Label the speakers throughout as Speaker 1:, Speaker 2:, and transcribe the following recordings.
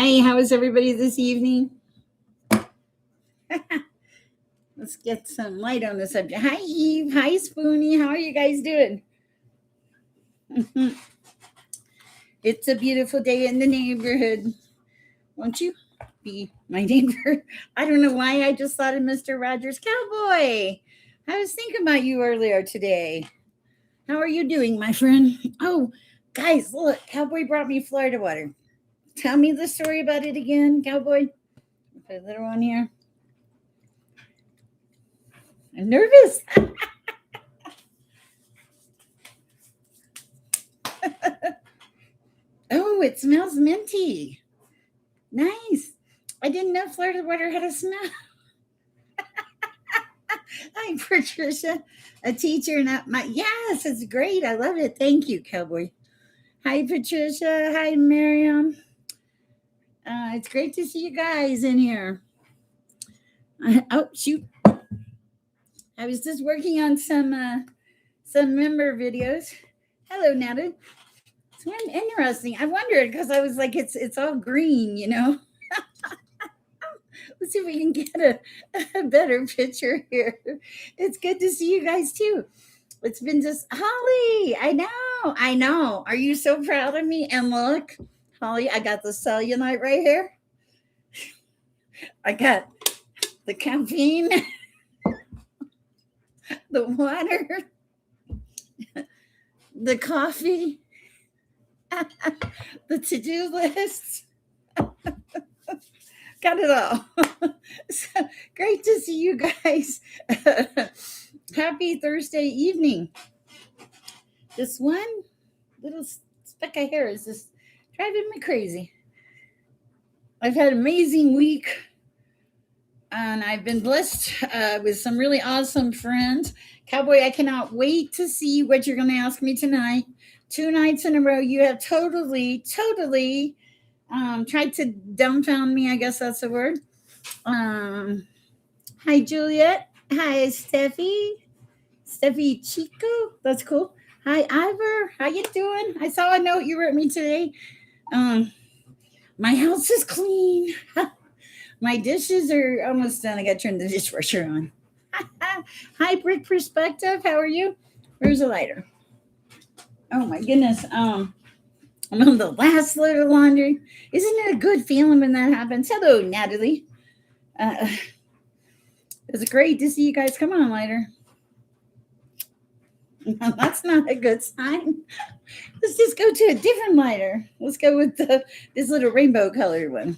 Speaker 1: Hi, how is everybody this evening? Let's get some light on the subject. Hi, Eve. Hi, Spoonie. How are you guys doing? It's a beautiful day in the neighborhood. Won't you be my neighbor? I don't know why I just thought of Mr. Rogers Cowboy. I was thinking about you earlier today. How are you doing, my friend? Oh, guys, look, Cowboy brought me Florida water. Tell me the story about it again, Cowboy. Put a little one here. I'm nervous. Oh, it smells minty. Nice. I didn't know Florida water had a smell. Hi, Patricia, a teacher, and my yes, it's great. I love it. Thank you, Cowboy. Hi, Patricia. Hi, Miriam. It's great to see you guys in here. Oh shoot! I was just working on some member videos. Hello, Natalie. It's interesting. I wondered because I was like, it's all green, you know. Let's see if we can get a better picture here. It's good to see you guys too. It's been just Holly. I know. Are you so proud of me? And look, Holly, I got the cellulite right here. I got the caffeine, the water, the coffee, the to-do list. Got it all. So, great to see you guys. Happy Thursday evening. This one little speck of hair is just driving me crazy. I've had an amazing week, and I've been blessed with some really awesome friends. Cowboy, I cannot wait to see what you're going to ask me tonight. 2 nights in a row, you have totally tried to dumbfound me. I guess that's the word. Hi, Juliet. Hi, Steffi Chico. That's cool. Hi, Ivor. How you doing? I saw a note you wrote me today. My house is clean. My dishes are almost done. I got to turn the dishwasher on. Hi, Brick Perspective. How are you? Where's the lighter? Oh my goodness. I'm on the last load of laundry. Isn't it a good feeling when that happens? Hello, Natalie. It's great to see you guys. Come on, lighter. No, that's not a good sign. Let's just go to a different lighter. Let's go with this little rainbow colored one.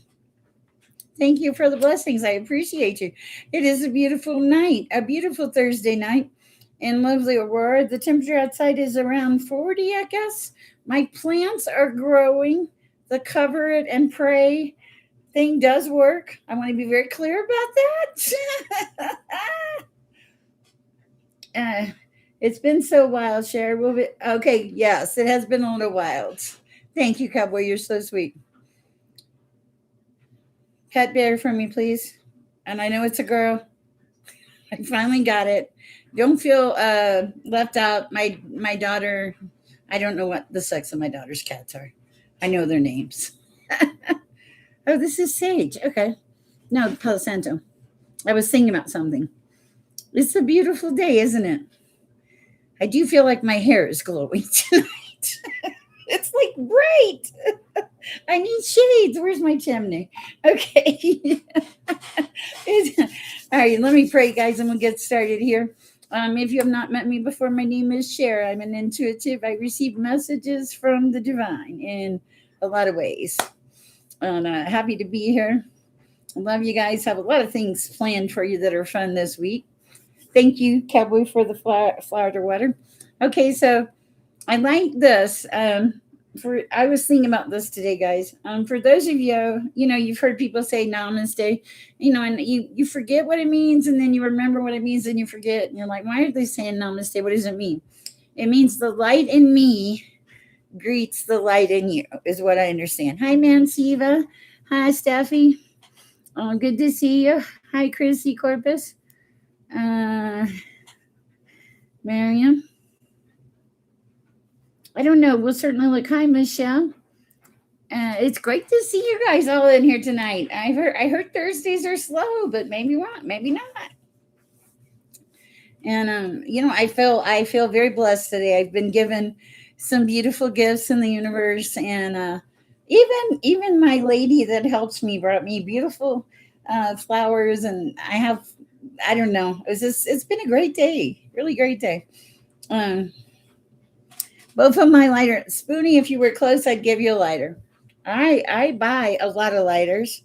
Speaker 1: Thank you for the blessings. I appreciate you. It is a beautiful night, a beautiful Thursday night in lovely Aurora. The temperature outside is around 40, I guess. My plants are growing. The cover it and pray thing does work. I want to be very clear about that. It's been so wild, Sher. Okay, yes, it has been a little wild. Thank you, Cowboy. You're so sweet. Pet bear for me, please. And I know it's a girl. I finally got it. Don't feel left out. My daughter, I don't know what the sex of my daughter's cats are. I know their names. Oh, this is Sage. Okay. No, Palo Santo. I was thinking about something. It's a beautiful day, isn't it? I do feel like my hair is glowing tonight. It's like bright. I need shades. Where's my chimney? Okay. All right, let me pray, guys, and we'll get started here. If you have not met me before, my name is Sher. I'm an intuitive. I receive messages from the divine in a lot of ways. And happy to be here. I love you guys. Have a lot of things planned for you that are fun this week. Thank you, Cowboy, for the Florida water. Okay, so I like this. I was thinking about this today, guys. For those of you, you've heard people say namaste, and you forget what it means, and then you remember what it means, and you forget, and you're like, why are they saying namaste? What does it mean? It means the light in me greets the light in you, is what I understand. Hi, Mansiva. Hi, Steffi. Good to see you. Hi, Chrissy Corpus. Miriam. I don't know. We'll certainly look. Hi, Michelle. It's great to see you guys all in here tonight. I heard Thursdays are slow, but maybe not, maybe not. And I feel very blessed today. I've been given some beautiful gifts in the universe, and even my lady that helps me brought me beautiful flowers, and I don't know. It's been a great day, really great day. Um, Both of my lighter, Spoonie, if you were close, I'd give you a lighter. I buy a lot of lighters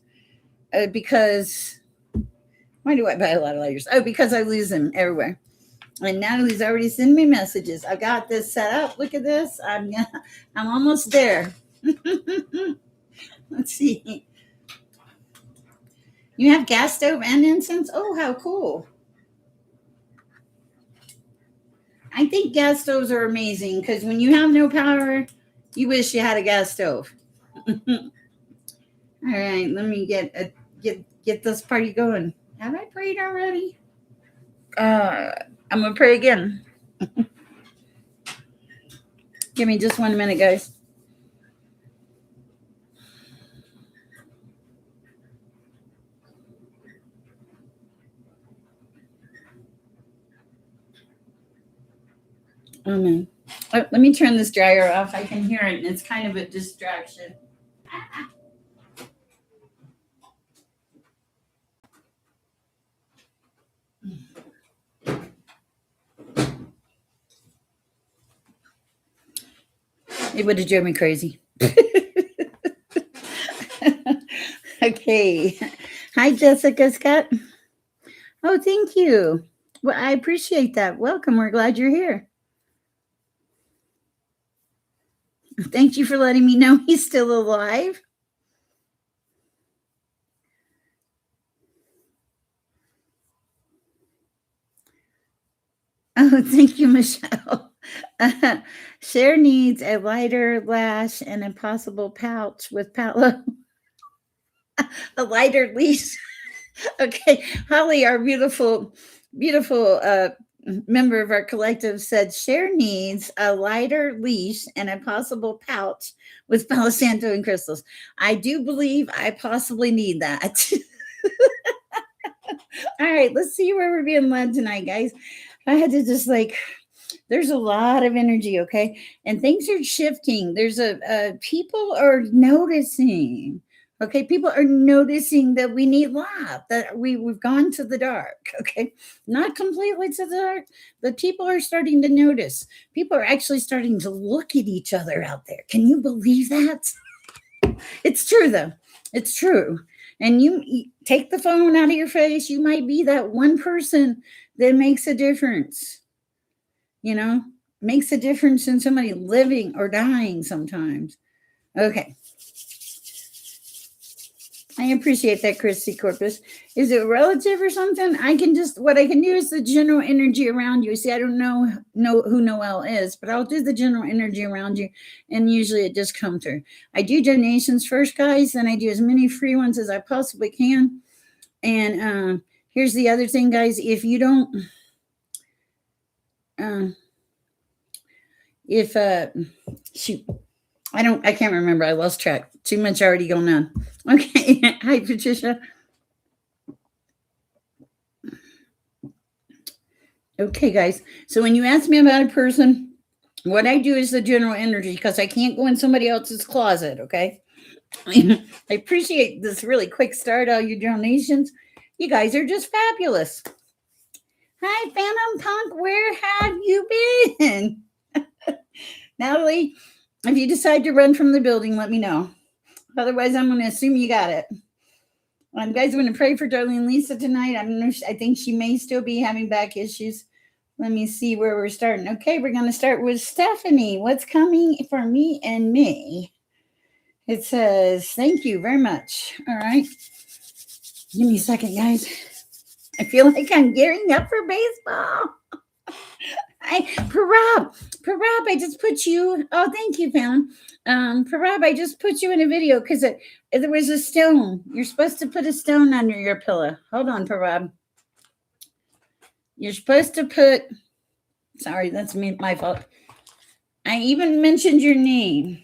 Speaker 1: because why do I buy a lot of lighters? Oh, because I lose them everywhere. And Natalie's already sent me messages. I've got this set up. Look at this. I'm almost there. Let's see. You have gas stove and incense? Oh, how cool. I think gas stoves are amazing because when you have no power, you wish you had a gas stove. All right, let me get this party going. Have I prayed already? Uh, I'm gonna pray again. Give me just 1 minute, guys. Amen. Let me turn this dryer off. I can hear it, and it's kind of a distraction. It would have driven me crazy. Okay. Hi, Jessica Scott. Oh, thank you. Well, I appreciate that. Welcome. We're glad you're here. Thank you for letting me know he's still alive. Oh, thank you, Michelle. Cher needs a lighter lash and a possible pouch with a lighter leash. Okay, Holly, our beautiful member of our collective, said Cher needs a lighter leash and a possible pouch with Palo Santo and crystals. I do believe I possibly need that. All right, let's see where we're being led tonight, guys. I had to just there's a lot of energy, okay, and things are shifting. There's people are noticing. Okay, people are noticing that we need love, that we've gone to the dark. Okay, not completely to the dark, but people are starting to notice. People are actually starting to look at each other out there. Can you believe that? It's true, though. It's true. And you take the phone out of your face, you might be that one person that makes a difference, you know, makes a difference in somebody living or dying sometimes. Okay. I appreciate that, Christy Corpus. Is it relative or something? What I can do is the general energy around you. See, I don't know who Noel is, but I'll do the general energy around you, and usually it just comes through. I do donations first, guys, and I do as many free ones as I possibly can. And here's the other thing, guys. If you don't, shoot, I can't remember. I lost track. Too much already going on. Okay. Hi, Patricia. Okay, guys. So when you ask me about a person, what I do is the general energy because I can't go in somebody else's closet. Okay. I appreciate this really quick start, all your donations. You guys are just fabulous. Hi, Phantom Punk. Where have you been? Natalie, if you decide to run from the building, let me know. Otherwise, I'm going to assume you got it. Guys, I'm going to pray for Darlene Lisa tonight. I think she may still be having back issues. Let me see where we're starting. Okay, we're going to start with Stephanie. What's coming for me and me? It says, thank you very much. All right. Give me a second, guys. I feel like I'm gearing up for baseball. Parab, I just put you. Oh, thank you, Pam. Parab, I just put you in a video because there was a stone. You're supposed to put a stone under your pillow. Hold on, Parab. You're supposed to put. Sorry, that's my fault. I even mentioned your name.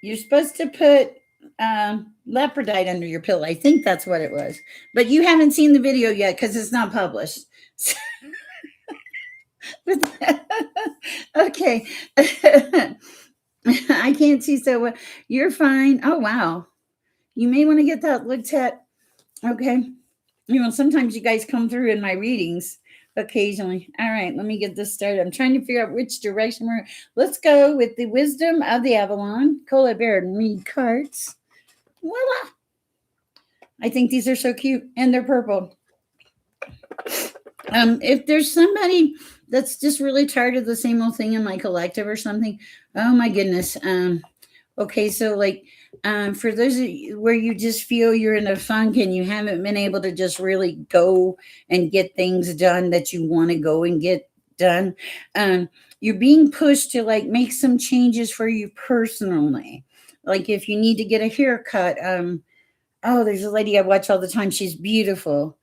Speaker 1: You're supposed to put leopardite under your pillow. I think that's what it was. But you haven't seen the video yet because it's not published. Okay. I can't see so well. You're fine. Oh, wow. You may want to get that looked at. Okay. Sometimes you guys come through in my readings occasionally. All right, let me get this started. I'm trying to figure out which direction we're. Let's go with the wisdom of the Avalon. Cola Bear and read cards. Voila! I think these are so cute, and they're purple. If there's somebody that's just really tired of the same old thing in my collective or something, oh my goodness. Okay, so like for those of you where you just feel you're in a funk and you haven't been able to just really go and get things done that you want to go and get done, you're being pushed to like make some changes for you personally. Like if you need to get a haircut, oh, there's a lady I watch all the time. She's beautiful.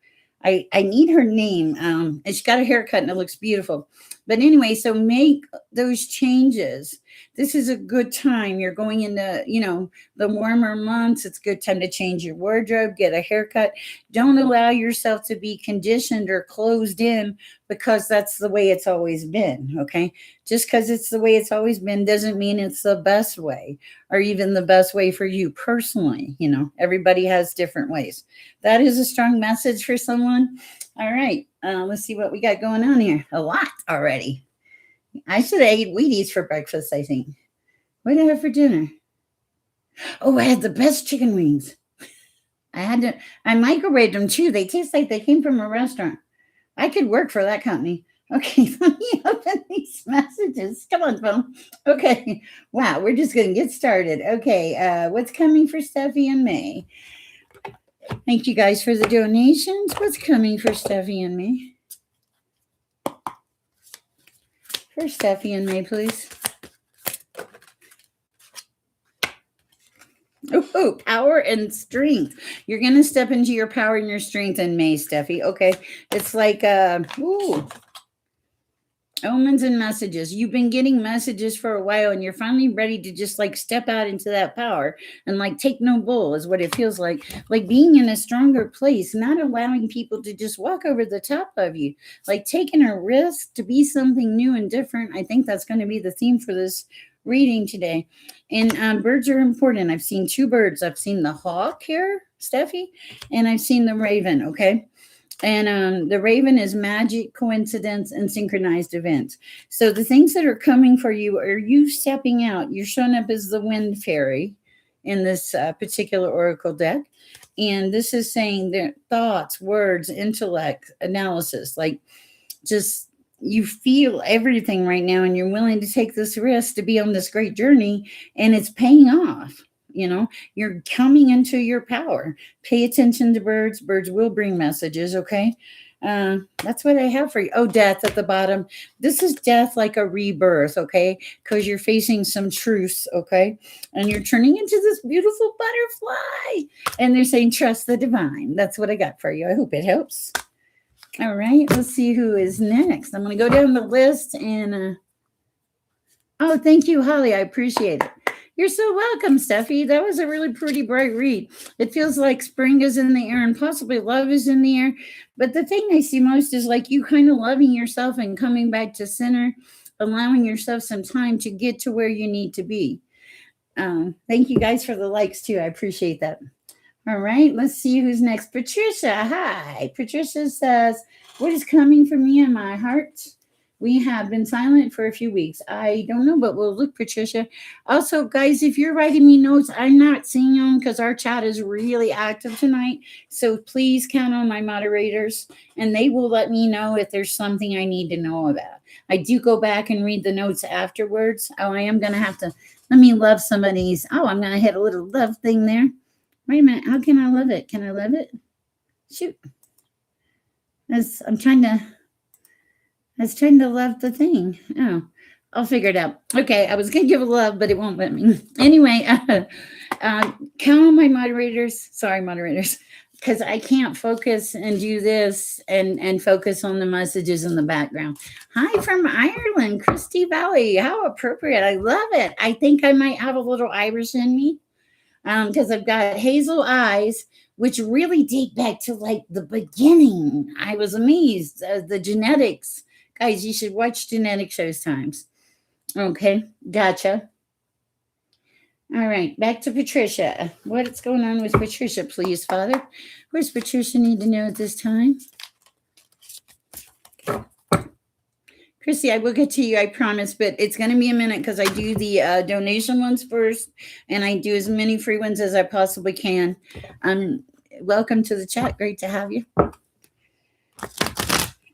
Speaker 1: I need her name. And she got a haircut and it looks beautiful. But anyway, so make those changes. This is a good time. You're going into, the warmer months. It's a good time to change your wardrobe, get a haircut. Don't allow yourself to be conditioned or closed in because that's the way it's always been. Okay. Just because it's the way it's always been doesn't mean it's the best way or even the best way for you personally. Everybody has different ways. That is a strong message for someone. All right. Let's see what we got going on here. A lot already. I should have ate Wheaties for breakfast, I think. What did I have for dinner? Oh, I had the best chicken wings. I microwaved them too. They taste like they came from a restaurant. I could work for that company. Okay, let me open these messages. Come on, phone. Okay. Wow, we're just going to get started. Okay, what's coming for Steffi and May? Thank you guys for the donations. What's coming for Steffi and May? For Steffi and May, please. Oh, power and strength. You're going to step into your power and your strength in May, Steffi. Okay. It's like, omens and messages. You've been getting messages for a while and you're finally ready to just like step out into that power and like take no bull is what it feels like being in a stronger place, not allowing people to just walk over the top of you, like taking a risk to be something new and different. I think that's going to be the theme for this reading today. And birds are important. I've seen two birds. I've seen the hawk here, Steffi, and I've seen the raven. Okay. And the raven is magic, coincidence, and synchronized events. So the things that are coming for you are you stepping out. You're showing up as the wind fairy in this particular oracle deck. And this is saying that thoughts, words, intellect, analysis, like just you feel everything right now and you're willing to take this risk to be on this great journey and it's paying off. You're coming into your power. Pay attention to birds. Birds will bring messages. Okay. That's what I have for you. Oh, death at the bottom. This is death like a rebirth. Okay. Because you're facing some truths. Okay. And you're turning into this beautiful butterfly. And they're saying, trust the divine. That's what I got for you. I hope it helps. All right. Let's see who is next. I'm going to go down the list and, oh, thank you, Holly. I appreciate it. You're so welcome, Steffi. That was a really pretty bright read. It feels like spring is in the air and possibly love is in the air. But the thing I see most is like you kind of loving yourself and coming back to center, allowing yourself some time to get to where you need to be. Thank you guys for the likes too. I appreciate that. All right, let's see who's next. Patricia, hi. Patricia says, what is coming for me in my heart? We have been silent for a few weeks. I don't know, but we'll look, Patricia. Also, guys, if you're writing me notes, I'm not seeing them because our chat is really active tonight. So please count on my moderators, and they will let me know if there's something I need to know about. I do go back and read the notes afterwards. Oh, I am going to have to, let me love somebody's. Oh, I'm going to hit a little love thing there. Wait a minute. How can I love it? Can I love it? Shoot. I'm trying to love the thing. Oh, I'll figure it out. Okay, I was going to give a love, but it won't let me. Anyway, count on my moderators. Sorry, moderators. because I can't focus and do this and focus on the messages in the background. Hi from Ireland, Christy Valley. How appropriate. I love it. I think I might have a little Irish in me because I've got hazel eyes, which really date back to like the beginning. I was amazed. The genetics. Guys, you should watch genetic shows times. Okay, gotcha. All right, back to Patricia. What's going on with Patricia, please, Father? What does Patricia need to know at this time? Chrissy, I will get to you, I promise, but it's going to be a minute because I do the donation ones first, and I do as many free ones as I possibly can. Welcome to the chat. Great to have you. All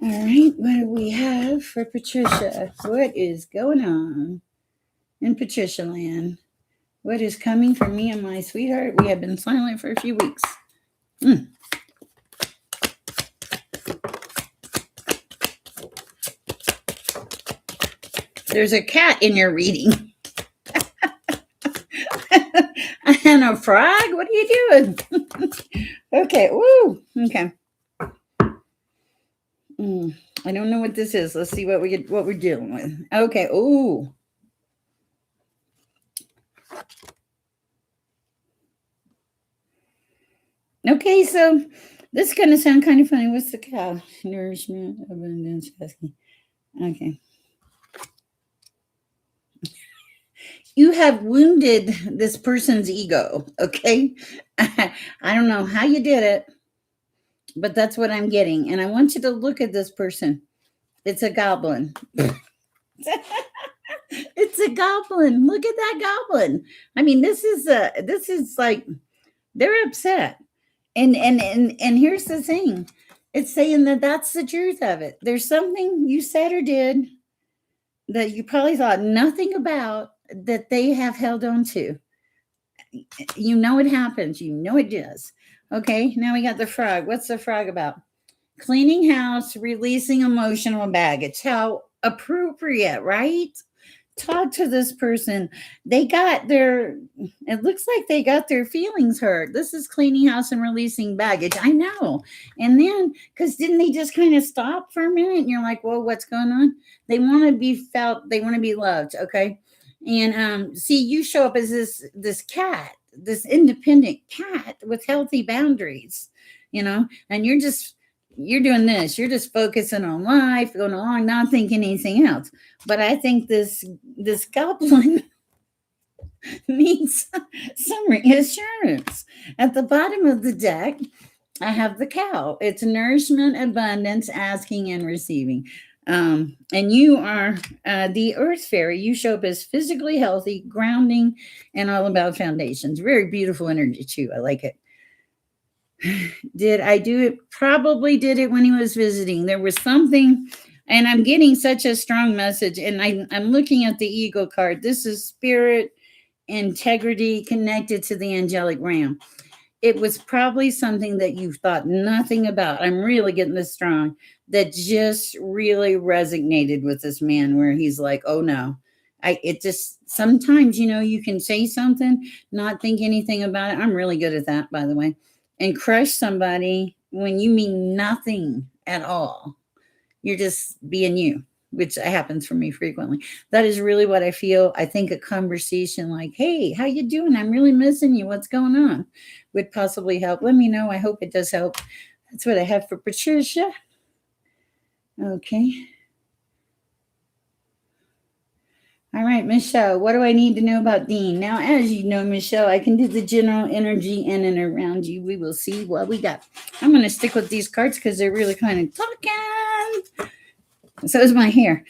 Speaker 1: right, what do we have for Patricia? What is going on in Patricia land? What is coming from me and my sweetheart? We have been silent for a few weeks. There's a cat in your reading. And a frog? What are you doing? Okay. Woo. Okay. I don't know what this is. Let's see what we're dealing with. Okay. Ooh. Okay, so this is going to sound kind of funny. What's the cow? Nourishment, abundance, asking. Okay. You have wounded this person's ego, okay? I don't know how you did it, but that's what I'm getting. And I want you to look at this person. It's a goblin. It's a goblin. Look at that goblin. I mean, this is like they're upset. And here's the thing. It's saying that that's the truth of it. There's something you said or did that you probably thought nothing about that they have held on to. You know it happens. You know it does. Okay, now we got the frog. What's the frog about? Cleaning house, releasing emotional baggage. How appropriate, right? Talk to this person. It looks like they got their feelings hurt. This is cleaning house and releasing baggage. I know. And then, because didn't they just kind of stop for a minute? And you're like, whoa, what's going on? They want to be felt. They want to be loved. Okay. And see, you show up as this cat, this independent cat with healthy boundaries, and you're doing this. You're just focusing on life, going along, not thinking anything else. But I think this goblin needs some reassurance. At the bottom of the deck, I have the cow. It's nourishment, abundance, asking and receiving. And you are the earth fairy. You show up as physically healthy, grounding, and all about foundations. Very beautiful energy, too. I like it. Did I do it? Probably did it when he was visiting. There was something, and I'm getting such a strong message. And I'm looking at the ego card. This is spirit, integrity connected to the angelic realm. It was probably something that you thought nothing about. I'm really getting this strong. That just really resonated with this man where he's like, oh no. It just sometimes, you can say something, not think anything about it. I'm really good at that, by the way. And crush somebody when you mean nothing at all. You're just being you, which happens for me frequently. That is really what I feel. I think a conversation like, hey, how you doing? I'm really missing you. What's going on? Would possibly help. Let me know. I hope it does help. That's what I have for Patricia. Okay. All right, Michelle, what do I need to know about Dean? Now, as you know, Michelle, I can do the general energy in and around you. We will see what we got. I'm going to stick with these cards because they're really kind of talking. So is my hair.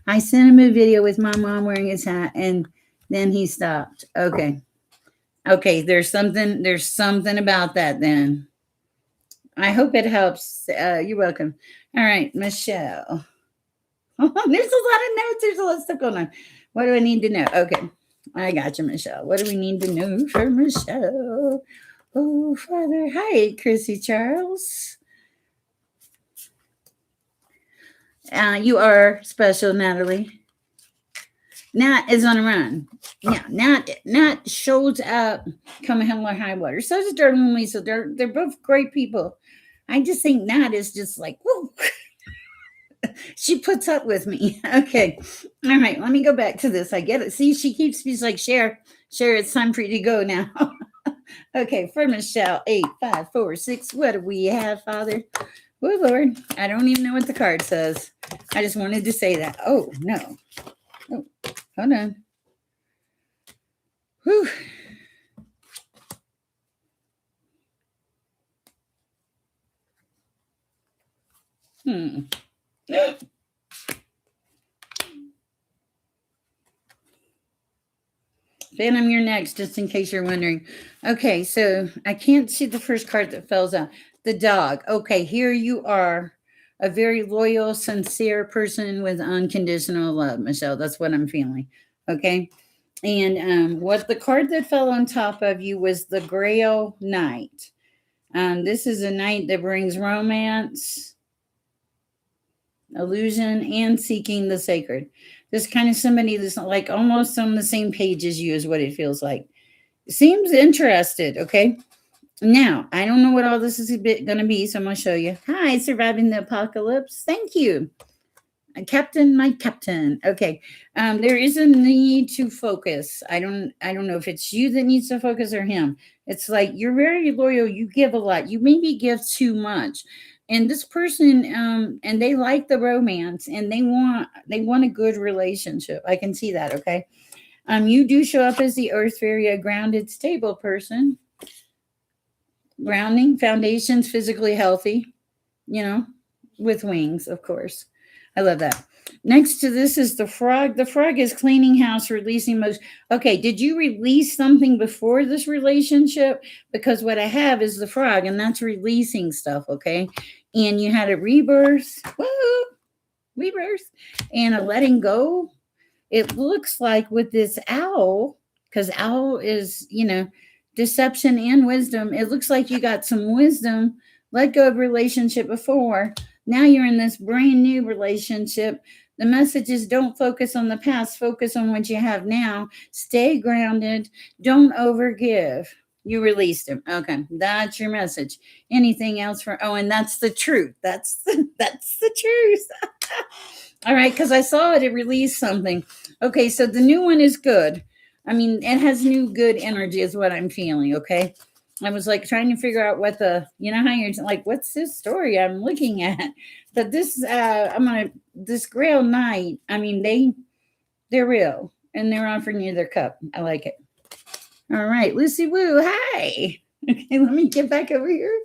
Speaker 1: I sent him a video with my mom wearing his hat, and then he stopped. Okay. There's something about that then. I hope it helps. You're welcome. All right, Michelle. There's a lot of notes. There's a lot of stuff going on. What do I need to know? Okay. I got you, Michelle. What do we need to know for Michelle? Oh, Father. Hi, Chrissy Charles. You are special, Natalie. Nat is on a run. Yeah, Nat shows up come hell or high water. So does Dirt and Lisa. They're both great people. I just think Nat is just like, whoa. She puts up with me. Okay. All right. Let me go back to this. I get it. See, she keeps me like, Cher, it's time for you to go now. Okay. For Michelle, 8, 5, 4, 6. What do we have, Father? Oh, Lord. I don't even know what the card says. I just wanted to say that. Oh, no. Oh, hold on. Whew. Phantom, you're next, just in case you're wondering. Okay, so I can't see the first card that falls out. The dog. Okay, here you are, a very loyal, sincere person with unconditional love, Michelle. That's what I'm feeling. Okay, and what the card that fell on top of you was the Grail Knight. This is a knight that brings romance, illusion, and seeking the sacred. This kind of somebody that's like almost on the same page as you is what it feels like. Seems interested. Okay. Now, I don't know what all this is going to be, so I'm going to show you. Hi, surviving the apocalypse. Thank you. Captain, my captain. Okay. There is a need to focus. I don't know if it's you that needs to focus or him. It's like you're very loyal. You give a lot. You maybe give too much. And this person, and they like the romance and they want a good relationship. I can see that. Okay. You do show up as the earth fairy, a grounded, stable person. Grounding, foundations, physically healthy, with wings, of course. I love that. Next to this is the frog. The frog is cleaning house, releasing most. Okay, did you release something before this relationship? Because what I have is the frog, and that's releasing stuff, okay? And you had a rebirth, rebirth, and a letting go. It looks like with this owl, because owl is, deception and wisdom. It looks like you got some wisdom, let go of relationship before. Now you're in this brand new relationship. The message is don't focus on the past, focus on what you have now. Stay grounded, don't overgive. You released him. Okay, that's your message. Anything else for and that's the truth. That's the truth. All right, because I saw it released something. Okay, so the new one is good. I mean, it has new good energy, is what I'm feeling. Okay. I was like trying to figure out what how you're like, what's this story I'm looking at? But this, this Grail Knight, I mean, they're real and they're offering you their cup. I like it. All right, Lucy Woo, hi. Okay, let me get back over here.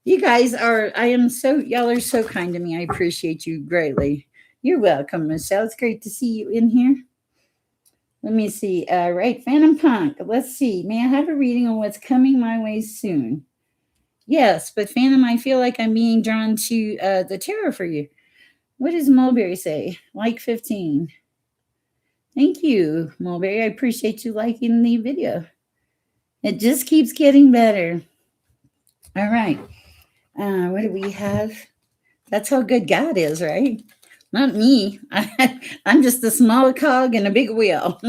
Speaker 1: You guys y'all are so kind to me. I appreciate you greatly. You're welcome, Michelle. It's great to see you in here. Let me see. Right, Phantom Punk. Let's see. May I have a reading on what's coming my way soon? Yes, but Phantom, I feel like I'm being drawn to the tarot for you. What does Mulberry say? Like 15. Thank you, Mulberry. I appreciate you liking the video. It just keeps getting better. All right. What do we have? That's how good God is, right? Not me. I'm just a small cog in a big wheel.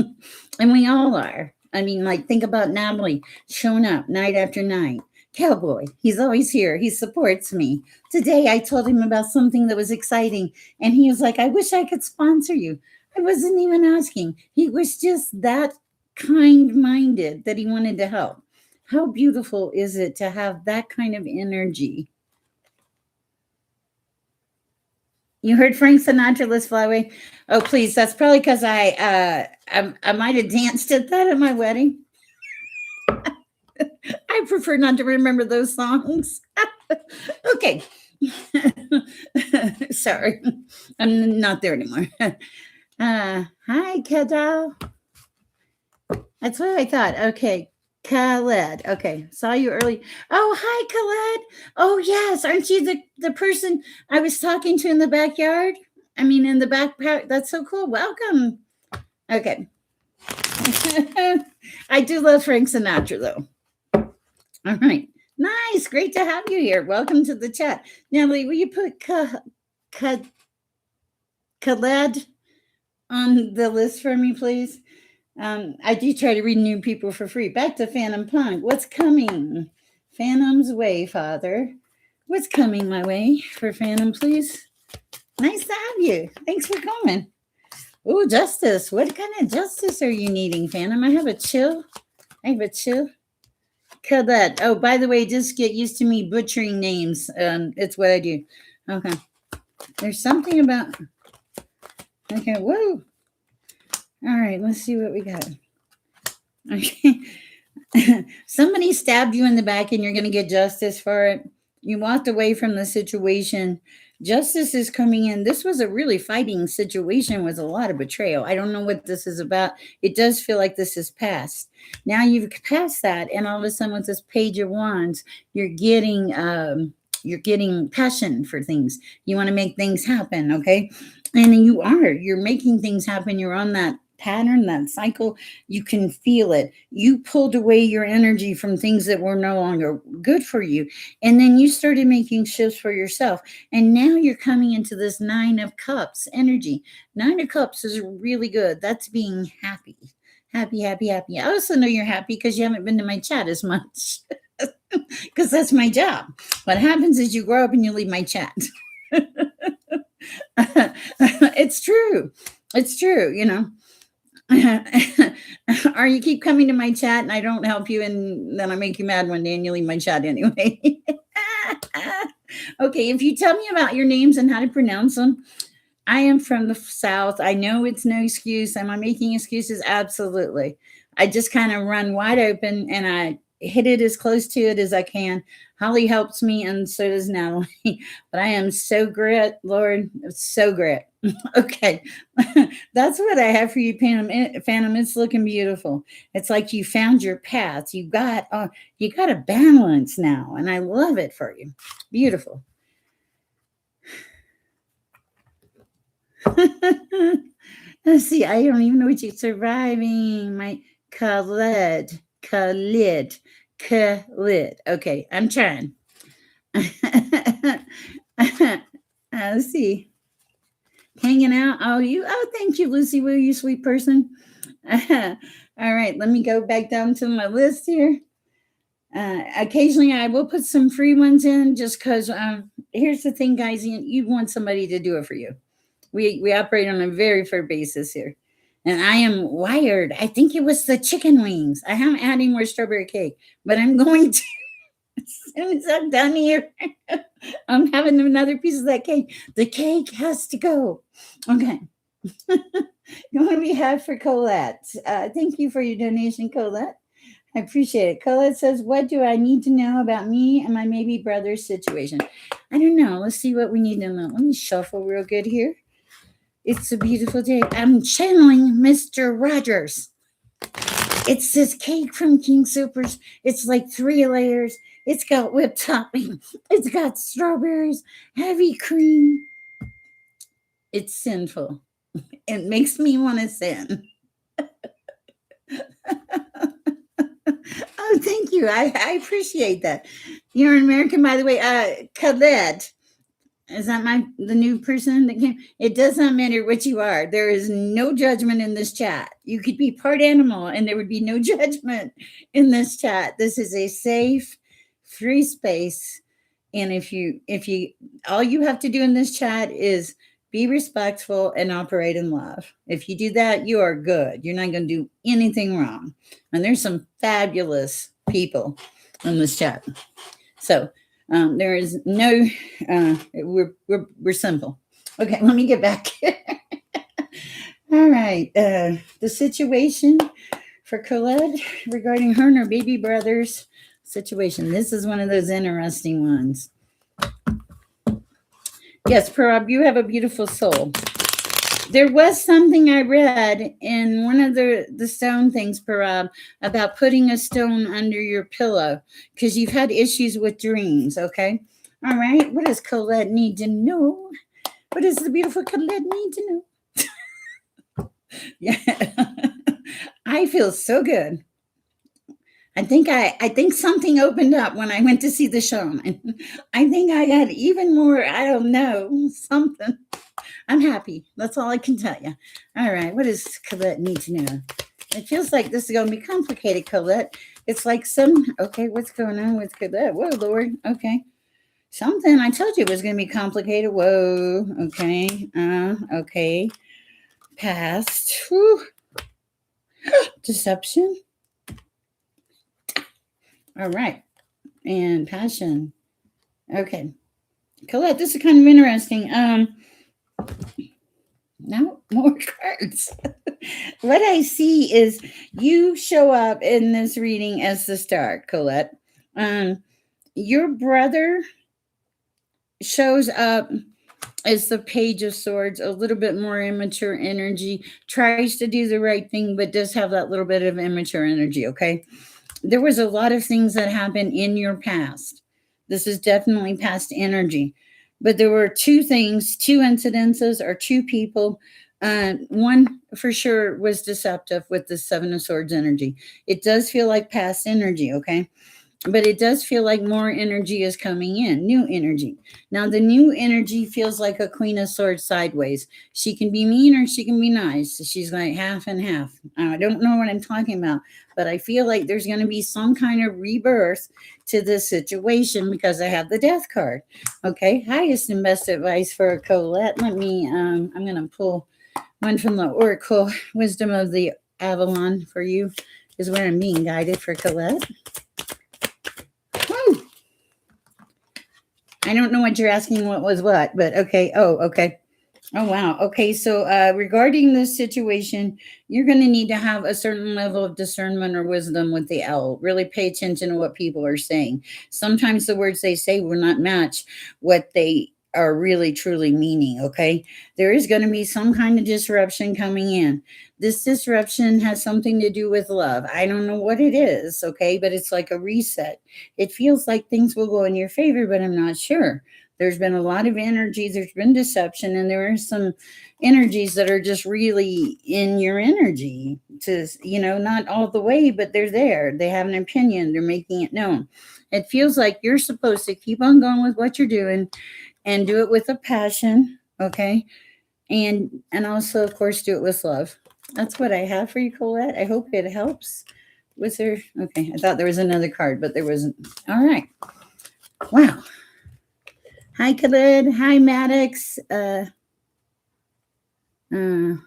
Speaker 1: And we all are. I mean, like, think about Natalie showing up night after night. Cowboy, he's always here. He supports me. Today, I told him about something that was exciting. And he was like, I wish I could sponsor you. I wasn't even asking. He was just that kind-minded that he wanted to help. How beautiful is it to have that kind of energy? You heard Frank Sinatra, Let's Fly Away? Oh, please. That's probably because I might have danced at that at my wedding. I prefer not to remember those songs. Okay. Sorry. I'm not there anymore. Hi, Kedal. That's what I thought. Okay. Khaled. Okay. Saw you early. Oh, hi, Khaled. Oh, yes. Aren't you the person I was talking to in the backyard? I mean, in the back. That's so cool. Welcome. Okay. I do love Frank Sinatra, though. All right. Nice. Great to have you here. Welcome to the chat. Natalie, will you put Khaled on the list for me, please? I do try to read new people for free. Back to Phantom Punk. What's coming? Phantom's way, Father. What's coming my way for Phantom, please? Nice to have you. Thanks for coming. Oh, justice. What kind of justice are you needing, Phantom? I have a chill. Cadet. Oh, by the way, just get used to me butchering names. It's what I do. Okay. There's something about. Okay. Whoa. All right. Let's see what we got. Okay. Somebody stabbed you in the back and you're going to get justice for it. You walked away from the situation. Justice is coming in. This was a really fighting situation with a lot of betrayal. I don't know what this is about. It does feel like this is past. Now you've passed that, and all of a sudden with this Page of Wands, you're getting passion for things. You want to make things happen, okay? And you're making things happen. You're on that pattern, that cycle. You can feel it. You pulled away your energy from things that were no longer good for you, and then you started making shifts for yourself, and now you're coming into this Nine of Cups energy. Nine of Cups is really good. That's being happy. Happy. I also know you're happy because you haven't been to my chat as much. Because that's my job. What happens is you grow up and you leave my chat. It's true. Or you keep coming to my chat and I don't help you, and then I make you mad one day and you leave my chat anyway. Okay, if you tell me about your names and how to pronounce them. I am from the South. I know it's no excuse. Am I making excuses? Absolutely. I just kind of run wide open and I hit it as close to it as I can. Holly helps me, and so does Natalie. But I am so grit, Lord. So grit. Okay. That's what I have for you, Phantom. It's looking beautiful. It's like you found your path. You got a balance now, and I love it for you. Beautiful. Let's see. I don't even know what you're surviving. My Khalid. Okay, I'm trying. Let's see. Hanging out. Oh, thank you, Lucy. Will you, sweet person? All right, let me go back down to my list here. Occasionally, I will put some free ones in just because. Here's the thing, guys. You want somebody to do it for you. We operate on a very fair basis here. And I am wired. I think it was the chicken wings. I haven't had any more strawberry cake, but I'm going to as soon as I'm done here. I'm having another piece of that cake. The cake has to go. Okay. What do we have for Colette? Thank you for your donation, Colette. I appreciate it. Colette says, what do I need to know about me and my maybe brother's situation? I don't know. Let's see what we need to know. Let me shuffle real good here. It's a beautiful day. I'm channeling Mr. Rogers. It's this cake from King Soopers. It's like 3 layers. It's got whipped topping. It's got strawberries, heavy cream. It's sinful. It makes me want to sin. Oh, thank you. I appreciate that. You're an American, by the way. Khaled. Is that the new person that came? It does not matter what you are. There is no judgment in this chat. You could be part animal and there would be no judgment in this chat. This is a safe, free space. And if you all you have to do in this chat is be respectful and operate in love. If you do that, you are good. You're not going to do anything wrong. And there's some fabulous people in this chat. So there is no, we're simple. Okay, let me get back. All right, the situation for Colette regarding her and her baby brother's situation. This is one of those interesting ones. Yes, Parab, you have a beautiful soul. There was something I read in one of the stone things, Parab, about putting a stone under your pillow because you've had issues with dreams, okay? All right, what does Colette need to know? What does the beautiful Colette need to know? Yeah, I feel so good. I think something opened up when I went to see the shaman. I think I got even more, I don't know, something. I'm happy. That's all I can tell you. All right, what does Colette need to know? It feels like this is going to be complicated, Colette. It's like okay, what's going on with Colette? Whoa, Lord. Okay. Something I told you it was going to be complicated. Whoa. Okay. Okay. Past. Whew. Deception. All right. And passion. Okay. Colette, this is kind of interesting. Now more cards. What I see is you show up in this reading as the star, Colette. Your brother shows up as the Page of Swords, a little bit more immature energy, tries to do the right thing, but does have that little bit of immature energy, okay? There was a lot of things that happened in your past. This is definitely past energy. But there were two things, two incidences, or two people. One for sure was deceptive with the Seven of Swords energy. It does feel like past energy, okay? But it does feel like more energy is coming in, new energy. Now, the new energy feels like a Queen of Swords sideways. She can be mean or she can be nice. She's like half and half. I don't know what I'm talking about, but I feel like there's going to be some kind of rebirth to this situation because I have the Death card. Okay, highest and best advice for Colette. I'm going to pull one from the Oracle Wisdom of the Avalon for you, is where I'm being guided for Colette. Woo! I don't know what you're asking, what was what, but okay. Oh, okay. Oh, wow. Okay. So, regarding this situation, you're going to need to have a certain level of discernment or wisdom with the owl. Really pay attention to what people are saying. Sometimes the words they say will not match what they are really truly meaning. Okay. There is going to be some kind of disruption coming in. This disruption has something to do with love. I don't know what it is. Okay. But it's like a reset. It feels like things will go in your favor, but I'm not sure. There's been a lot of energy, there's been deception, and there are some energies that are just really in your energy to, not all the way, but they're there. They have an opinion, they're making it known. It feels like you're supposed to keep on going with what you're doing and do it with a passion, okay? And also, of course, do it with love. That's what I have for you, Colette. I hope it helps. Was there? Okay, I thought there was another card, but there wasn't. All right. Wow. Hi, Khalid. Hi, Maddox. Uh, I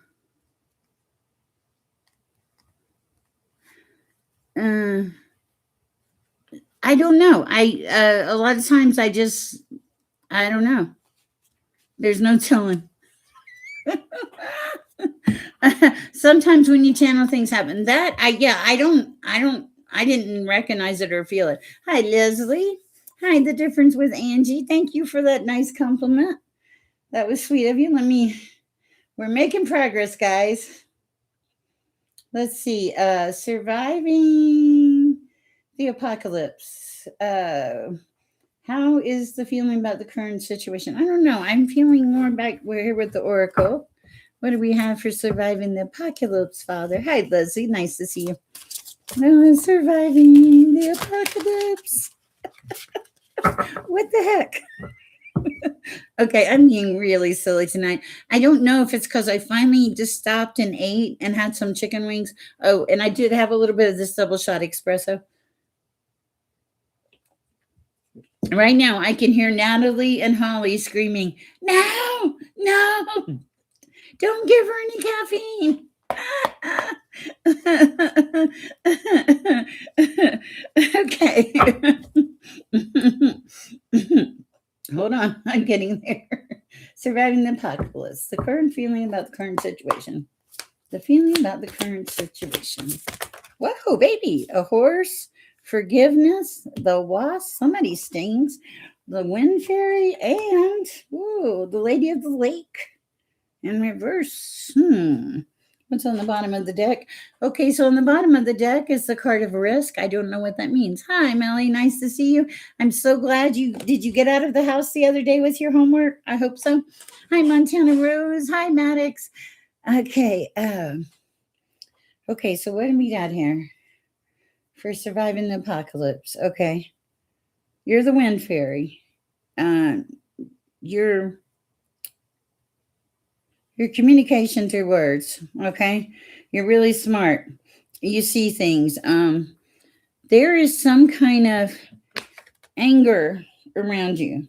Speaker 1: don't know. A lot of times I don't know. There's no telling. Sometimes when you channel, things happen. I didn't recognize it or feel it. Hi, Leslie. Hi, the difference with Angie. Thank you for that nice compliment. That was sweet of you. We're making progress, guys. Let's see. Surviving the apocalypse. How is the feeling about the current situation? I don't know. I'm feeling more back. We're here with the Oracle. What do we have for surviving the apocalypse, Father? Hi, Leslie. Nice to see you. No, surviving the apocalypse. What the heck? Okay, I'm being really silly tonight. I don't know if it's because I finally just stopped and ate and had some chicken wings. Oh, and I did have a little bit of this double shot espresso. Right now, I can hear Natalie and Holly screaming, "No, no, don't give her any caffeine." Okay. Hold on, I'm getting there. Surviving the apocalypse. The current feeling about the current situation. The feeling about the current situation. Whoa, baby. A horse, forgiveness, the wasp, somebody stings, the wind fairy, and the lady of the lake in reverse. What's on the bottom of the deck? Okay, so on the bottom of the deck is the card of risk. I don't know what that means. Hi, Melly. Nice to see you. I'm so glad did you get out of the house the other day with your homework? I hope so. Hi, Montana Rose. Hi, Maddox. Okay. Okay, so what do we got here? for surviving the apocalypse. Okay. You're the wind fairy. Uh, your your communication through words. Okay. You're really smart. You see things. There is some kind of anger around you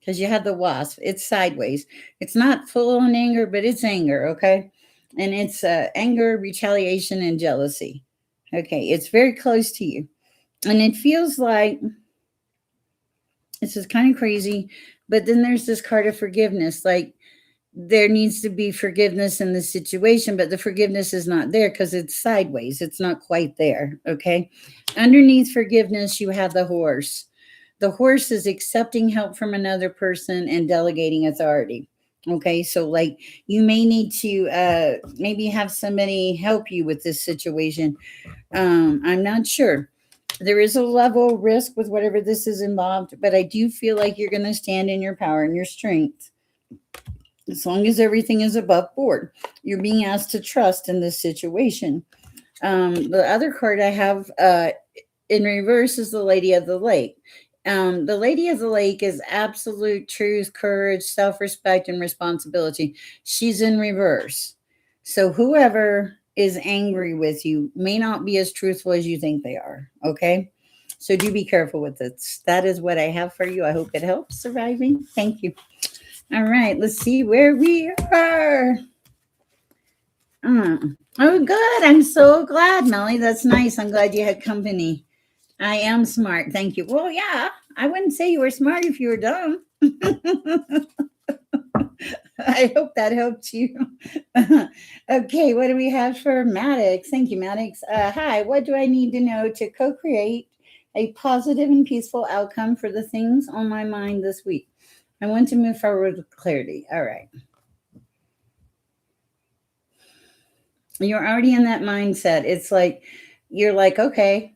Speaker 1: because you have the wasp. It's sideways. It's not full on anger, but it's anger. Okay. And it's anger, retaliation, and jealousy. Okay. It's very close to you. And it feels like this is kind of crazy. But then there's this card of forgiveness. Like there needs to be forgiveness in the situation, but the forgiveness is not there because it's sideways. It's not quite there. Okay. Underneath forgiveness, you have the horse. The horse is accepting help from another person and delegating authority. Okay. So, like, you may need to maybe have somebody help you with this situation. I'm not sure. There is a level of risk with whatever this is involved, but I do feel like you're going to stand in your power and your strength as long as everything is above board. You're being asked to trust in this situation. The other card I have in reverse is the Lady of the Lake. The Lady of the Lake is absolute truth, courage, self respect, and responsibility. She's in reverse. So whoever is angry with you may not be as truthful as you think they are. Okay. So do be careful with this. That is what I have for you. I hope it helps surviving. Thank you. All right, let's see where we are. Oh, good. I'm so glad, Melly. That's nice. I'm glad you had company. I am smart. Thank you. Well, yeah, I wouldn't say you were smart if you were dumb. I hope that helped you. Okay, what do we have for Maddox? Thank you, Maddox. Hi, what do I need to know to co create a positive and peaceful outcome for the things on my mind this week? I want to move forward with clarity. All right. You're already in that mindset. It's like, you're like, okay,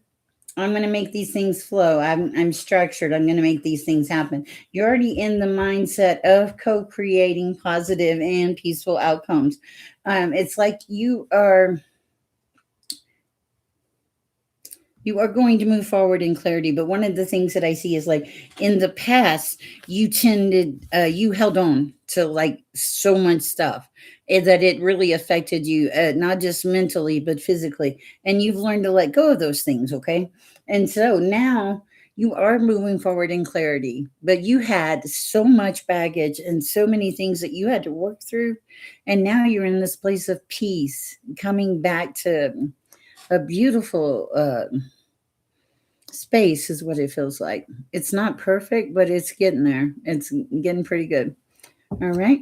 Speaker 1: I'm going to make these things flow. I'm structured. I'm going to make these things happen. You're already in the mindset of co-creating positive and peaceful outcomes. It's like you are going to move forward in clarity. But one of the things that I see is like in the past, you held on to like so much stuff that it really affected you, not just mentally, but physically. And you've learned to let go of those things. Okay. And so now you are moving forward in clarity, but you had so much baggage and so many things that you had to work through. And now you're in this place of peace, coming back to a beautiful, space is what it feels like. It's not perfect, but it's getting there. It's getting pretty good. All right.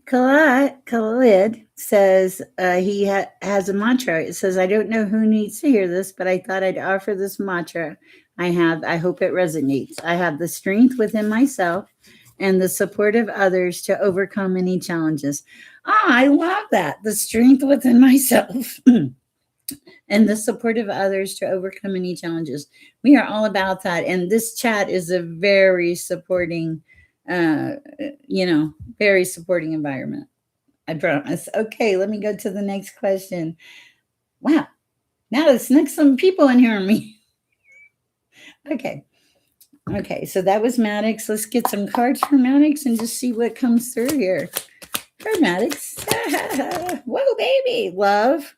Speaker 1: Khalid says has a mantra. It says, I don't know who needs to hear this, but I thought I'd offer this mantra I have. I hope it resonates. I have the strength within myself and the support of others to overcome any challenges. Ah, I love that. The strength within myself and the support of others to overcome any challenges. We are all about that. And this chat is a very supporting, uh, very supporting environment. I promise. Okay, let me go to the next question. Wow. Now let's snuck some people in here on me. Okay. Okay, so that was Maddox. Let's get some cards for Maddox and just see what comes through here. For Maddox. Whoa, baby. Love.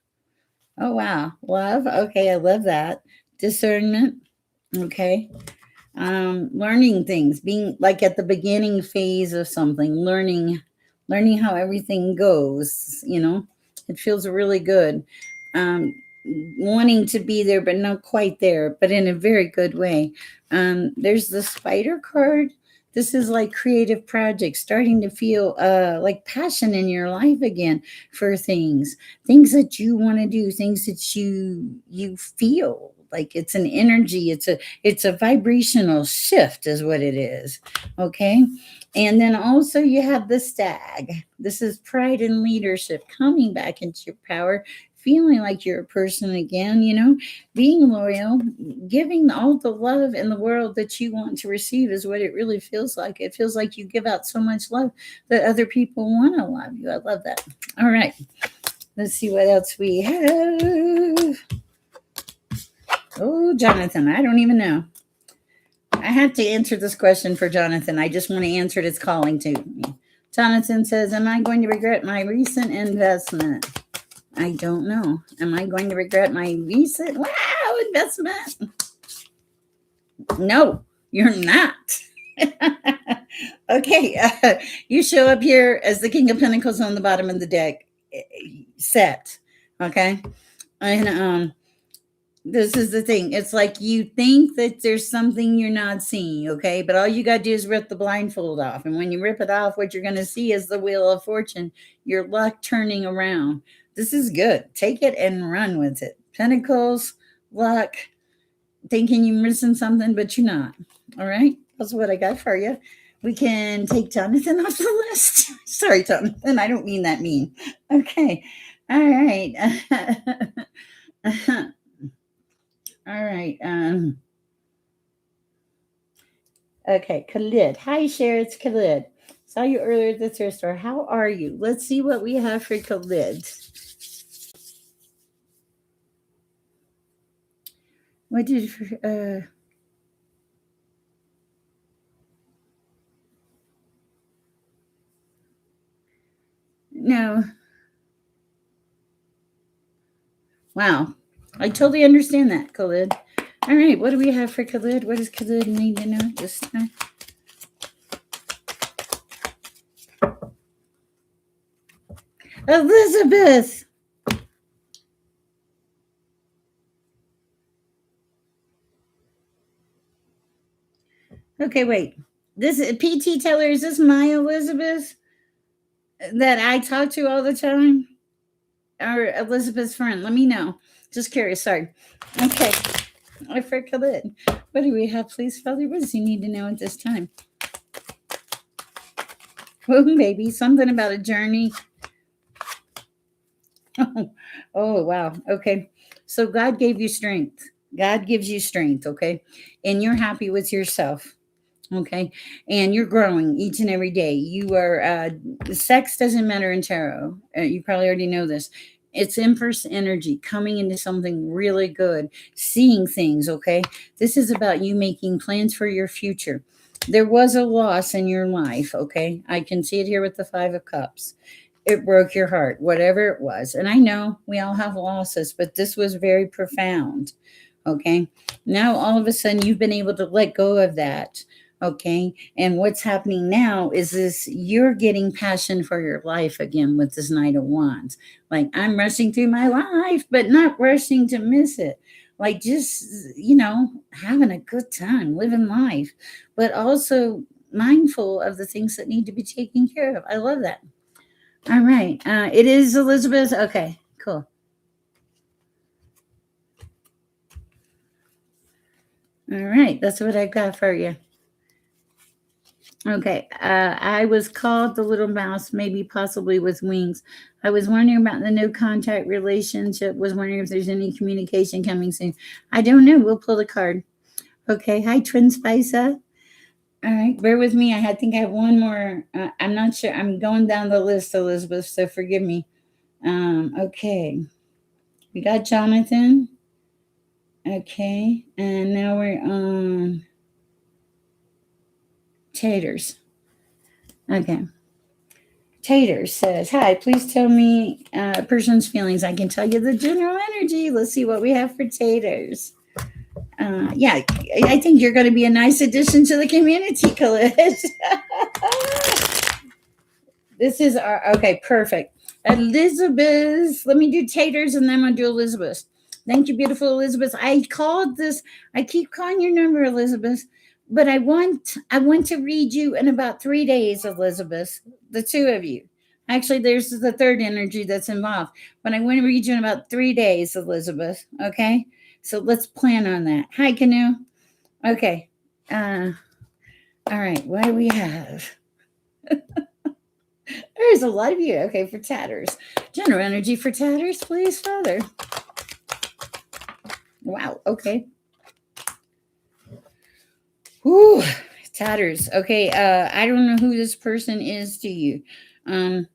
Speaker 1: Oh, wow. Love. Okay, I love that. Discernment. Okay. Learning things, being like at the beginning phase of something, learning how everything goes, it feels really good. Um, Wanting to be there, but not quite there, but in a very good way. There's the spider card. This is like creative projects, starting to feel like passion in your life again for things that you want to do, things that you feel like it's an energy, it's a vibrational shift is what it is. Okay. And then also you have the stag. This is pride and leadership, coming back into your power, feeling like you're a person again, being loyal, giving all the love in the world that you want to receive is what it really feels like. It feels like you give out so much love that other people want to love you. I love that. All right. Let's see what else we have. Oh, Jonathan, I don't even know. I have to answer this question for Jonathan. I just want to answer it. It's calling to me. Jonathan says, am I going to regret my recent investment? I don't know. Am I going to regret my recent investment? No, you're not. Okay, you show up here as the King of Pentacles on the bottom of the deck set. Okay, and this is the thing. It's like you think that there's something you're not seeing, okay? But all you got to do is rip the blindfold off. And when you rip it off, what you're going to see is the wheel of fortune, your luck turning around. This is good. Take it and run with it. Pentacles, luck, thinking you're missing something, but you're not. All right? That's what I got for you. We can take Jonathan off the list. Sorry, Jonathan. I don't mean that mean. Okay. All right. All right. Okay, Khalid. Hi, Sher. It's Khalid. Saw you earlier at the thrift store. How are you? Let's see what we have for Khalid. What did no. Wow. I totally understand that, Khalid. All right, what do we have for Khalid? What does Khalid need to know this time? Elizabeth. Okay, wait. This PT Teller, is this my Elizabeth that I talk to all the time? Or Elizabeth's friend? Let me know. Just curious. Sorry. Okay. I for Khalid. What do we have, please, Father? What does he need to know at this time? Oh, baby. Something about a journey. Oh, wow. Okay. So God gave you strength. God gives you strength. Okay. And you're happy with yourself. Okay. And you're growing each and every day. You are, sex doesn't matter in tarot. You probably already know this. It's Empress energy coming into something really good, seeing things. Okay. This is about you making plans for your future. There was a loss in your life. Okay. I can see it here with the Five of Cups. It broke your heart, whatever it was. And I know we all have losses, but this was very profound. Okay. Now, all of a sudden, you've been able to let go of that. Okay. And what's happening now is this you're getting passion for your life again with this Knight of Wands. Like, I'm rushing through my life, but not rushing to miss it. Like, just, having a good time, living life, but also mindful of the things that need to be taken care of. I love that. All right. It is Elizabeth. Okay, cool. All right. That's what I got for you. Okay. I was called the little mouse, maybe possibly with wings. I was wondering about the no contact relationship. Was wondering if there's any communication coming soon. I don't know. We'll pull the card. Okay. Hi, Twin Spicer. All right. Bear with me. I think I have one more. I'm not sure. I'm going down the list, Elizabeth, so forgive me. Okay. We got Jonathan. Okay, and now we're on Taters. Okay. Taters says, hi, please tell me a person's feelings. I can tell you the general energy. Let's see what we have for Taters. Yeah, I think you're going to be a nice addition to the community, Khalid. This is our, okay, perfect. Elizabeth, let me do Taters and then I'm going to do Elizabeth. Thank you, beautiful Elizabeth. I called this, I keep calling your number, Elizabeth, but I want to read you in about 3 days, Elizabeth, the two of you. Actually, there's the third energy that's involved, but I want to read you in about 3 days, Elizabeth. Okay, so let's plan on that. Hi, Canoe. Okay. All right. What do we have? There's a lot of you. Okay, for tatters. General energy for tatters, please, Father. Wow. Okay. Whew. Tatters. Okay. I don't know who this person is to you. Um,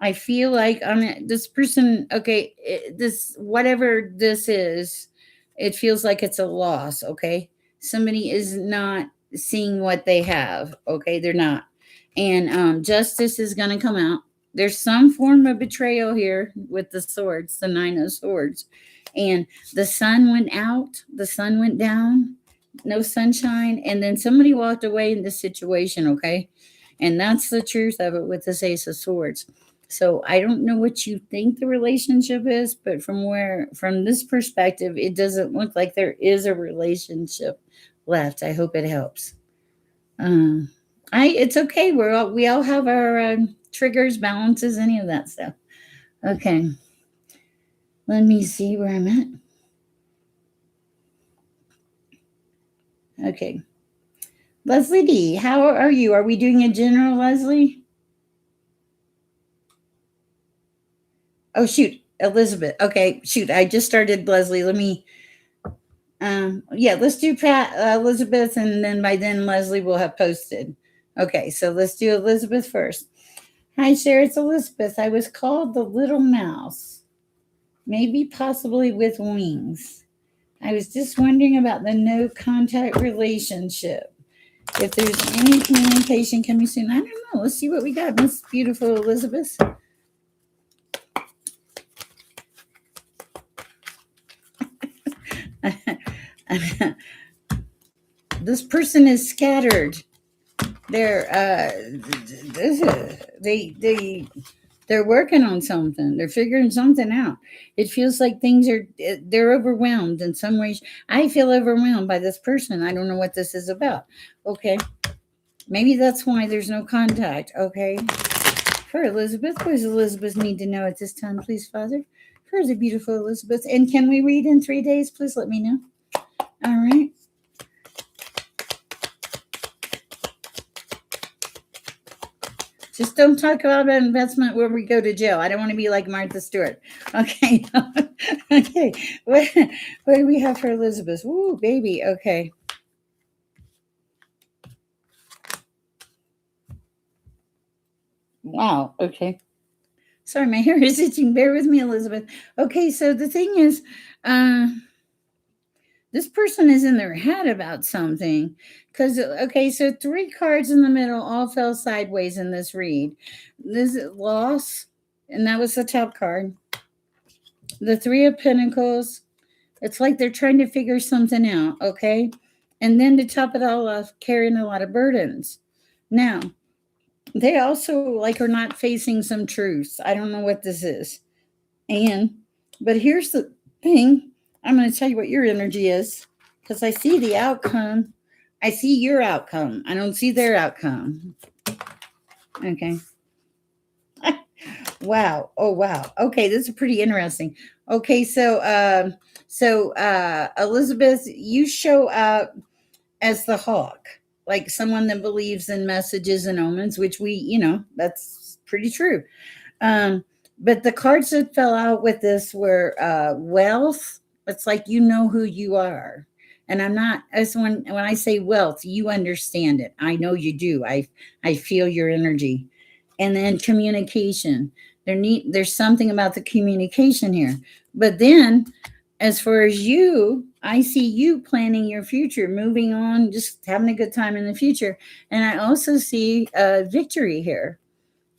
Speaker 1: I feel like this person. Okay, this whatever this is, it feels like it's a loss. Okay, somebody is not seeing what they have. Okay, they're not, and justice is going to come out. There's some form of betrayal here with the swords, the nine of swords, and the sun went out, the sun went down, no sunshine, and then somebody walked away in this situation. Okay, and that's the truth of it with this ace of swords. So I don't know what you think the relationship is, but from this perspective, it doesn't look like there is a relationship left. I hope it helps. Um, it's okay. We all have our triggers, balances, any of that stuff. Okay, let me see where I'm at. Okay, Leslie D, how are you? Are we doing a general, Leslie? Oh shoot, Elizabeth. Okay, shoot, I just started Leslie. Let me yeah, let's do Pat Elizabeth, and then by then Leslie will have posted. Okay, so let's do Elizabeth first. Hi, Sher, it's Elizabeth. I was called the little mouse, maybe possibly with wings. I was just wondering about the no contact relationship. If there's any communication coming soon, I don't know. Let's see what we got, Miss Beautiful Elizabeth. This person is scattered. They're they're working on something. They're figuring something out. It feels like things are they're overwhelmed in some ways. I feel overwhelmed by this person. I don't know what this is about. Okay, maybe that's why there's no contact. Okay, for Elizabeth, what does Elizabeth need to know at this time, please, Father? For the beautiful Elizabeth, and can we read in 3 days? Please let me know. All right. Just don't talk about an investment where we go to jail. I don't want to be like Martha Stewart. Okay. Okay. What do we have for Elizabeth? Ooh, baby. Okay. Wow. Okay. Sorry, my hair is itching. Bear with me, Elizabeth. Okay, so the thing is, uh, this person is in their head about something. Because, okay, so three cards in the middle all fell sideways in this read. This is loss, and that was the top card. The Three of Pentacles. It's like they're trying to figure something out, okay? And then to top it all off, carrying a lot of burdens. Now, they also like are not facing some truths. I don't know what this is. But here's the thing. I'm going to tell you what your energy is because I see the outcome. I see your outcome. I don't see their outcome. Okay. Wow. Oh wow. Okay, this is pretty interesting. Okay, so Elizabeth, you show up as the hawk, like someone that believes in messages and omens, which that's pretty true. Um, but the cards that fell out with this were wealth. It's like you know who you are. And I'm not as when I say wealth, you understand it. I know you do. I feel your energy. And then communication. There's something about the communication here. But then as far as you, I see you planning your future, moving on, just having a good time in the future. And I also see victory here.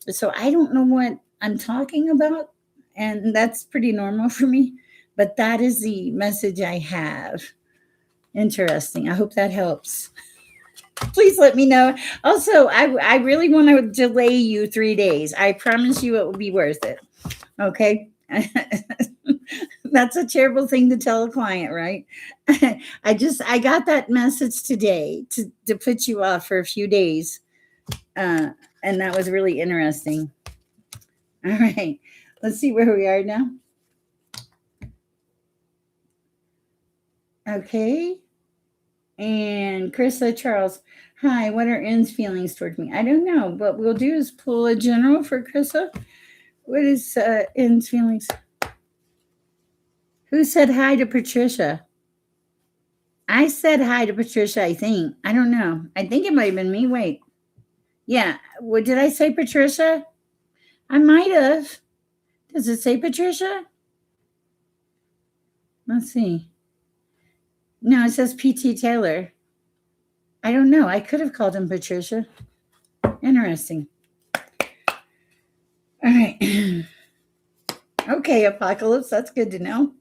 Speaker 1: So I don't know what I'm talking about. And that's pretty normal for me. But that is the message I have. Interesting. I hope that helps. Please let me know. Also, I really want to delay you 3 days. I promise you it will be worth it. Okay. That's a terrible thing to tell a client, right? I got that message today to put you off for a few days. And that was really interesting. All right. Let's see where we are now. Okay. And Krista Charles, hi, what are N's feelings towards me? I don't know. What we'll do is pull a general for Krista. What is N's feelings? Who said hi to Patricia? I said hi to Patricia, I think. I don't know. I think it might have been me. Wait. Yeah. What did I say, Patricia? I might have. Does it say Patricia? Let's see. No, it says PT Taylor. I don't know. I could have called him Patricia. Interesting. All right. Okay, Apocalypse. That's good to know.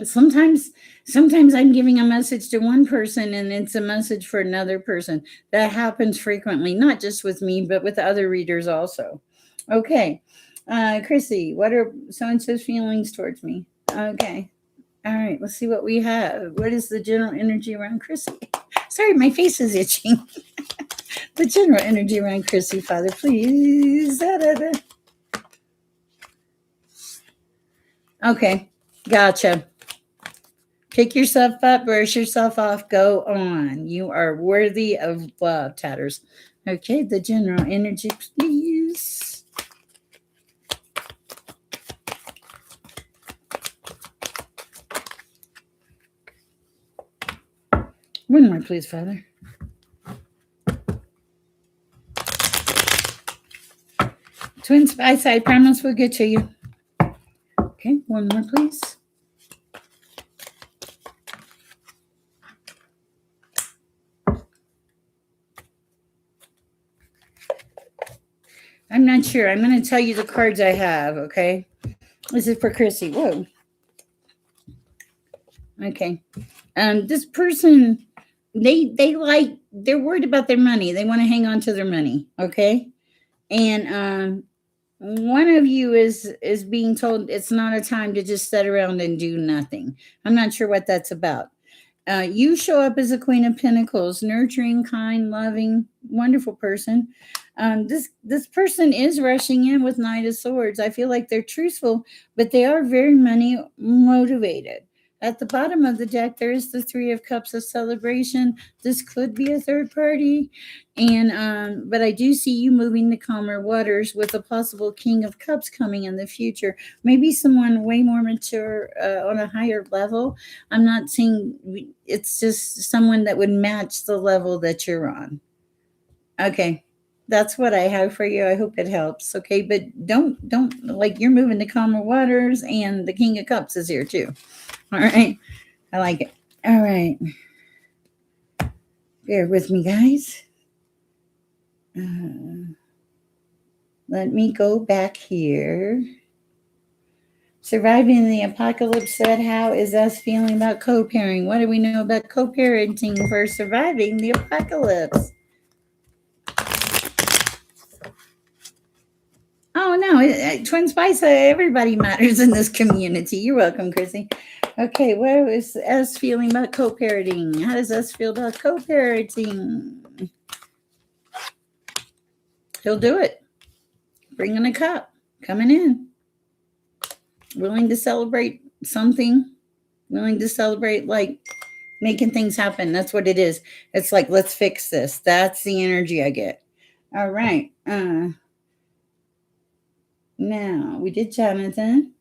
Speaker 1: Sometimes I'm giving a message to one person and it's a message for another person. That happens frequently, not just with me, but with other readers also. Okay. Chrissy, what are so-and-so's feelings towards me? Okay. All right, let's see what we have. What is the general energy around Chrissy? Sorry, my face is itching. The general energy around Chrissy, Father, please. Da-da-da. Okay, gotcha. Pick yourself up, brush yourself off, go on. You are worthy of love, Tatters. Okay, the general energy, please. One more, please, Father. Twin Spice, I promise we'll get to you. Okay, one more, please. I'm not sure. I'm going to tell you the cards I have, okay? This is for Chrissy. Whoa. Okay. This person, they're worried about their money. They want to hang on to their money, okay? And one of you is being told it's not a time to just sit around and do nothing. I'm not sure what that's about. You show up as a Queen of Pentacles, nurturing, kind, loving, wonderful person. This person is rushing in with Knight of Swords. I feel like they're truthful, but they are very money motivated. At the bottom of the deck, there is the Three of Cups of celebration. This could be a third party, and but I do see you moving to calmer waters with a possible King of Cups coming in the future. Maybe someone way more mature on a higher level. I'm not saying it's just someone that would match the level that you're on. Okay. That's what I have for you. I hope it helps. Okay, but don't like you're moving to calmer waters and the King of Cups is here too. All right. I like it. All right. Bear with me, guys. Let me go back here. Surviving the Apocalypse said, how is us feeling about co-parenting? What do we know about co-parenting for surviving the apocalypse? Oh, no, Twin Spice, everybody matters in this community. You're welcome, Chrissy. Okay, where is us feeling about co-parenting? How does us feel about co-parenting? He'll do it. Bringing a cup, coming in. Willing to celebrate something. Willing to celebrate, like, making things happen. That's what it is. It's like, let's fix this. That's the energy I get. All right. Now, we did Jonathan.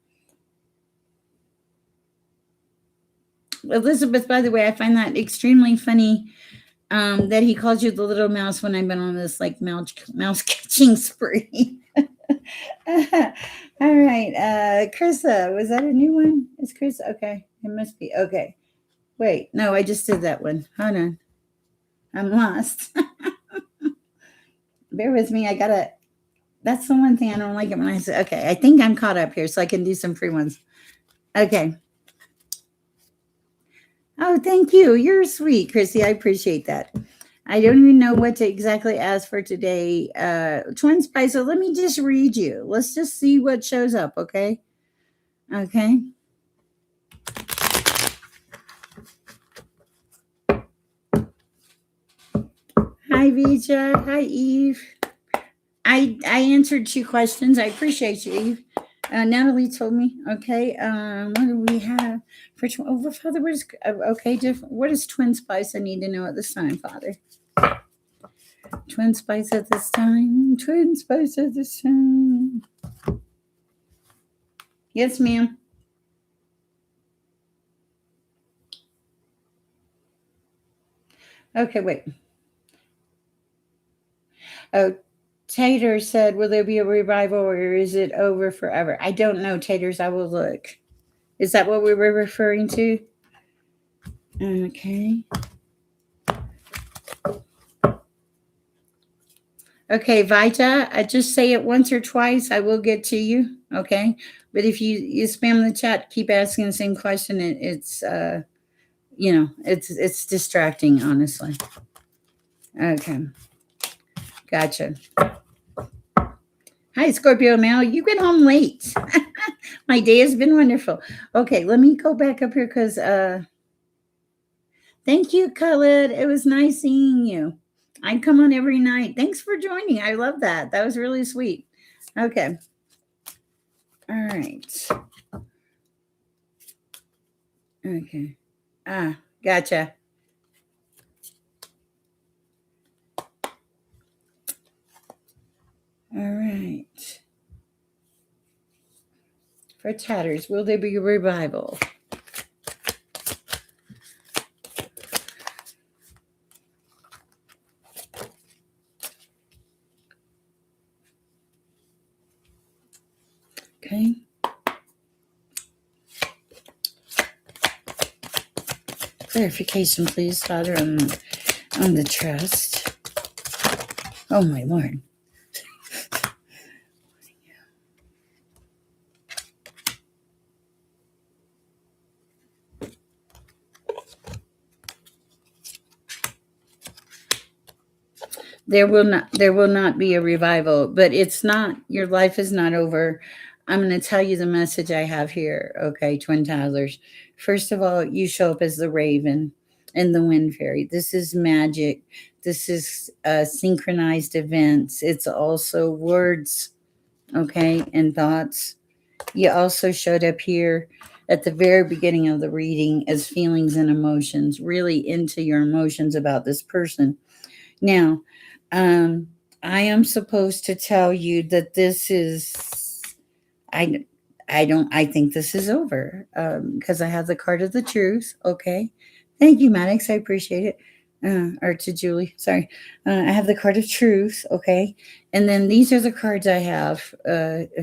Speaker 1: Elizabeth, by the way, I find that extremely funny that he calls you the little mouse when I've been on this like mouse catching spree. All right. Krista, was that a new one? Is Krista? Okay. It must be. Okay. Wait. No, I just did that one. Hold on. I'm lost. Bear with me. That's the one thing I don't like it when I say, okay, I think I'm caught up here so I can do some free ones. Okay. Oh, thank you. You're sweet, Chrissy. I appreciate that. I don't even know what to exactly ask for today. Twin Spice, so let me just read you. Let's just see what shows up, okay? Okay. Hi, Vija. Hi, Eve. I answered 2 questions. I appreciate you, Eve. Natalie told me. Okay. What do we have for Father? What is okay? What is twin spice? I need to know at this time, Father. Twin spice at this time. Twin spice at this time. Yes, ma'am. Okay, wait. Oh, Tater said, "Will there be a revival, or is it over forever?" I don't know, Taters. I will look. Is that what we were referring to? Okay. Okay, Vita, I just say it once or twice. I will get to you. Okay. But if you spam the chat, keep asking the same question. It's it's distracting, honestly. Okay. Gotcha. Hi, Scorpio Mel. You get home late. My day has been wonderful. Okay, let me go back up here because thank you, Khaled. It was nice seeing you. I come on every night. Thanks for joining. I love that. That was really sweet. Okay. All right. Okay. Gotcha. All right. For tatters, will there be a revival? Okay. Clarification, please, Father, on the trust. Oh, my Lord. There will not be a revival, but it's not, your life is not over. I'm going to tell you the message I have here. Okay, twin toddlers. First of all, you show up as the raven and the wind fairy. This is magic. This is synchronized events. It's also words, okay, and thoughts. You also showed up here at the very beginning of the reading as feelings and emotions, really into your emotions about this person. Now, um, I am supposed to tell you that this is, I, I think this is over because I have the card of the truth. Okay. Thank you, Maddox. I appreciate it. Or to Julie, sorry. I have the card of truth. Okay. And then these are the cards I have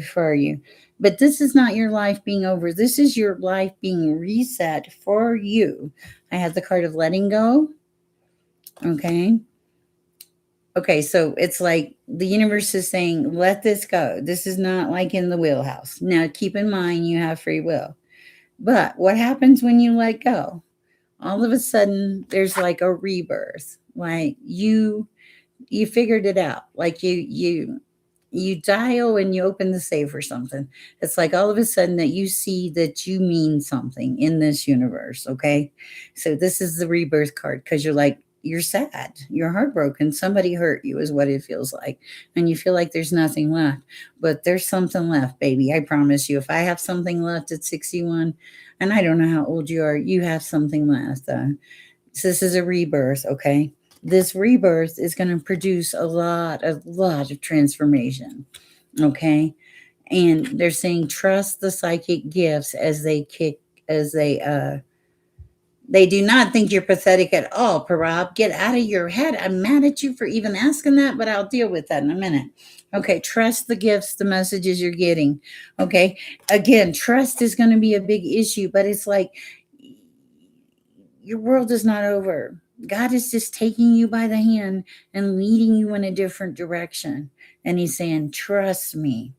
Speaker 1: for you. But this is not your life being over. This is your life being reset for you. I have the card of letting go. Okay. Okay, so it's like the universe is saying, let this go. This is not like in the wheelhouse. Now, keep in mind you have free will. But what happens when you let go? All of a sudden, there's like a rebirth. Like you figured it out. Like you dial and you open the safe or something. It's like all of a sudden that you see that you mean something in this universe. Okay. So this is the rebirth card because you're like, you're sad, you're heartbroken, somebody hurt you, is what it feels like. And you feel like there's nothing left. But there's something left, baby. I promise you. If I have something left at 61, and I don't know how old you are, you have something left. So this is a rebirth, okay? This rebirth is going to produce a lot of transformation, okay? And they're saying trust the psychic gifts as they do not think you're pathetic at all, Parab. Get out of your head. I'm mad at you for even asking that, but I'll deal with that in a minute. Okay, trust the gifts, the messages you're getting. Okay, again, trust is going to be a big issue, but it's like your world is not over. God is just taking you by the hand and leading you in a different direction. And He's saying, trust me.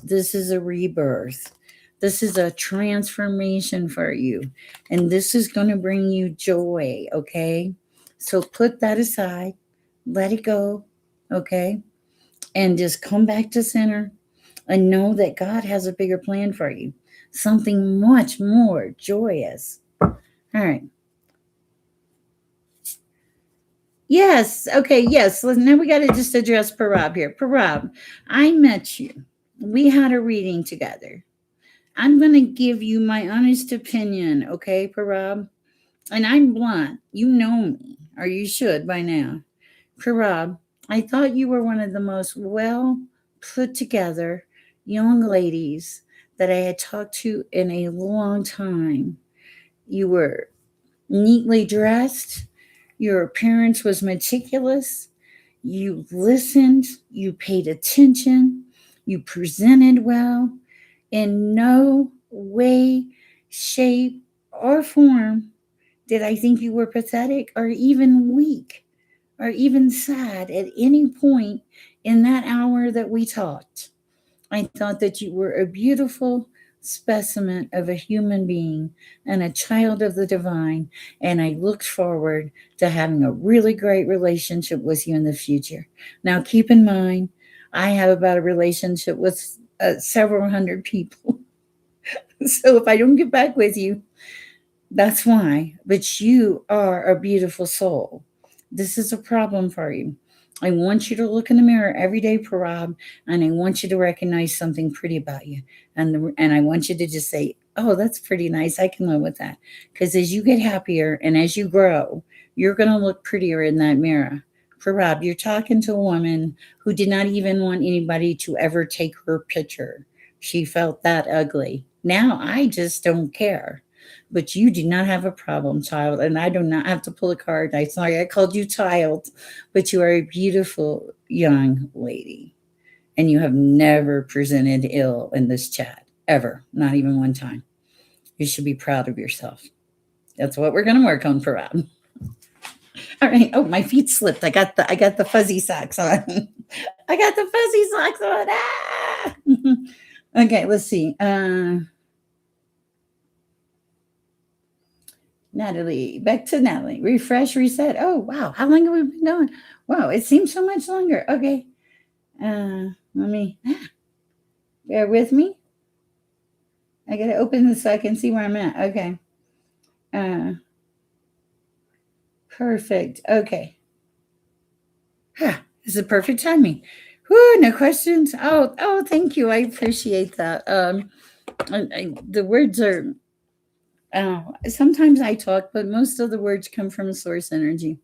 Speaker 1: This is a rebirth. This is a transformation for you. And this is going to bring you joy. Okay. So put that aside, let it go. Okay. And just come back to center and know that God has a bigger plan for you, something much more joyous. All right. Yes. Okay. Yes. Now we got to just address Parab here. Parab, I met you. We had a reading together. I'm going to give you my honest opinion, okay, Parab? And I'm blunt. You know me, or you should by now. Parab, I thought you were one of the most well put together young ladies that I had talked to in a long time. You were neatly dressed, your appearance was meticulous, you listened, you paid attention, you presented well. In no way, shape, or form did I think you were pathetic or even weak or even sad at any point in that hour that we talked. I thought that you were a beautiful specimen of a human being and a child of the divine, and I looked forward to having a really great relationship with you in the future. Now, keep in mind, I have about a relationship with several hundred people. So if I don't get back with you, that's why. But you are a beautiful soul. This is a problem for you. I want you to look in the mirror every day, Parab, and I want you to recognize something pretty about you. And I want you to just say, "Oh, that's pretty nice. I can live with that." Because as you get happier and as you grow, you're going to look prettier in that mirror. Parab, you're talking to a woman who did not even want anybody to ever take her picture. She felt that ugly. Now I just don't care, but you do not have a problem, child. And I do not have to pull a card. I'm sorry I called you child, but you are a beautiful young lady. And you have never presented ill in this chat, ever, not even one time. You should be proud of yourself. That's what we're going to work on, Parab. All right. Oh, my feet slipped. I got the fuzzy socks on. I got the fuzzy socks on. Okay, let's see. Natalie, back to Natalie. Refresh, reset. Oh, wow. How long have we been going? Wow, it seems so much longer. Okay. Let me bear with me. I gotta open this so I can see where I'm at. Okay. Uh, perfect. Okay. This is perfect timing. Whoo, no questions. Oh, thank you. I appreciate that. The words are. Sometimes I talk, but most of the words come from source energy,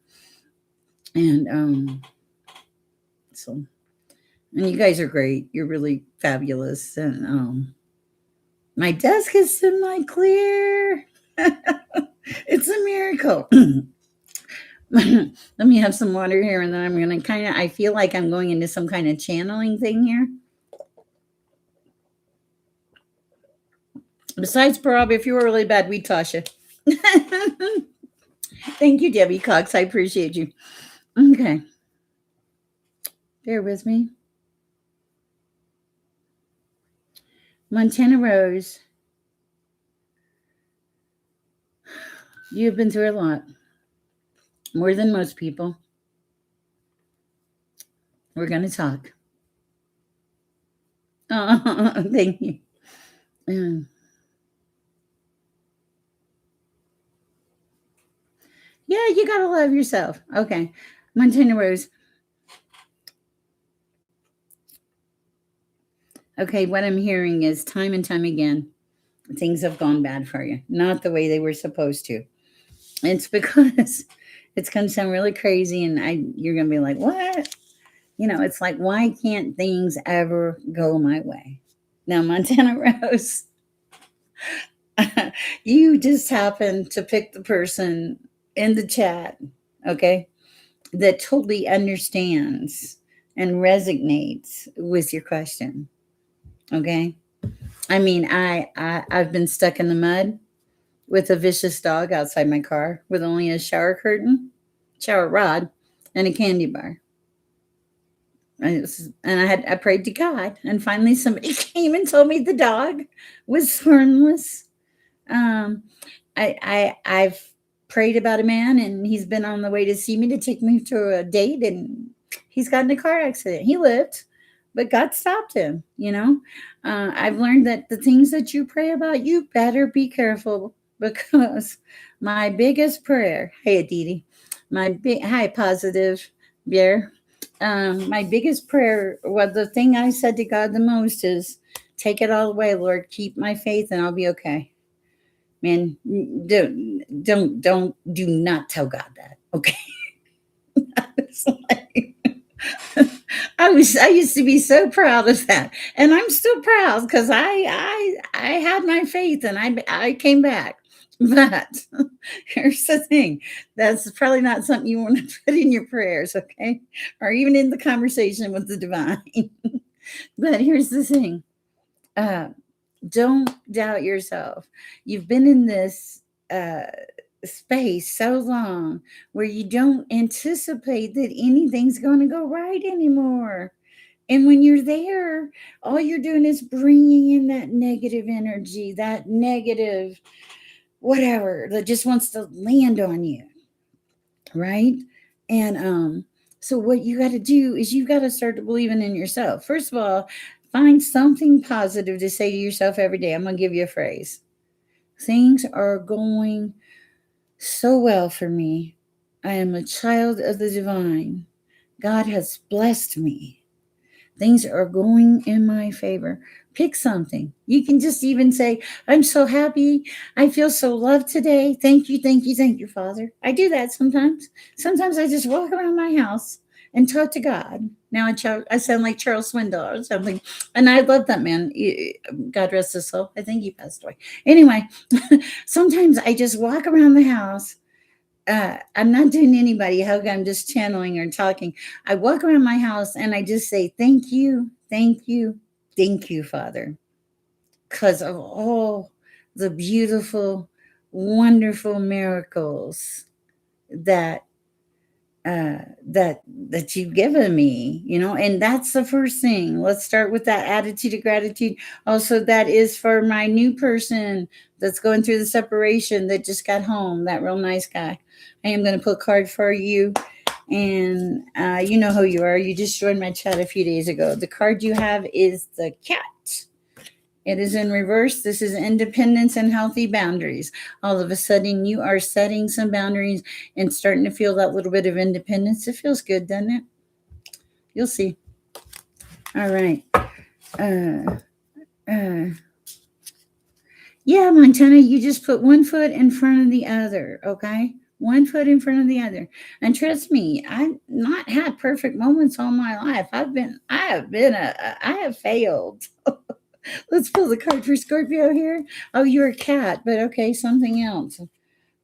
Speaker 1: and so and you guys are great. You're really fabulous. And my desk is semi clear. It's a miracle. Let me have some water here, and then I'm going to I feel like I'm going into some kind of channeling thing here. Besides, Parab, if you were really bad, we'd toss you. Thank you, Debbie Cox. I appreciate you. Okay. Bear with me. Montana Rose, you've been through a lot, more than most people. We're going to talk. Oh, thank you. Yeah, you got to love yourself. Okay. Montana Rose. Okay, what I'm hearing is time and time again, things have gone bad for you, not the way they were supposed to. It's because it's going to sound really crazy, and you're going to be like, what? It's like, why can't things ever go my way? Now, Montana Rose, you just happened to pick the person in the chat, okay, that totally understands and resonates with your question, okay? I mean, I've been stuck in the mud with a vicious dog outside my car with only a shower curtain, shower rod, and a candy bar. I prayed to God, and finally somebody came and told me the dog was harmless. Um, I've prayed about a man, and he's been on the way to see me to take me to a date, and he's got in a car accident. He lived, but God stopped him. I've learned that the things that you pray about, you better be careful, because my biggest prayer, hey Aditi, hi positive bear, My biggest prayer, well, the thing I said to God the most is, take it all away, Lord. Keep my faith, and I'll be okay. Man, do not tell God that. Okay. It's like, I used to be so proud of that, and I'm still proud because I had my faith and I came back. But here's the thing: that's probably not something you want to put in your prayers, okay, or even in the conversation with the divine. But here's the thing: uh, don't doubt yourself. You've been in this uh, space so long where you don't anticipate that anything's going to go right anymore. And when you're there, all you're doing is bringing in that negative energy, that negative whatever that just wants to land on you, right? And so what you got to do is you got to start to believing in yourself. First of all, find something positive to say to yourself every day. I'm going to give you a phrase. Things are going so well for me. I am a child of the divine. God has blessed me. Things are going in my favor. Pick something. You can just even say, I'm so happy. I feel so loved today. Thank you, thank you, thank you, Father. I do that sometimes. Sometimes I just walk around my house and talk to God. Now I sound like Charles Swindoll or something. And I love that man. God rest his soul. I think he passed away. Anyway, sometimes I just walk around the house. I'm not doing anybody a hug. I'm just channeling or talking. I walk around my house and I just say, thank you, thank you, thank you, Father, because of all the beautiful, wonderful miracles that that you've given me, and that's the first thing. Let's start with that attitude of gratitude. Also, that is for my new person that's going through the separation that just got home, that real nice guy. I am going to put a card for you, and you know who you are. You just joined my chat a few days ago. The card you have is the cat. It is in reverse. This is independence and healthy boundaries. All of a sudden, you are setting some boundaries and starting to feel that little bit of independence. It feels good, doesn't it? You'll see. All right. Uh, uh, yeah, Montana, you just put one foot in front of the other, okay? One foot in front of the other. And trust me, I've not had perfect moments all my life. I have failed. Let's pull the card for Scorpio here. Oh, you're a cat, but okay, something else.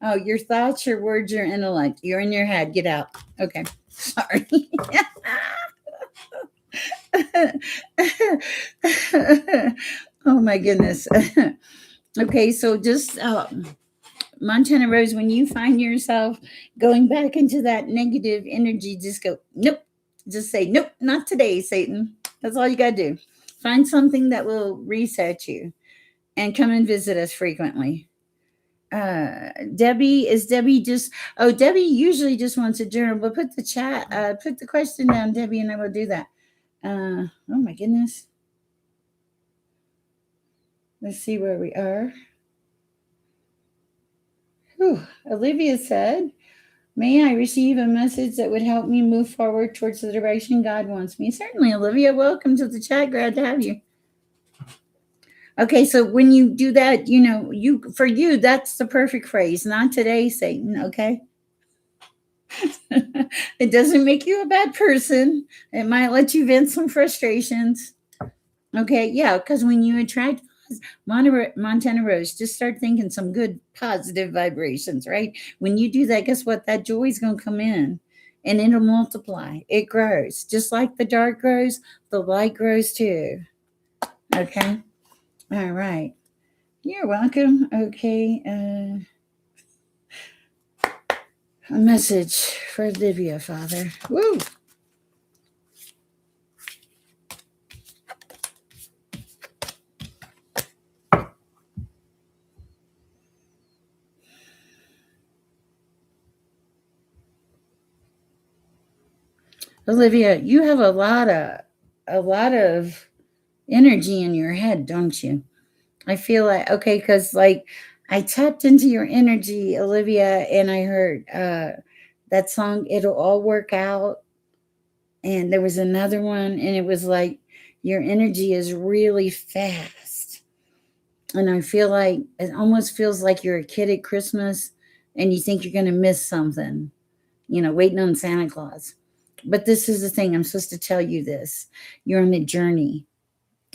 Speaker 1: Oh, your thoughts, your words, your intellect. You're in your head. Get out. Okay. Sorry. Oh my goodness. Okay, so just Montana Rose, when you find yourself going back into that negative energy, just go, nope. Just say, nope, not today, Satan. That's all you got to do. Find something that will reset you and come and visit us frequently. Debbie just, oh, Debbie usually just wants a journal, but put the question down, Debbie, and I will do that. Oh my goodness. Let's see where we are. Whew. Olivia said, may I receive a message that would help me move forward towards the direction God wants me? Certainly, Olivia. Welcome to the chat. Glad to have you. Okay, so when you do that, for you, that's the perfect phrase. Not today, Satan. Okay. It doesn't make you a bad person. It might let you vent some frustrations. Okay, yeah, because when you attract Montana Rose, just start thinking some good positive vibrations, right? When you do that, guess what? That joy is going to come in and it'll multiply. It grows. Just like the dark grows, the light grows too. Okay? All right. You're welcome. Okay. A message for Olivia, Father. Woo! Olivia, you have a lot of energy in your head, don't you? I feel like, okay, because like I tapped into your energy, Olivia, and I heard that song, It'll All Work Out. And there was another one, and it was like, your energy is really fast. And I feel like it almost feels like you're a kid at Christmas and you think you're going to miss something, waiting on Santa Claus. But this is the thing, I'm supposed to tell you this. You're on a journey.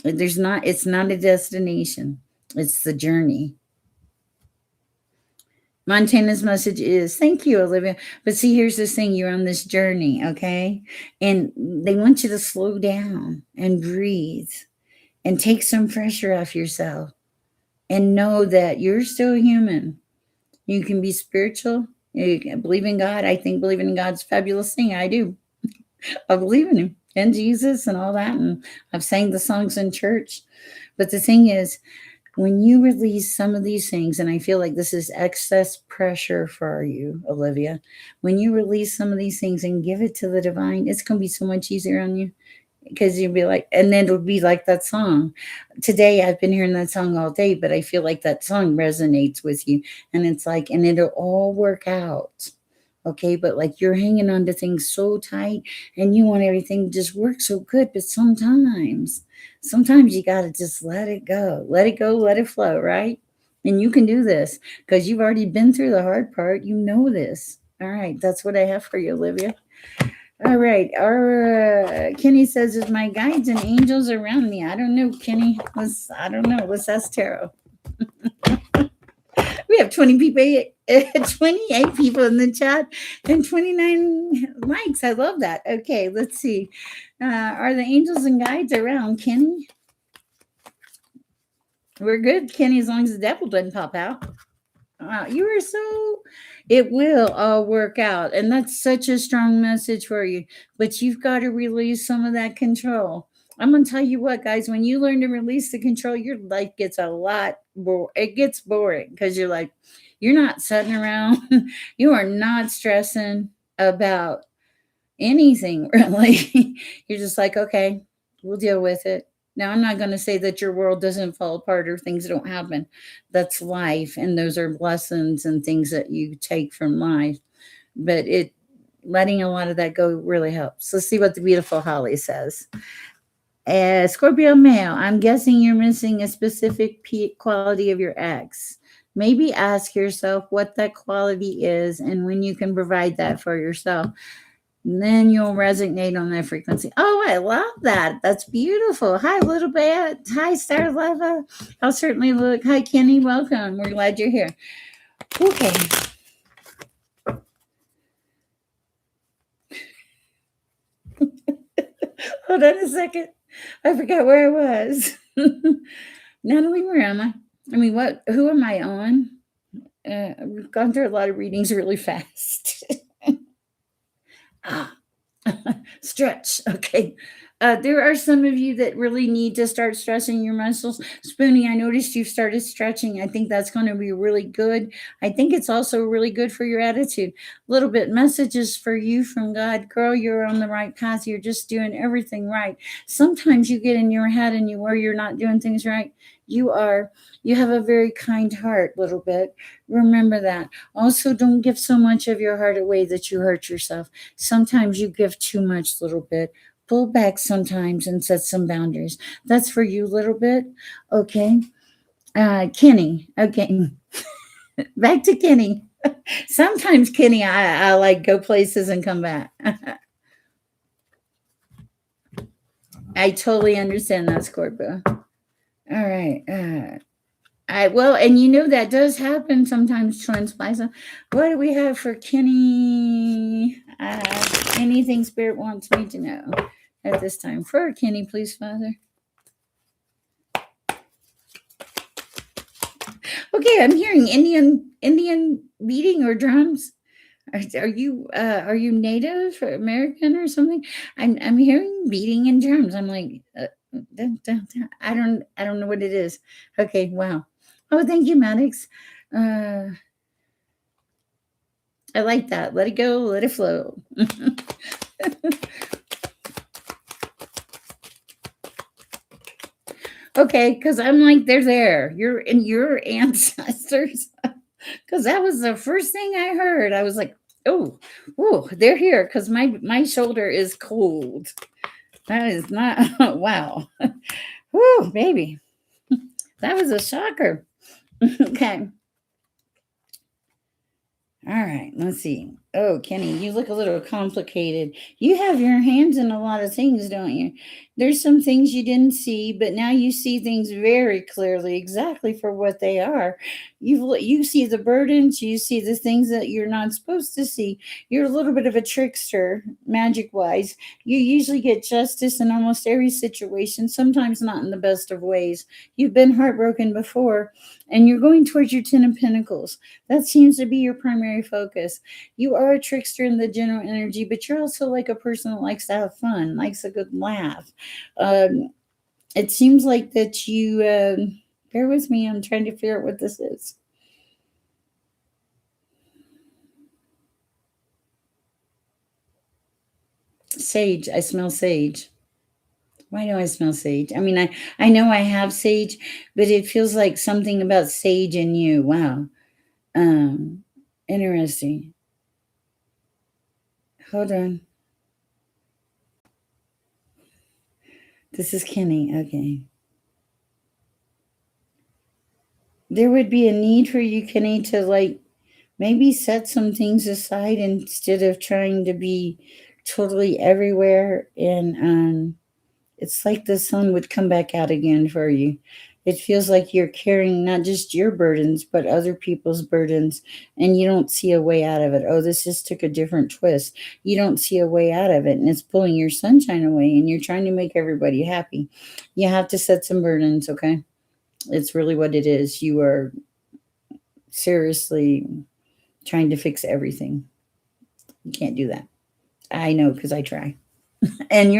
Speaker 1: It's not a destination, it's the journey. Montana's message is thank you, Olivia. But see, here's this thing, you're on this journey, okay? And they want you to slow down and breathe and take some pressure off yourself and know that you're still human. You can be spiritual. You can believe in God. I think believing in God's a fabulous thing. I do. I believe in Him and Jesus and all that. And I've sang the songs in church. But the thing is, when you release some of these things, and I feel like this is excess pressure for you, Olivia, when you release some of these things and give it to the divine, it's going to be so much easier on you, because you'll be like, and then it'll be like that song. Today, I've been hearing that song all day, but I feel like that song resonates with you. And it's like, and it'll all work out. Okay, but like you're hanging on to things so tight and you want everything to just work so good, but sometimes you got to just let it go, let it flow, right? And you can do this because you've already been through the hard part. You know this. All right, that's what I have for you, Olivia. All right. Our Kenny says, "Is my guides and angels around me?" I don't know, Kenny. I don't know. Let's ask Tarot. We have 28 people in the chat and 29 likes. I love that. Okay, let's see. Are the angels and guides around, Kenny? We're good, Kenny, as long as the devil doesn't pop out. You are so, it will all work out. And that's such a strong message for you. But you've got to release some of that control. I'm going to tell you what, guys, when you learn to release the control, your life gets it gets boring because you're not sitting around. You are not stressing about anything really. You're just like, okay, we'll deal with it. Now, I'm not going to say that your world doesn't fall apart or things don't happen. That's life, and those are lessons and things that you take from life. But letting a lot of that go really helps. Let's see what the beautiful Holly says. Scorpio male, I'm guessing you're missing a specific quality of your ex. Maybe ask yourself what that quality is and when you can provide that for yourself. And then you'll resonate on that frequency. Oh, I love that. That's beautiful. Hi, little bit. Hi, Star Lava. I'll certainly look. Hi, Kenny. Welcome. We're glad you're here. Okay. Hold on a second. I forgot where I was. Natalie, where am I? I mean, who am I on? We've gone through a lot of readings really fast. Stretch. Okay. There are some of you that really need to start stretching your muscles. Spoonie, I noticed you've started stretching. I think that's going to be really good. I think it's also really good for your attitude. A little bit messages for you from God. Girl, you're on the right path. You're just doing everything right. Sometimes you get in your head and you're not doing things right. You have a very kind heart, little bit. Remember that. Also, don't give so much of your heart away that you hurt yourself. Sometimes you give too much, little bit. Pull back sometimes and set some boundaries. That's for you, little bit. Okay. Kenny. Okay. Back to Kenny. Sometimes, Kenny, I like go places and come back. I totally understand that, Scorpio. All right. And that does happen sometimes, Twin Splice. What do we have for Kenny? Anything Spirit wants me to know at this time for Kenny, please, Father. Okay, I'm hearing Indian beating or drums. Are you Native or American or something? I'm hearing beating and drums. I'm like, I don't know what it is. Okay, wow. Oh, thank you, Maddox. I like that. Let it go, let it flow. Okay, because I'm like, they're there. You're in your ancestors. Because that was the first thing I heard. I was like, Oh, oh, they're here because my shoulder is cold. That is not wow. Whoo, baby, that was a shocker. Okay. All right, let's see. Oh, Kenny, you look a little complicated. You have your hands in a lot of things, don't you? There's some things you didn't see, but now you see things very clearly, exactly for what they are. You see the burdens, you see the things that you're not supposed to see. You're a little bit of a trickster, magic wise. You usually get justice in almost every situation, sometimes not in the best of ways. You've been heartbroken before, and you're going towards your Ten of Pentacles. That seems to be your primary focus. You are a trickster in the general energy, but you're also like a person that likes to have fun, likes a good laugh. Um, it seems like that you, bear with me, I'm trying to figure out what this is. Sage. I smell sage. Why do I smell sage? I mean, I know I have sage, but it feels like something about sage in you. Wow. Um, interesting. Hold on. This is Kenny. Okay. There would be a need for you, Kenny, to like maybe set some things aside instead of trying to be totally everywhere. And it's like the sun would come back out again for you. It feels like you're carrying not just your burdens, but other people's burdens, and you don't see a way out of it. Oh, this just took a different twist. You don't see a way out of it, and it's pulling your sunshine away, and you're trying to make everybody happy. You have to set some burdens, okay? It's really what it is. You are seriously trying to fix everything. You can't do that. I know because I try. And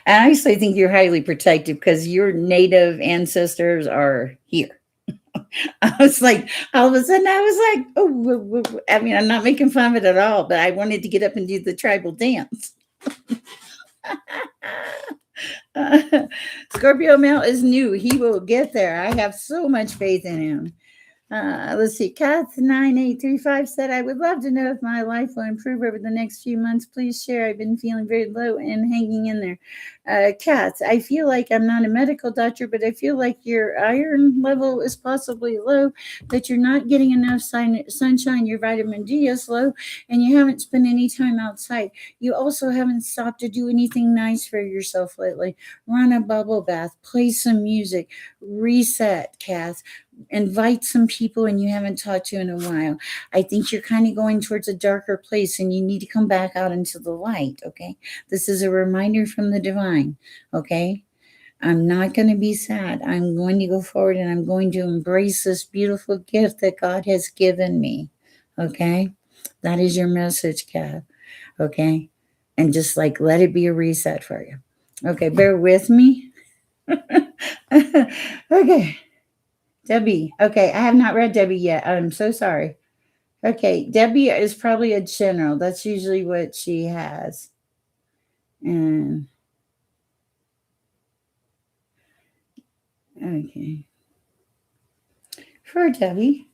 Speaker 1: I actually think you're highly protected because your native ancestors are here. I was like, all of a sudden, I was like, oh, I mean, I'm not making fun of it at all, but I wanted to get up and do the tribal dance. Scorpio Male is new. He will get there. I have so much faith in him. Let's see. Kath9835 said, I would love to know if my life will improve over the next few months. Please share. I've been feeling very low and hanging in there. Kath, I feel like I'm not a medical doctor, but I feel like your iron level is possibly low, that you're not getting enough sunshine, your vitamin D is low, and you haven't spent any time outside. You also haven't stopped to do anything nice for yourself lately. Run a bubble bath, play some music, reset, Kath, invite some people and you haven't talked to in a while. I think you're kind of going towards a darker place and you need to come back out into the light, okay? This is a reminder from the divine, okay? I'm not going to be sad. I'm going to go forward and I'm going to embrace this beautiful gift that God has given me, okay? That is your message, Kat, okay? And just like let it be a reset for you. Okay, bear with me. Okay. Debbie. Okay, I have not read Debbie yet. I'm so sorry. Okay, Debbie is probably a general. That's usually what she has. And okay. For Debbie.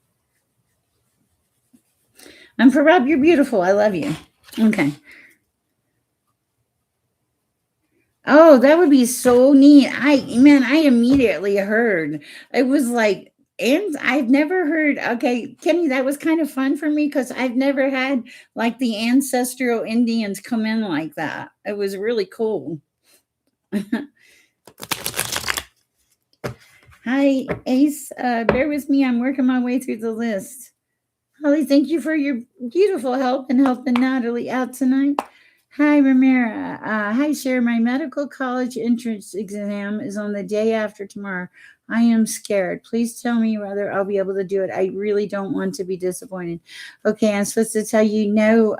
Speaker 1: And for Rob, you're beautiful. I love you. Okay. Oh, that would be so neat. I immediately heard. It was like, and I've never heard. Okay, Kenny, that was kind of fun for me because I've never had like the ancestral Indians come in like that. It was really cool. Hi, Ace. Bear with me. I'm working my way through the list. Holly, thank you for your beautiful help and helping Natalie out tonight. Hi, Ramira. Hi, Sher. My medical college entrance exam is on the day after tomorrow. I am scared. Please tell me whether I'll be able to do it. I really don't want to be disappointed. Okay, I'm supposed to tell you no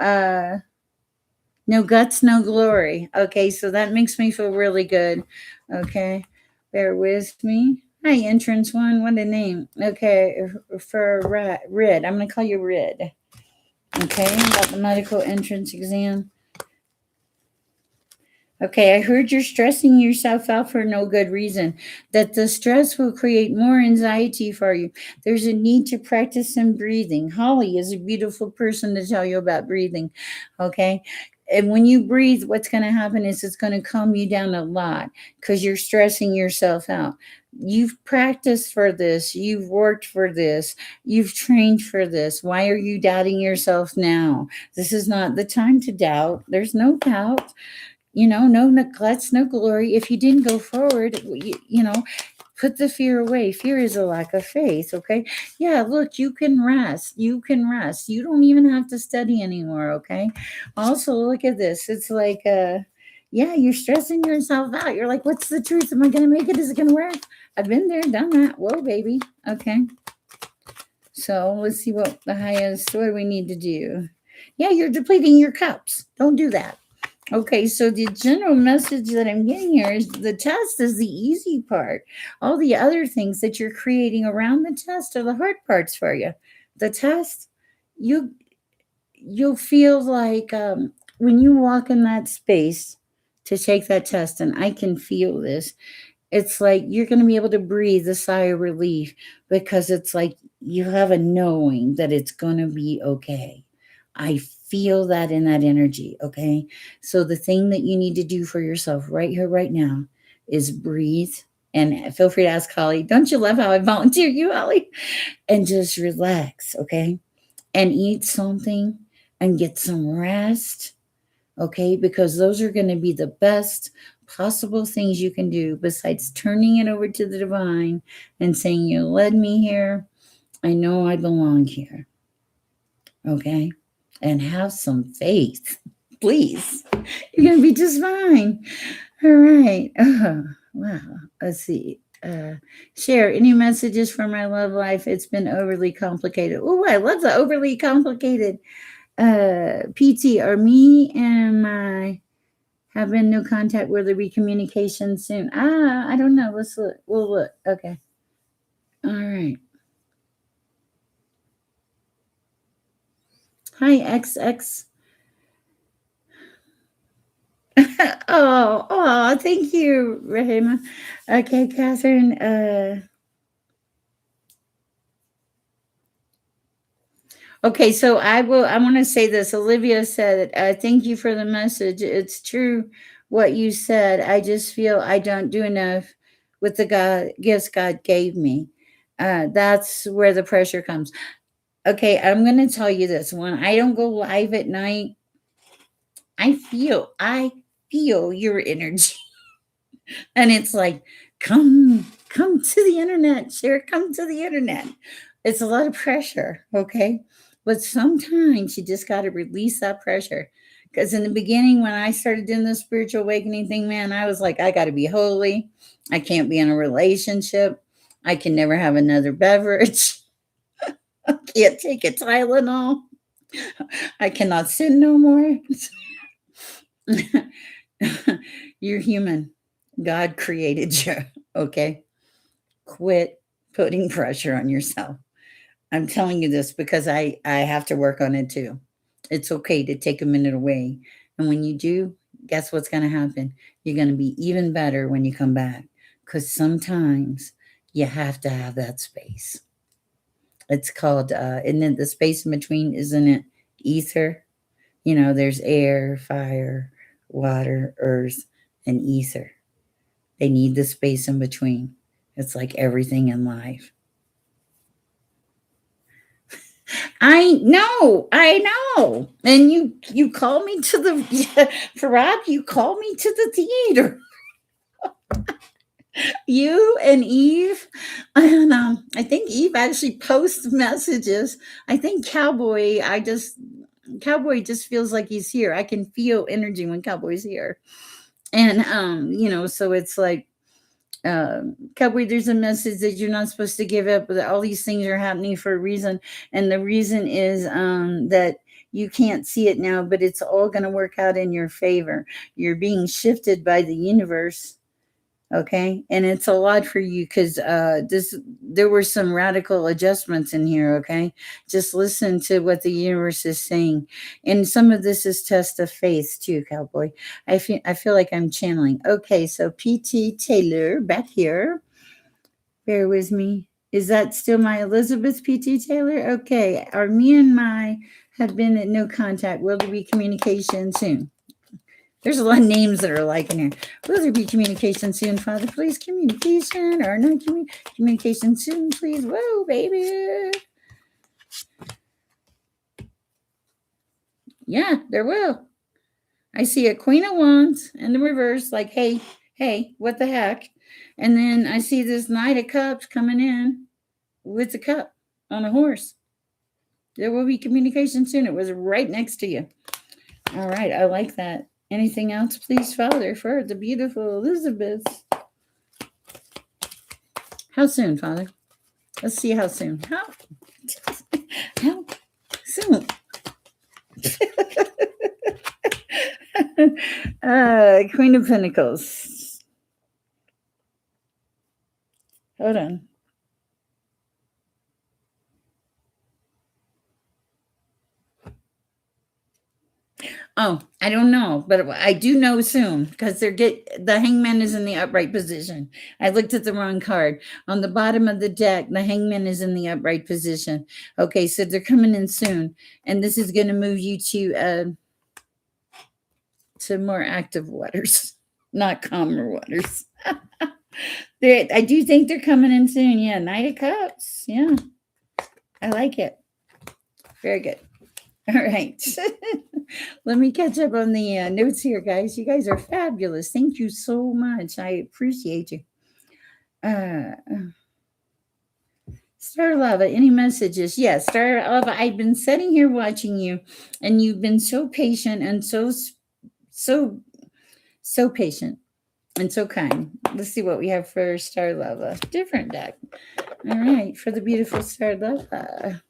Speaker 1: guts, no glory. Okay, so that makes me feel really good. Okay, bear with me. Hi, entrance one. What a name. Okay, for Red. I'm going to call you Red. Okay, about the medical entrance exam. Okay, I heard you're stressing yourself out for no good reason. That the stress will create more anxiety for you. There's a need to practice some breathing. Holly is a beautiful person to tell you about breathing. Okay. And when you breathe, what's going to happen is it's going to calm you down a lot because you're stressing yourself out. You've practiced for this. You've worked for this. You've trained for this. Why are you doubting yourself now? This is not the time to doubt. There's no doubt, no neglect, no glory. If you didn't go forward, put the fear away. Fear is a lack of faith. Okay. Yeah. Look, you can rest. You can rest. You don't even have to study anymore. Okay. Also, look at this. It's like, yeah, you're stressing yourself out. You're like, what's the truth? Am I going to make it? Is it going to work? I've been there, done that. Whoa, baby. Okay. So let's see what the highest, what do we need to do? Yeah, you're depleting your cups. Don't do that. Okay, so the general message that I'm getting here is the test is the easy part. All the other things that you're creating around the test are the hard parts for you. The test, you you'll feel like when you walk in that space to take that test, and I can feel this. It's like you're going to be able to breathe a sigh of relief because it's like you have a knowing that it's going to be okay. I feel that in that energy. Okay. So the thing that you need to do for yourself right here, right now is breathe. And feel free to ask Holly. Don't you love how I volunteer you, Holly? And just relax. Okay. And eat something and get some rest. Okay, because those are going to be the best possible things you can do besides turning it over to the divine and saying, you led me here. I know I belong here. Okay, and have some faith. Please, you're going to be just fine. All right. Oh, wow. Let's see. Share any messages for my love life. It's been overly complicated. Oh, I love the overly complicated. PT or me and my have been no contact. Will there be communication soon? I don't know. Let's look. We'll look. Okay. All right. Hi, XX. Oh, thank you, Rahima. Okay, Catherine. Okay, so I want to say this. Olivia said, thank you for the message. It's true what you said. I just feel I don't do enough with the gifts God gave me. That's where the pressure comes. Okay, I'm going to tell you this. When I don't go live at night, I feel your energy. And it's like, come to the internet, Sher, come to the internet. It's a lot of pressure, okay? But sometimes you just got to release that pressure. Because in the beginning, when I started doing the spiritual awakening thing, man, I was like, I got to be holy. I can't be in a relationship. I can never have another beverage. I can't take a Tylenol. I cannot sin no more. You're human. God created you. Okay. Quit putting pressure on yourself. I'm telling you this because I have to work on it too. It's okay to take a minute away. And when you do, guess what's going to happen? You're going to be even better when you come back because sometimes you have to have that space. It's called, and then the space in between, isn't it? Ether. There's air, fire, water, earth, and ether. They need the space in between. It's like everything in life. I know. And you call me to the Farad, you call me to the theater. You and Eve, and I think Eve actually posts messages. I think Cowboy just feels like he's here. I can feel energy when Cowboy's here. And so it's like Cowboy, there's a message that you're not supposed to give up, but all these things are happening for a reason. And the reason is that you can't see it now, but it's all going to work out in your favor. You're being shifted by the universe Okay, and it's a lot for you because there were some radical adjustments in here. Okay, just listen to what the universe is saying, and some of this is test of faith too, cowboy. I feel like I'm channeling. Okay, so PT Taylor back here. Bear with me. Is that still my Elizabeth PT Taylor? Okay, are me and my have been at no contact. Will there be communication soon? There's a lot of names that are like in here. Will there be communication soon, Father? Please, communication or not communication soon, please. Whoa, baby. Yeah, there will. I see a Queen of Wands in the reverse, like, hey, hey, what the heck? And then I see this Knight of Cups coming in with the cup on a horse. There will be communication soon. It was right next to you. All right, I like that. Anything else, please, Father, for the beautiful Elizabeth? How soon, Father? Let's see how soon. How soon? Queen of Pentacles. Hold on. Oh, I don't know, but I do know soon because the hangman is in the upright position. I looked at the wrong card. On the bottom of the deck, the hangman is in the upright position. Okay, so they're coming in soon, and this is going to move you to more active waters, not calmer waters. I do think they're coming in soon. Yeah, Knight of Cups. Yeah, I like it. Very good. All right. Let me catch up on the notes here, guys. You guys are fabulous. Thank you so much. I appreciate you. Uh, Star Lava, any messages? Yes, Star Lava, I've been sitting here watching you, and you've been so patient and so patient and so kind. Let's see what we have for Star Lava. Different deck. All right, for the beautiful Star Lava.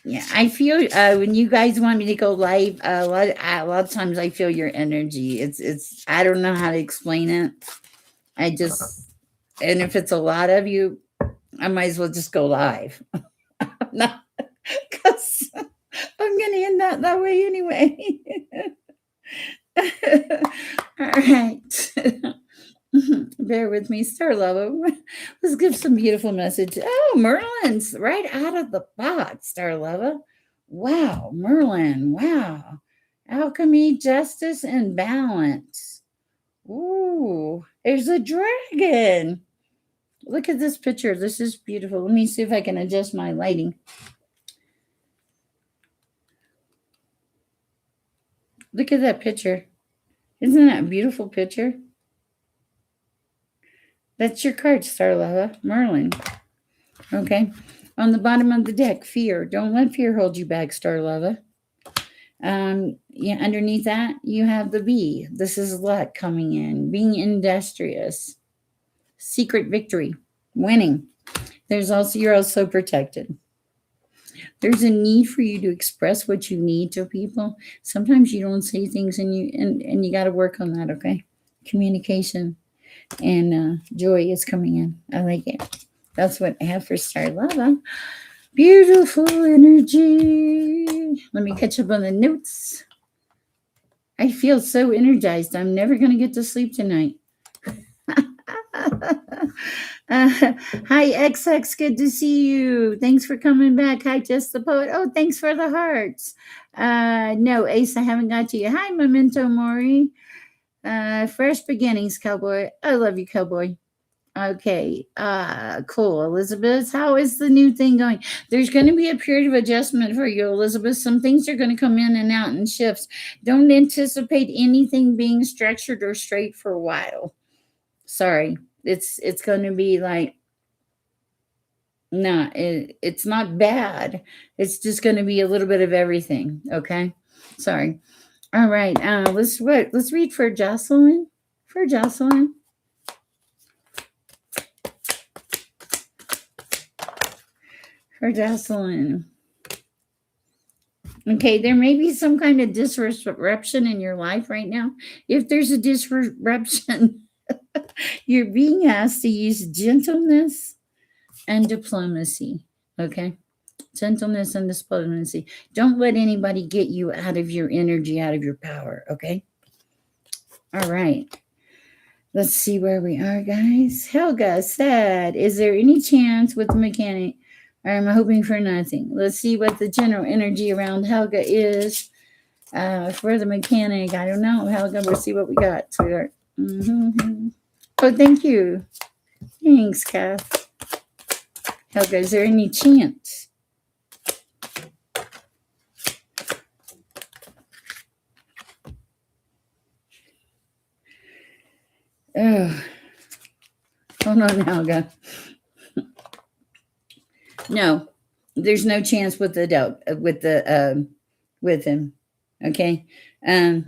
Speaker 1: Yeah, I feel when you guys want me to go live, a lot of times I feel your energy. It's I don't know how to explain it. I just and if it's a lot of you, I might as well just go live. Not because I'm gonna end that way anyway. All right. Bear with me, Star Lava. Let's give some beautiful message. Oh, Merlin's right out of the box, Star Lava. Wow, Merlin. Wow. Alchemy, justice, and balance. Ooh, there's a dragon. Look at this picture. This is beautiful. Let me see if I can adjust my lighting. Look at that picture. Isn't that a beautiful picture? That's your card, Star Lava. Merlin. Okay. On the bottom of the deck, fear. Don't let fear hold you back, Star Lava. Yeah, underneath that, you have the bee. This is luck coming in. Being industrious. Secret victory. Winning. You're also protected. There's a need for you to express what you need to people. Sometimes you don't say things and you got to work on that, okay? Communication and joy is coming in. I like it. That's what I have for Star Lava. Beautiful energy. Let me catch up on the notes. I feel so energized. I'm never going to get to sleep tonight. Hi, XX. Good to see you. Thanks for coming back. Hi, Just the Poet. Oh, thanks for the hearts. No, Ace, I haven't got to you. Hi, Memento Mori. Fresh beginnings, Cowboy. I love you, Cowboy. Okay. Cool. Elizabeth, how is the new thing going? There's going to be a period of adjustment for you, Elizabeth. Some things are going to come in and out in shifts. Don't anticipate anything being structured or straight for a while. Sorry. It's going to be like no, it's not bad. It's just going to be a little bit of everything. Okay. Sorry. All right. Let's read for Jocelyn. For Jocelyn. For Jocelyn. Okay, there may be some kind of disruption in your life right now. If there's a disruption, you're being asked to use gentleness and diplomacy. Okay, gentleness and diplomacy. Don't let anybody get you out of your energy, out of your power. Okay, all right. Let's see where we are, guys. Helga said, "Is there any chance with the mechanic? I'm hoping for nothing." Let's see what the general energy around Helga is for the mechanic. I don't know, Helga. We'll see what we got, sweetheart. Mm-hmm. Oh, thank you. Thanks, Kath. Helga, is there any chance? Oh, hold on, Helga. No, there's no chance with the doubt with him. Okay. Um,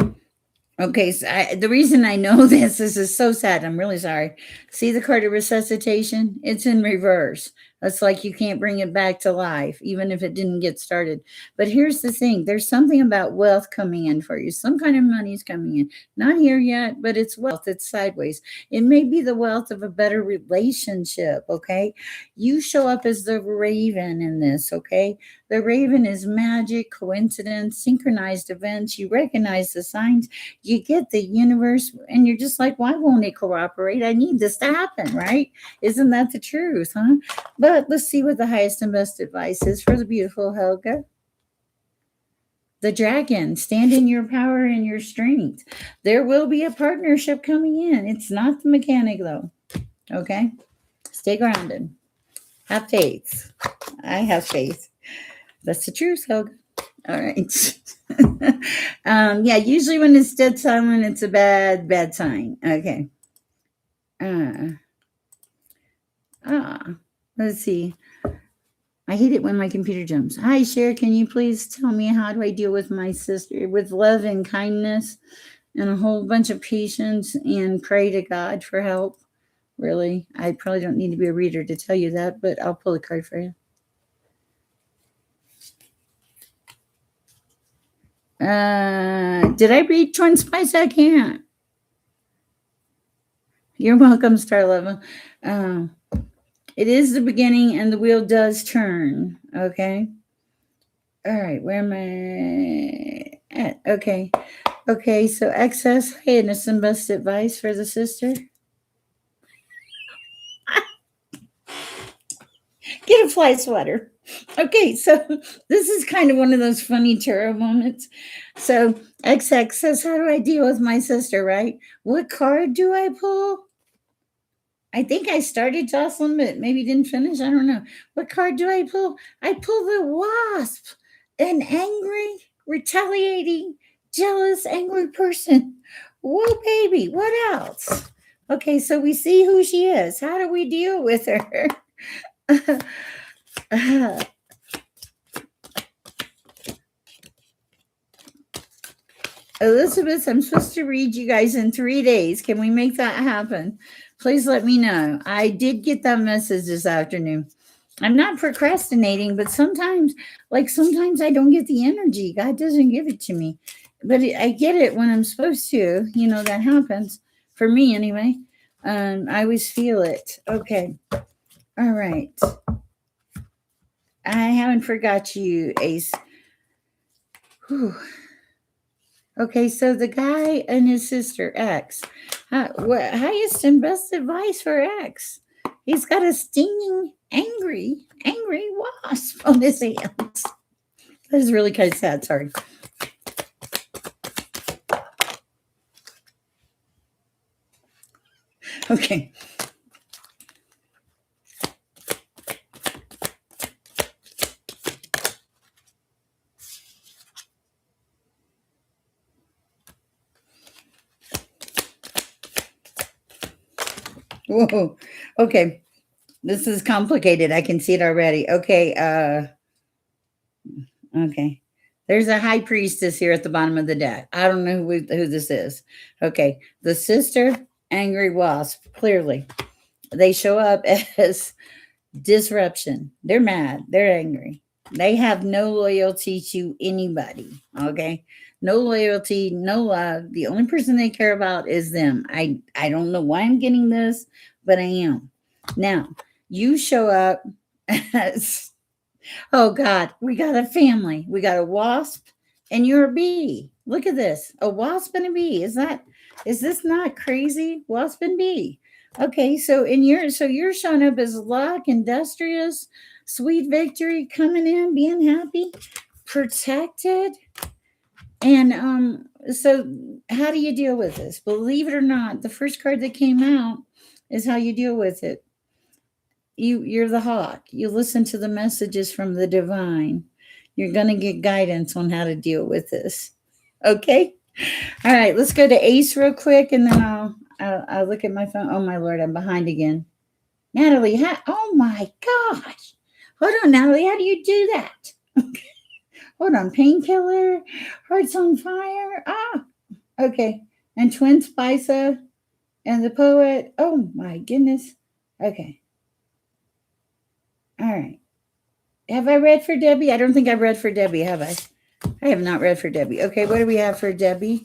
Speaker 1: Okay, so the reason I know this is so sad. I'm really sorry. See the card of resuscitation? It's in reverse. That's like you can't bring it back to life, even if it didn't get started. But here's the thing, there's something about wealth coming in for you. Some kind of money's coming in. Not here yet, but it's wealth. It's sideways. It may be the wealth of a better relationship, okay? You show up as the raven in this, okay? The raven is magic, coincidence, synchronized events. You recognize the signs, you get the universe, and you're just like, why won't it cooperate? I need this to happen, right? Isn't that the truth, huh? But let's see what the highest and best advice is for the beautiful Helga. The dragon, stand in your power and your strength. There will be a partnership coming in. It's not the mechanic, though. Okay? Stay grounded. Have faith. I have faith. That's the truth, Helga. All right. Yeah, usually when it's dead silent, it's a bad sign. Okay. Let's see. I hate it when my computer jumps. Hi, Sher. Can you please tell me how do I deal with my sister with love and kindness and a whole bunch of patience and pray to God for help? Really? I probably don't need to be a reader to tell you that, but I'll pull a card for you. Did I read Twin Spice? I can't. You're welcome, Star Level. It is the beginning and the wheel does turn. Okay. All right. Where am I at? Okay. Okay. So excess and some best advice for the sister. Get a fly sweater. Okay. So this is kind of one of those funny tarot moments. So XX says, how do I deal with my sister, right? What card do I pull? I think I started tossing, but maybe didn't finish. I don't know. What card do I pull? I pull the wasp, an angry, retaliating, jealous, angry person. Whoa, baby, what else? Okay, so we see who she is. How do we deal with her? Elizabeth, I'm supposed to read you guys in 3 days. Can we make that happen? Please let me know. I did get that message this afternoon. I'm not procrastinating, but sometimes I don't get the energy. God doesn't give it to me. But I get it when I'm supposed to. You know, that happens for me anyway. I always feel it. Okay. All right. I haven't forgot you, Ace. Whew. Okay, so the guy and his sister, X. Highest and best advice for X. He's got a stinging, angry wasp on his hands. That is really kind of sad. Sorry. Okay. Whoa. Okay. This is complicated. I can see it already. Okay. Okay. There's a high priestess here at the bottom of the deck. I don't know who this is. Okay. The sister, angry wasp, clearly. They show up as disruption. They're mad. They're angry. They have no loyalty to anybody. Okay. No loyalty, no love. The only person they care about is them. I don't know why I'm getting this, but I am. Now, you show up as, oh God, we got a family. We got a wasp and you're a bee. Look at this. A wasp and a bee. Is this not crazy? Wasp and bee. Okay, so you're showing up as luck, industrious, sweet victory, coming in, being happy, protected. And so how do you deal with this? Believe it or not, the first card that came out is how you deal with it. You're the hawk. You listen to the messages from the divine. You're going to get guidance on how to deal with this. Okay? All right, let's go to Ace real quick and then I'll look at my phone. Oh my lord, I'm behind again. Natalie, oh my gosh. Hold on, Natalie, how do you do that? Hold on, painkiller, hearts on fire. Ah, okay. And Twin Spicer and the poet. Oh my goodness. Okay. All right. Have I read for Debbie? I don't think I've read for Debbie, have I? I have not read for Debbie. Okay, what do we have for Debbie?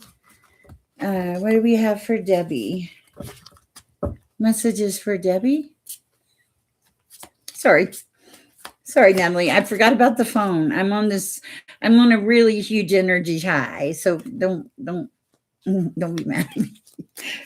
Speaker 1: What do we have for Debbie? Messages for Debbie? Sorry. Sorry, Natalie. I forgot about the phone. I'm on a really huge energy high. So don't be mad at me.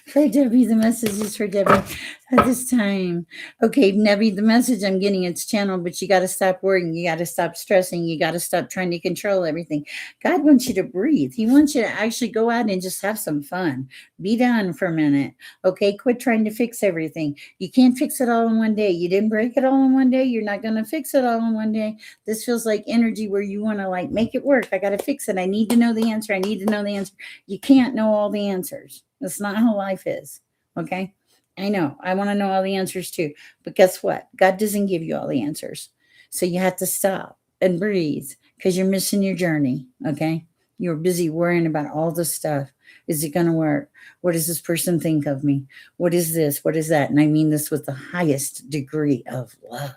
Speaker 1: For Debbie, the message is for Debbie at this time. Okay, Debbie, the message I'm getting, it's channeled, but you got to stop worrying. You got to stop stressing. You got to stop trying to control everything. God wants you to breathe. He wants you to actually go out and just have some fun. Be done for a minute. Okay, quit trying to fix everything. You can't fix it all in one day. You didn't break it all in one day. You're not going to fix it all in one day. This feels like energy where you want to like make it work. I got to fix it. I need to know the answer. I need to know the answer. You can't know all the answers. That's not how life is. Okay. I know. I want to know all the answers too. But guess what? God doesn't give you all the answers. So you have to stop and breathe because you're missing your journey. Okay. You're busy worrying about all this stuff. Is it going to work? What does this person think of me? What is this? What is that? And I mean this with the highest degree of love.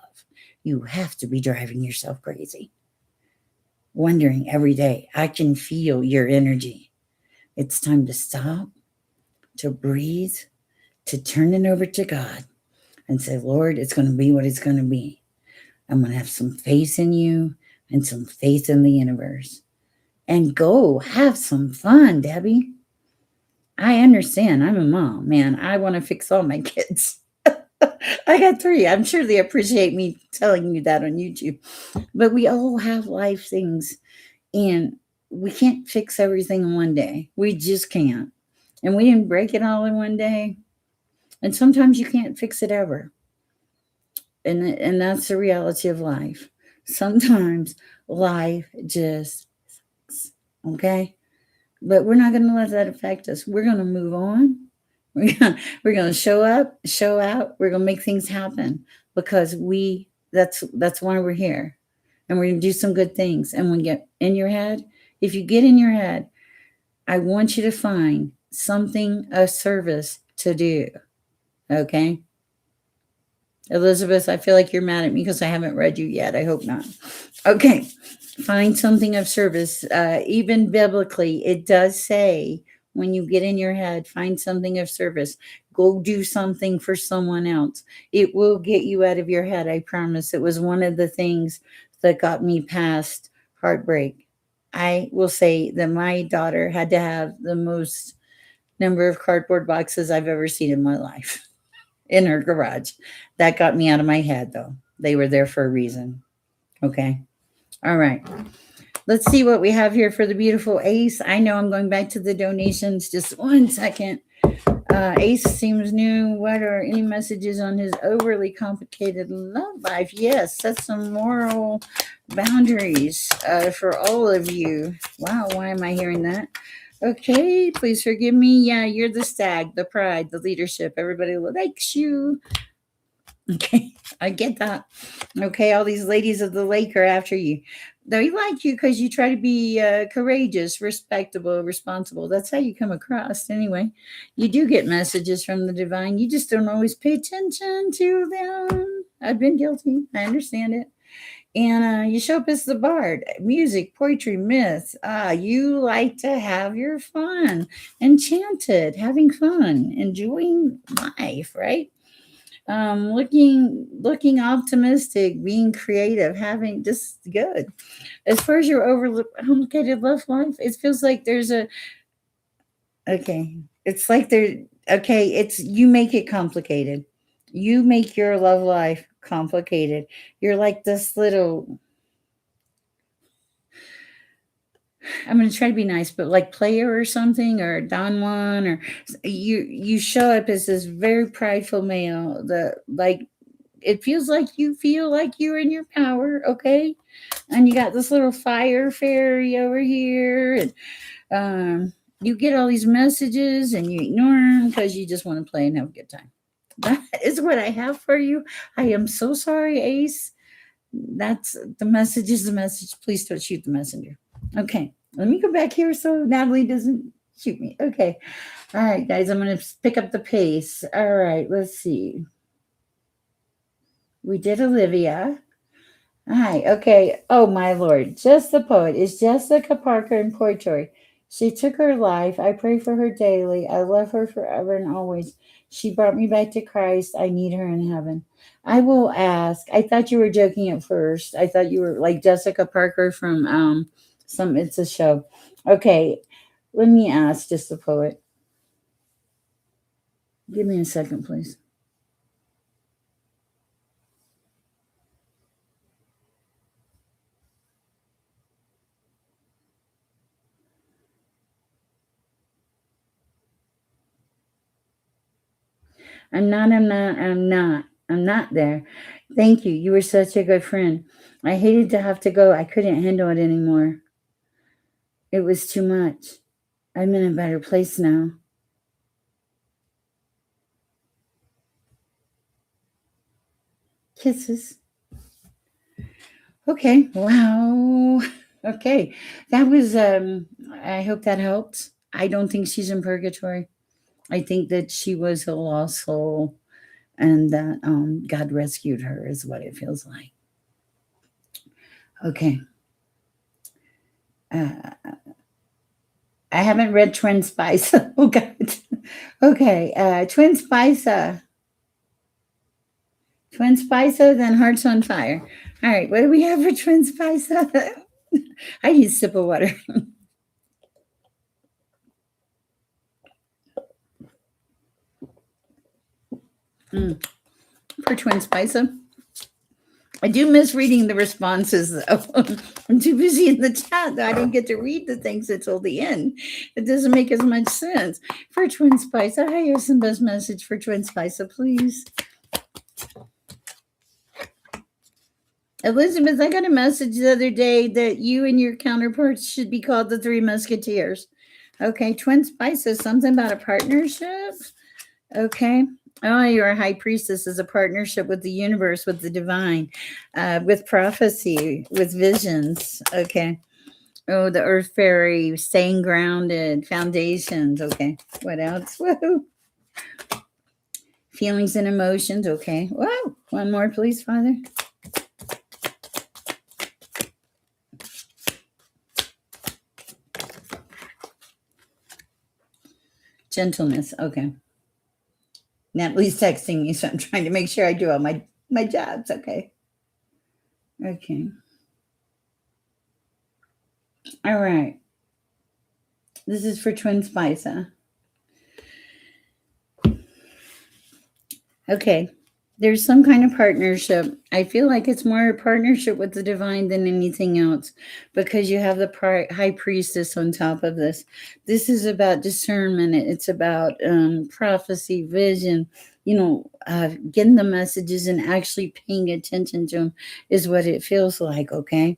Speaker 1: You have to be driving yourself crazy. Wondering every day. I can feel your energy. It's time to stop, to breathe, to turn it over to God and say, Lord, it's going to be what it's going to be. I'm going to have some faith in you and some faith in the universe. And go have some fun, Debbie. I understand. I'm a mom, man. I want to fix all my kids. I got 3. I'm sure they appreciate me telling you that on YouTube. But we all have life things, and we can't fix everything in one day. We just can't. And we didn't break it all in one day. And sometimes you can't fix it ever. And that's the reality of life. Sometimes life just sucks, okay? But we're not going to let that affect us. We're going to move on. We're going to show up, show out. We're going to make things happen because that's why we're here. And we're going to do some good things. And when you get in your head, if you get in your head, I want you to find something of service to do. Okay? Elizabeth, I feel like you're mad at me because I haven't read you yet. I hope not. Okay. Find something of service. Even biblically, it does say when you get in your head, find something of service. Go do something for someone else. It will get you out of your head. I promise. It was one of the things that got me past heartbreak. I will say that my daughter had to have the most number of cardboard boxes I've ever seen in my life in her garage. That got me out of my head, though. They were there for a reason. Okay. All right. Let's see what we have here for the beautiful Ace. I know I'm going back to the donations. Just 1 second. Ace seems new. What are any messages on his overly complicated love life? Yes, set some moral boundaries for all of you. Wow, why am I hearing that? Okay, please forgive me. Yeah, you're the stag, the pride, the leadership. Everybody likes you. Okay, I get that. Okay, all these ladies of the lake are after you. They like you because you try to be courageous, respectable, responsible. That's how you come across. Anyway, you do get messages from the divine. You just don't always pay attention to them. I've been guilty. I understand it. And you show up as the bard, music, poetry, myths. You like to have your fun, enchanted, having fun, enjoying life, right? Looking optimistic, being creative, having just good. As far as your overcomplicated love life, it feels like there's a okay. It's like there okay, it's you make it complicated. You make your love life complicated. You're like this little I'm gonna try to be nice, but like player or something, or Don Juan, or you show up as this very prideful male. The like it feels like you feel like you're in your power, okay? And you got this little fire fairy over here, and you get all these messages and you ignore them because you just want to play and have a good time. That is what I have for you. I am so sorry, Ace. That's the message is the message. Please don't shoot the messenger. Okay, let me go back here so Natalie doesn't shoot me. Okay. All right, guys, I'm going to pick up the pace. All right, let's see. We did Olivia. Hi, okay. Oh, my Lord. Just the poet is Jessica Parker in Poetry. She took her life. I pray for her daily. I love her forever and always. She brought me back to Christ. I need her in heaven. I will ask. I thought you were joking at first. I thought you were like Jessica Parker from some It's a Show. Okay, let me ask just the poet. Give me a second, please. I'm not there. Thank you. You were such a good friend. I hated to have to go. I couldn't handle it anymore. It was too much. I'm in a better place now. Kisses. Okay. Wow. Okay. That was I hope that helped. I don't think she's in purgatory. I think that she was a lost soul and that God rescued her is what it feels like. Okay. Uh, I haven't read Twin Spice. Oh God. Okay. Twin Spice. Twin Spice, then Hearts on Fire. All right. What do we have for Twin Spice? I need a sip of water. Mm. For Twin Spice. I do miss reading the responses though. I'm too busy in the chat that I don't get to read the things until the end. It doesn't make as much sense. For Twin Spice, I have some best message for Twin Spice, please. Elizabeth, I got a message the other day that you and your counterparts should be called the Three Musketeers. Okay, Twin Spice says something about a partnership. Okay. Oh, your high priestess is a partnership with the universe, with the divine, with prophecy, with visions. Okay. Oh, the earth fairy, staying grounded, foundations. Okay. What else? Woohoo. Feelings and emotions. Okay. Whoa. One more, please, Father. Gentleness. Okay. Natalie's texting me, so I'm trying to make sure I do all my jobs. Okay. Okay. All right. This is for Twin Spice, huh? Okay. There's some kind of partnership. I feel like it's more a partnership with the divine than anything else because you have the high priestess on top of this. This is about discernment, it's about prophecy, vision, getting the messages and actually paying attention to them is what it feels like. Okay.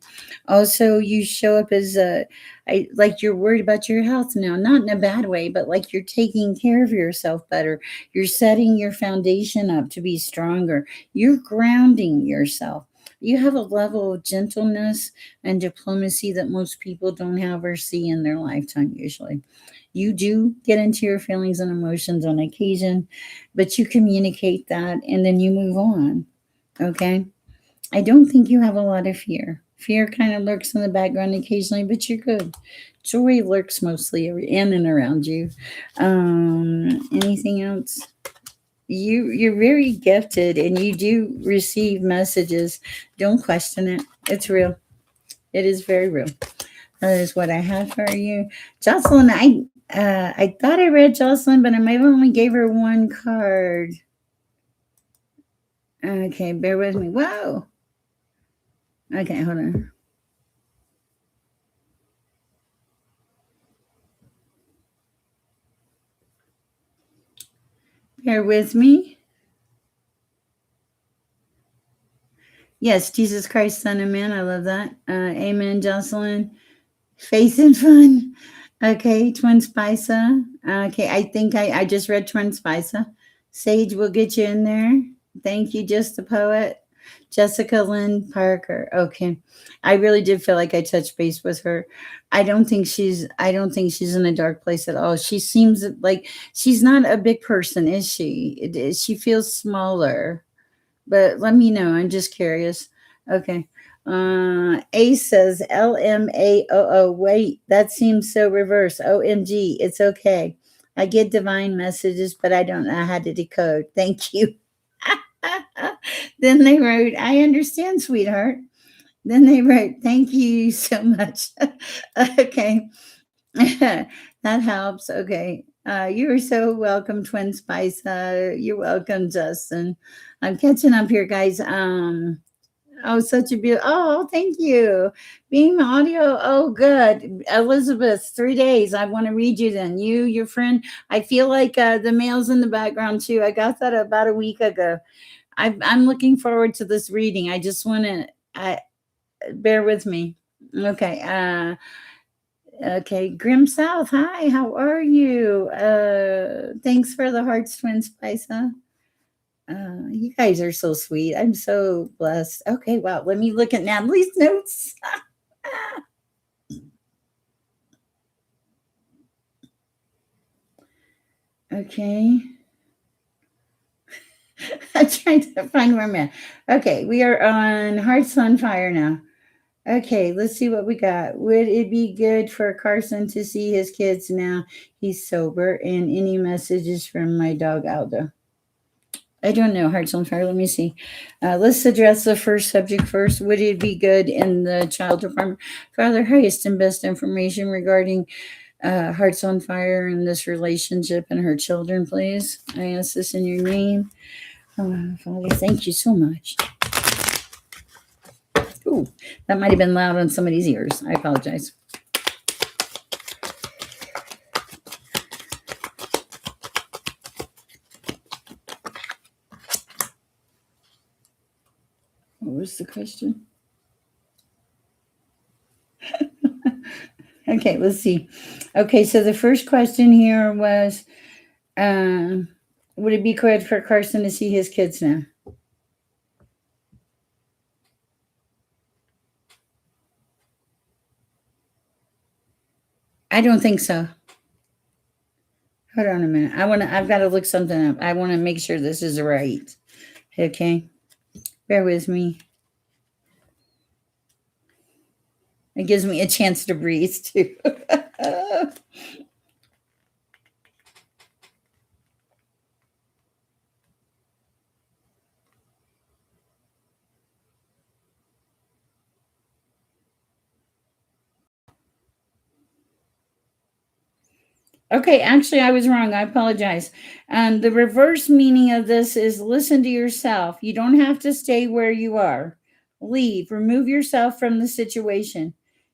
Speaker 1: Also, you show up as like you're worried about your health now, not in a bad way, but like you're taking care of yourself better. You're setting your foundation up to be stronger. You're grounding yourself. You have a level of gentleness and diplomacy that most people don't have or see in their lifetime, usually. You do get into your feelings and emotions on occasion, but you communicate that and then you move on. Okay. I don't think you have a lot of fear. Fear kind of lurks in the background occasionally, but you're good. Joy lurks mostly in and around you. Anything else? You're very gifted, and you do receive messages. Don't question it. It's real. It is very real. That is what I have for you, Jocelyn. I thought I read Jocelyn, but I might have only gave her one card. Okay, bear with me. Whoa. Okay, hold on. Bear with me. Yes, Jesus Christ, Son of Man. I love that. Amen, Jocelyn. Faith and fun. Okay, Twin Spicer. Okay, I think I just read Twin Spicer. Sage will get you in there. Thank you, Just the Poet. Jessica Lynn Parker. Okay. I really did feel like I touched base with her. I don't think she's in a dark place at all. She seems like she's not a big person, is she? She feels smaller. But let me know. I'm just curious. Okay. A says LMAOO. Wait, that seems so reverse. OMG. It's okay. I get divine messages, but I don't know how to decode. Thank you. Then they wrote, I understand, sweetheart. Then they wrote, thank you so much. Okay. That helps. Okay. You are so welcome, Twin Spice. You're welcome, Justin. I'm catching up here, guys. Oh, such a beautiful. Oh, thank you. Beam audio. Oh, good. Elizabeth, 3 days. I want to read you then. You, your friend. I feel like the mail's in the background too. I got that about a week ago. I'm looking forward to this reading. I just want to bear with me. Okay. Okay, Grim South. Hi, how are you? Thanks for the hearts, Twin Spice. Huh? You guys are so sweet. I'm so blessed. Okay, wow. Let me look at Natalie's notes. Okay. I'm trying to find where I'm at. Okay, we are on Hearts on Fire now. Okay, let's see what we got. Would it be good for Carson to see his kids now he's sober? And any messages from my dog Aldo? I don't know. Hearts on Fire. Let me see. Let's address the first subject first. Would it be good in the child department? Father, highest and best information regarding Hearts on Fire and this relationship and her children, please. I ask this in your name. Father, thank you so much. Ooh, that might have been loud on somebody's ears. I apologize. What was the question? Okay, let's see. Okay, so the first question here was would it be good for Carson to see his kids now? I don't think so. Hold on a minute. I've got to look something up. I want to make sure this is right. Okay. Bear with me. It gives me a chance to breathe too. Okay, actually, I was wrong. I apologize. The reverse meaning of this is listen to yourself. You don't have to stay where you are. Leave, remove yourself from the situation.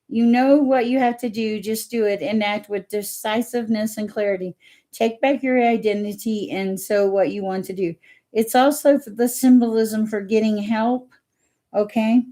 Speaker 1: You know what you have to do, just do it and act with decisiveness and clarity. Take back your identity and so what you want to do. It's also the symbolism for getting help, okay?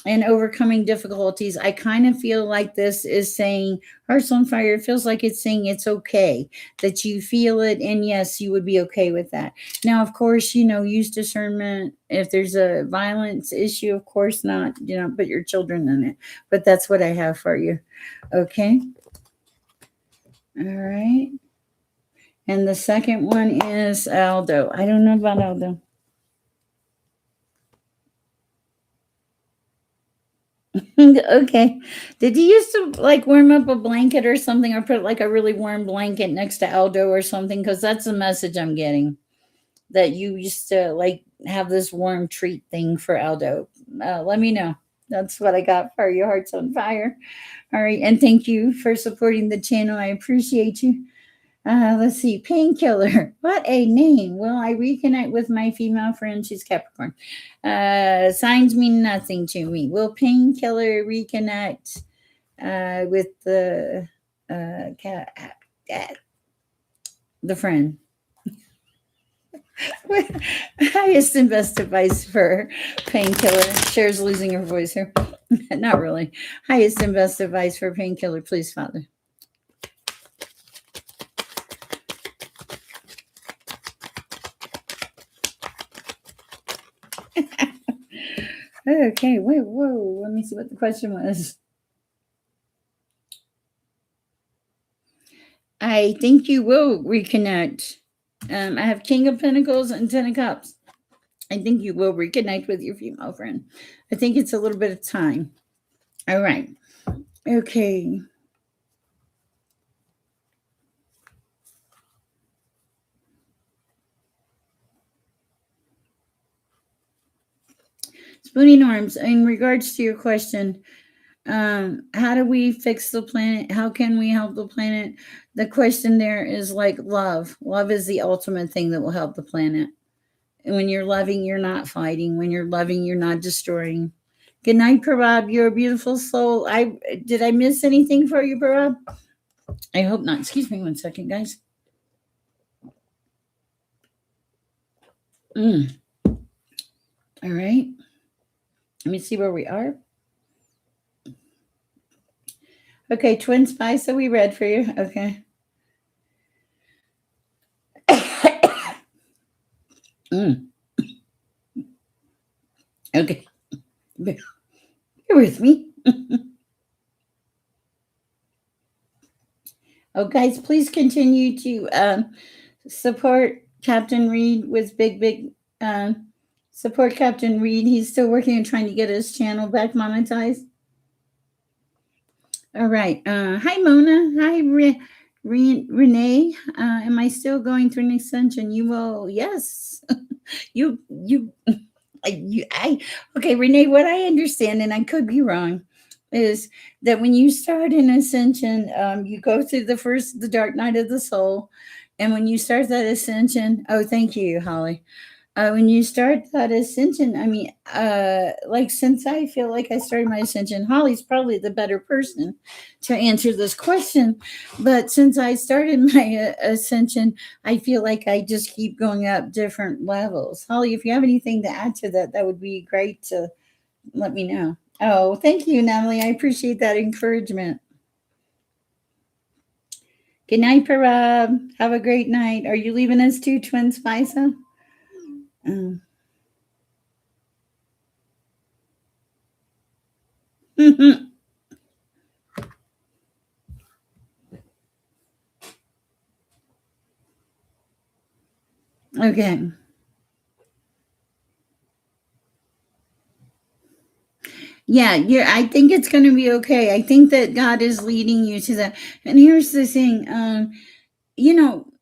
Speaker 1: And overcoming difficulties. I kind of feel like this is saying Hearts on Fire. It feels like it's saying it's okay that you feel it, and yes, you would be okay with that. Now, of course, use discernment. If there's a violence issue, of course not. Put your children in it. But that's what I have for you. Okay. All right. And the second one is Aldo. I don't know about Aldo. Okay. Did you used to like warm up a blanket or something, or put like a really warm blanket next to Aldo or something? Because that's the message I'm getting. That you used to like have this warm treat thing for Aldo. Let me know. That's what I got for your Hearts on Fire. All right. And thank you for supporting the channel. I appreciate you. Let's see. Painkiller. What a name. Will I reconnect with my female friend? She's Capricorn. Signs mean nothing to me. Will Painkiller reconnect with the friend? Highest and best advice for Painkiller. Cher's losing her voice here. Not really. Highest and best advice for Painkiller, please, Father. Okay, wait, whoa. Let me see what the question was. I think you will reconnect. I have King of Pentacles and Ten of Cups. I think you will reconnect with your female friend. I think it's a little bit of time. All right. Okay. Spooning Arms, in regards to your question, how do we fix the planet? How can we help the planet? The question there is like love. Love is the ultimate thing that will help the planet. And when you're loving, you're not fighting. When you're loving, you're not destroying. Good night, Parab. You're a beautiful soul. Did I miss anything for you, Parab? I hope not. Excuse me one second, guys. All right. Let me see where we are. Okay, Twin Spice. So we read for you. Okay. Okay. Bear with me. Oh, guys, please continue to support Captain Reed with big. Support Captain Reed. He's still working on trying to get his channel back monetized. All right. Hi, Mona. Hi, Renee. Am I still going through an extension? You will. Yes. you. Okay, Renee. What I understand, and I could be wrong, is that when you start an ascension, you go through the dark night of the soul, and when you start that ascension, oh, thank you, Holly. When you start that ascension, I mean, like since I feel like I started my ascension, Holly's probably the better person to answer this question. But since I started my ascension, I feel like I just keep going up different levels. Holly, if you have anything to add to that, that would be great to let me know. Oh, thank you, Natalie. I appreciate that encouragement. Good night, Parab. Have a great night. Are you leaving us too, Twin Spicer? Okay. Yeah, I think it's going to be okay. I think that God is leading you to that. And here's the thing, you know,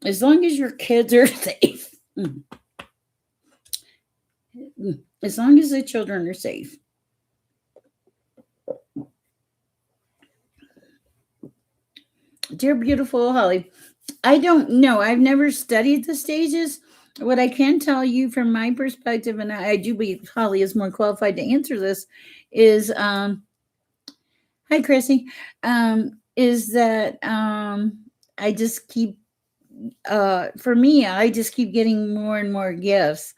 Speaker 1: as long as your kids are safe, as long as the children are safe. Dear beautiful Holly, I don't know. I've never studied the stages. What I can tell you from my perspective, and I do believe Holly is more qualified to answer this, is hi Chrissy, is that I just keep for me, I just keep getting more and more gifts.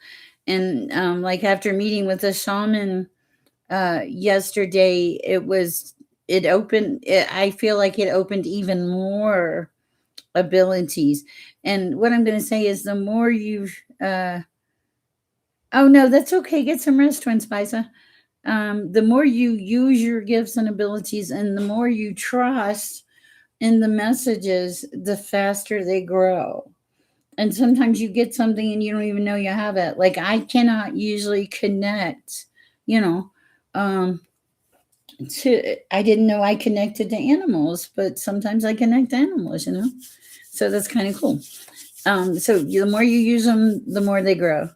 Speaker 1: And like after meeting with a shaman yesterday, I feel like it opened even more abilities. And what I'm going to say is the more you, oh no, that's okay. Get some rest, Twin Spicer. The more you use your gifts and abilities and the more you trust in the messages, the faster they grow. And sometimes you get something and you don't even know you have it. Like I cannot usually connect, you know, um, to I didn't know I connected to animals, but sometimes I connect to animals, you know. So that's kind of cool. So the more you use them, the more they grow.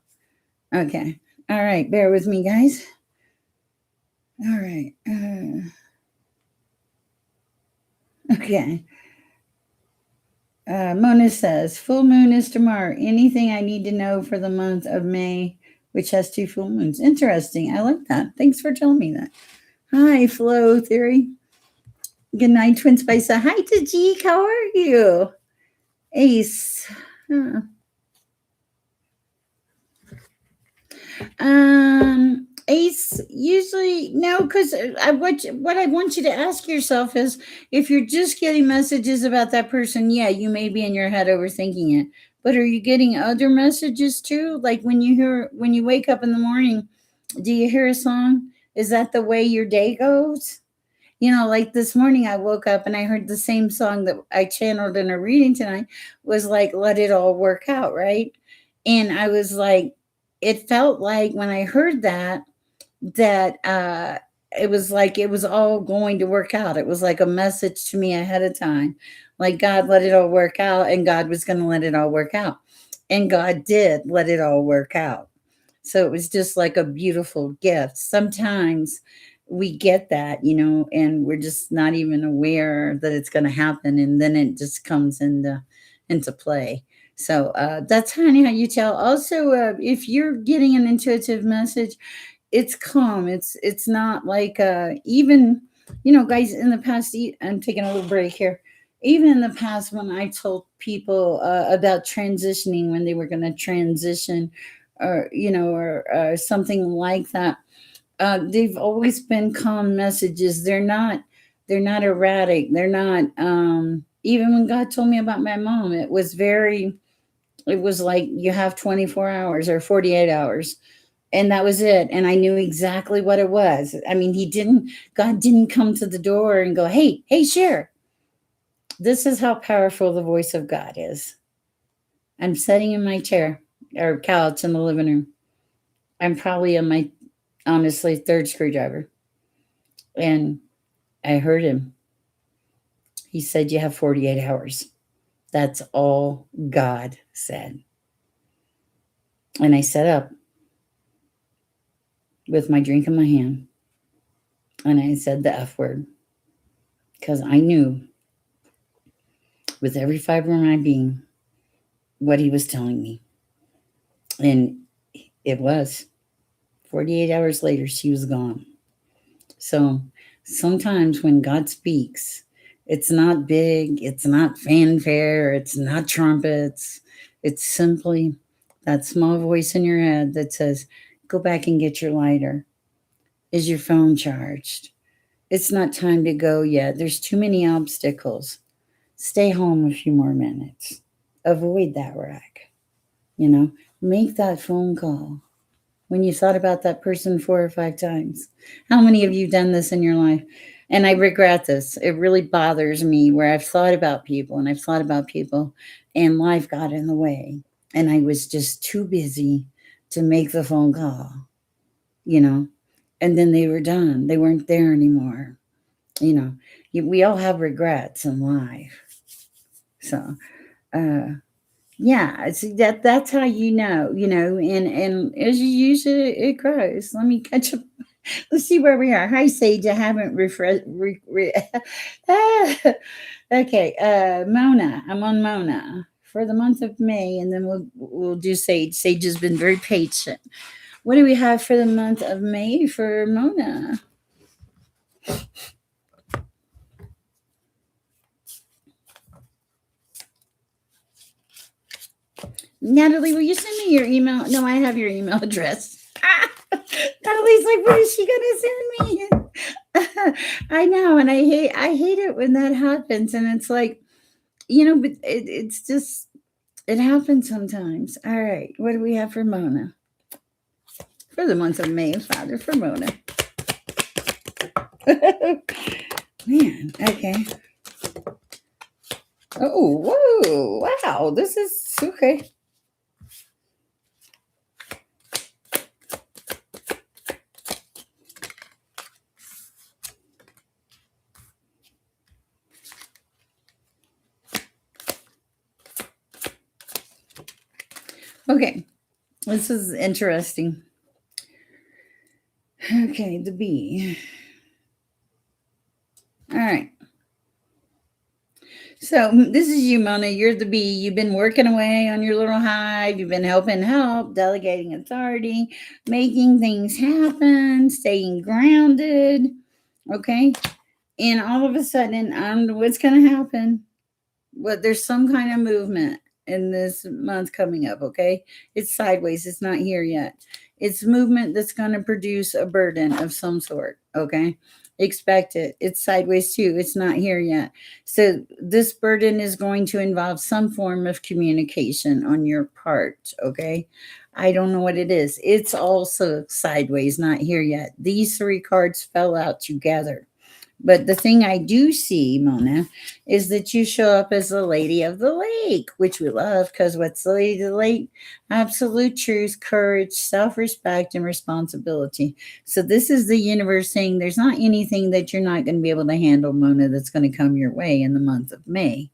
Speaker 1: Okay. All right. Bear with me, guys. All right. Okay. Mona says, full moon is tomorrow. Anything I need to know for the month of May, which has two full moons. Interesting. I like that. Thanks for telling me that. Hi, Flow Theory. Good night, Twin Spice. Hi, Tajik. How are you? Ace. Huh. Ace, usually no, because what I want you to ask yourself is if you're just getting messages about that person, yeah, you may be in your head overthinking it. But are you getting other messages too? Like when you wake up in the morning, do you hear a song? Is that the way your day goes? You know, like this morning I woke up and I heard the same song that I channeled in a reading tonight was like, let it all work out, right? And I was like, it felt like when I heard that, that it was like it was all going to work out. It was like a message to me ahead of time. Like God let it all work out and God was going to let it all work out. And God did let it all work out. So it was just like a beautiful gift. Sometimes we get that, you know, and we're just not even aware that it's going to happen, and then it just comes into play. So that's kind of how you tell. Also, if you're getting an intuitive message, it's calm. It's not like even, you know, guys. In the past, I'm taking a little break here. Even in the past, when I told people about transitioning, when they were going to transition, or you know, or something like that, they've always been calm messages. They're not erratic. They're not. Even when God told me about my mom, it was very. It was like you have 24 hours or 48 hours, and that was it. And I knew exactly what it was. I mean, God didn't come to the door and go, hey, Sher. This is how powerful the voice of God is. I'm sitting in my chair or couch in the living room. I'm probably on my, honestly, third screwdriver. And I heard him. He said, you have 48 hours. That's all God said. And I sat up with my drink in my hand and I said the F word because I knew with every fiber of my being what he was telling me. And it was 48 hours later, she was gone. So sometimes when God speaks, it's not big, it's not fanfare, it's not trumpets. It's simply that small voice in your head that says, go back and get your lighter. Is your phone charged? It's not time to go yet. There's too many obstacles. Stay home a few more minutes. Avoid that wreck. You know, make that phone call when you thought about that person 4 or 5 times. How many of you done this in your life? And I regret this. It really bothers me where I've thought about people and I've thought about people and life got in the way. And I was just too busy to make the phone call, you know, and then they were done. They weren't there anymore. You know, we all have regrets in life. So, uh, yeah, see that's how you know, and as you use it, it grows. Let me catch up. Let's see where we are. Hi, Sage. I haven't refreshed. Okay, Mona. I'm on Mona for the month of May, and then we'll do Sage. Sage has been very patient. What do we have for the month of May for Mona? Natalie, will you send me your email? No, I have your email address. Natalie's like, what is she gonna send me? I know, and I hate it when that happens, and it's like, you know, but it's just it happens sometimes. All right, what do we have for Mona for the month of May, Father, for Mona? Man, okay. Oh, whoa, wow. This is okay. Okay, this is interesting. Okay, the bee. All right. So this is you, Mona. You're the bee. You've been working away on your little hive. You've been help, delegating authority, making things happen, staying grounded. Okay. And all of a sudden, what's going to happen? Well, there's some kind of movement in this month coming up. Okay. It's sideways. It's not here yet. It's movement that's going to produce a burden of some sort. Okay. Expect it. It's sideways too. It's not here yet. So this burden is going to involve some form of communication on your part. Okay. I don't know what it is. It's also sideways, not here yet. These three cards fell out together. But the thing I do see, Mona, is that you show up as the lady of the lake, which we love because what's the lady of the lake? Absolute truth, courage, self respect, and responsibility. So, this is the universe saying there's not anything that you're not going to be able to handle, Mona, that's going to come your way in the month of May.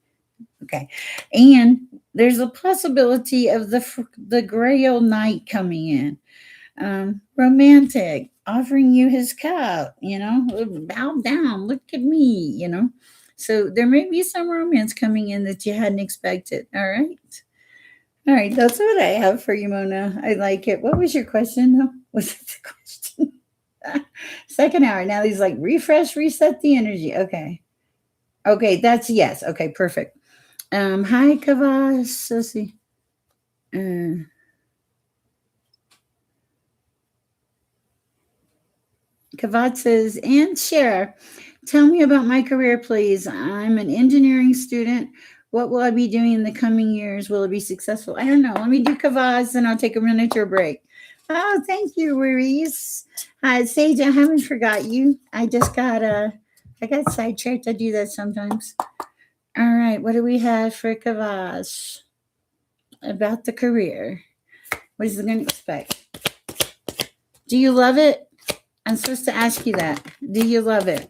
Speaker 1: Okay. And there's a possibility of the gray old night coming in, romantic, offering you his cup, bow down, look at me, So there may be some romance coming in that you hadn't expected. All right. All right. That's what I have for you, Mona. I like it. What was your question, though? Was it the question? Second hour. Now he's like, refresh, reset the energy. Okay. Okay. That's yes. Okay. Perfect. Hi, Kavash. Let's see. Uh, Kavat says, and Sher, tell me about my career, please. I'm an engineering student. What will I be doing in the coming years? Will it be successful? I don't know. Let me do Kavaz and I'll take a miniature break. Oh, thank you, Ruiz. Sage, I haven't forgot you. I got sidetracked. I do that sometimes. All right, what do we have for Kavaz about the career? What is it going to expect? Do you love it? I'm supposed to ask you that. Do you love it?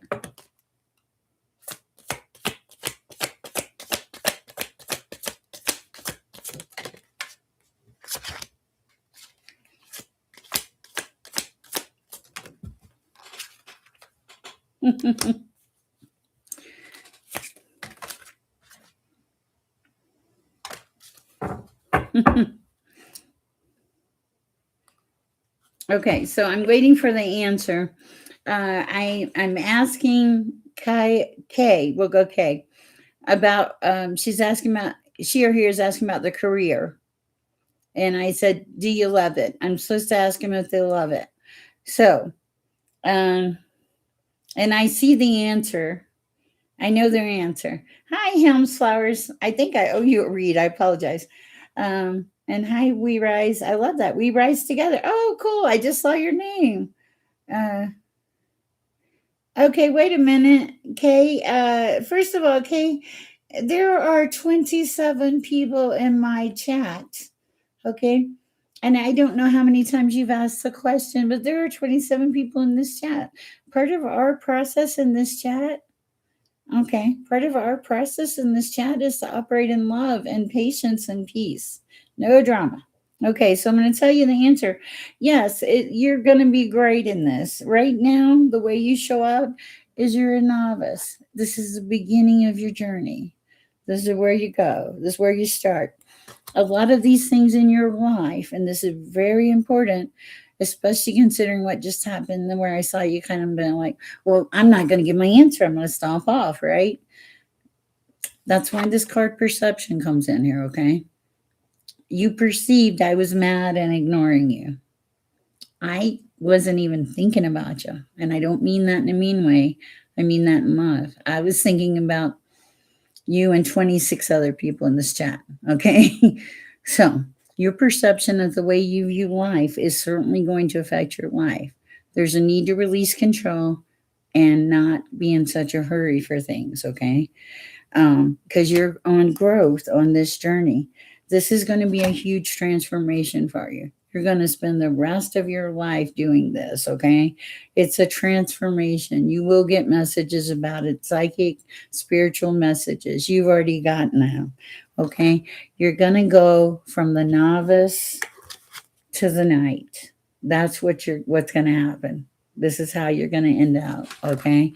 Speaker 1: Okay, so I'm waiting for the answer. I'm asking K. We'll go K about. She's asking about. She or here is asking about the career, and I said, "Do you love it?" I'm supposed to ask them if they love it. So, um, and I see the answer. I know their answer. Hi, Helms Flowers. I think I owe you a read. I apologize. And hi, We Rise. I love that. We Rise Together. Oh, cool. I just saw your name. Uh, okay, wait a minute. Kay, first of all, Kay, there are 27 people in my chat. Okay. And I don't know how many times you've asked the question, but there are 27 people in this chat. Part of our process in this chat. Okay. Part of our process in this chat is to operate in love and patience and peace. No drama. Okay, so I'm going to tell you the answer. Yes, you're going to be great in this. Right now, the way you show up is you're a novice. This is the beginning of your journey. This is where you go. This is where you start. A lot of these things in your life, and this is very important, especially considering what just happened and where I saw you kind of been like, well, I'm not going to give my answer. I'm going to stomp off, right? That's why this card perception comes in here, okay? You perceived I was mad and ignoring you. I wasn't even thinking about you. And I don't mean that in a mean way. I mean that in love. I was thinking about you and 26 other people in this chat, okay? So, your perception of the way you view life is certainly going to affect your life. There's a need to release control and not be in such a hurry for things, okay? because you're on growth on this journey. This is going to be a huge transformation for you. You're going to spend the rest of your life doing this, okay? It's a transformation. You will get messages about it, psychic, spiritual messages. You've already gotten them, okay? You're going to go from the novice to the knight. That's what's going to happen. This is how you're going to end up, okay?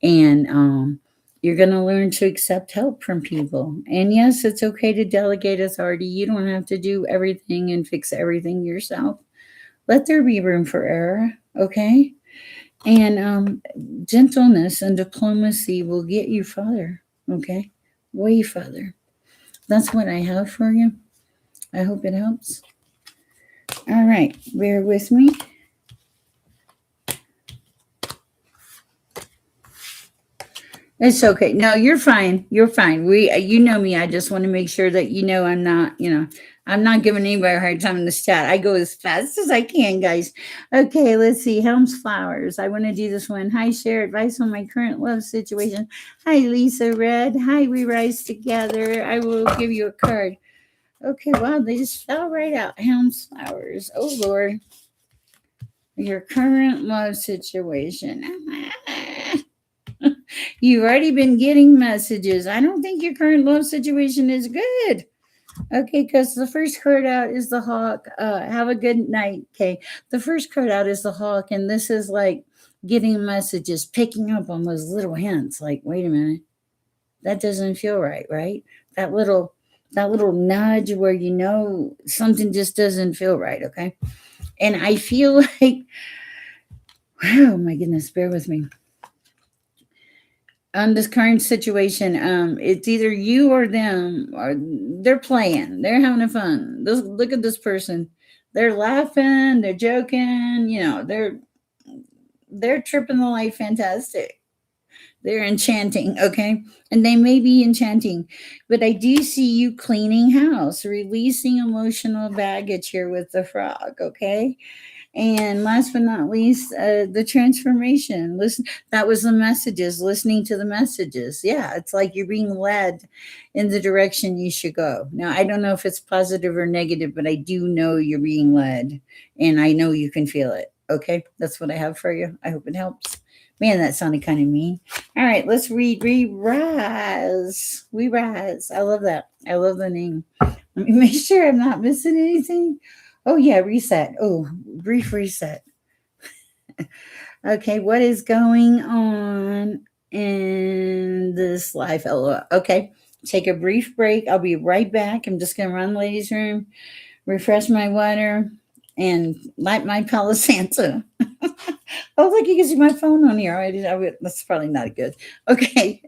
Speaker 1: And you're going to learn to accept help from people. And yes, it's okay to delegate authority. You don't have to do everything and fix everything yourself. Let there be room for error, okay? And gentleness and diplomacy will get you further, okay? Way further. That's what I have for you. I hope it helps. All right, bear with me. It's okay. No, you're fine. You're fine. You know me. I just want to make sure that you know I'm not giving anybody a hard time in this chat. I go as fast as I can, guys. Okay, let's see. Helms Flowers. I want to do this one. Hi, share advice on my current love situation. Hi, Lisa Red. Hi, we rise together. I will give you a card. Okay, wow, they just fell right out. Helms Flowers. Oh, Lord. Your current love situation. You've already been getting messages. I don't think your current love situation is good. Okay, because the first card out is the hawk. Have a good night. Okay, the first card out is the hawk, and this is like getting messages, picking up on those little hints. Like, wait a minute, that doesn't feel right, right? That little that little nudge where you know something just doesn't feel right. Okay, and I feel like, oh my goodness, bear with me on this current situation. It's either you or them, or they're playing, they're having fun. Look at this person, they're laughing, they're joking, they're tripping the light fantastic. They're enchanting, okay? And they may be enchanting, but I do see you cleaning house, releasing emotional baggage here with the frog, okay? And last but not least, the transformation. Listen, that was the messages, listening to the messages. Yeah, it's like you're being led in the direction you should go. Now, I don't know if it's positive or negative, but I do know you're being led, and I know you can feel it. Okay, that's what I have for you. I hope it helps. Man, that sounded kind of mean. All right, let's read. We rise. We rise. I love that. I love the name. Let me make sure I'm not missing anything. Oh, yeah, reset. Oh, brief reset. Okay, what is going on in this life? LOL. Okay, take a brief break. I'll be right back. I'm just going to run the ladies' room, refresh my water, and light my Palo Santo. Oh, look, you can see my phone on here. That's probably not good. Okay.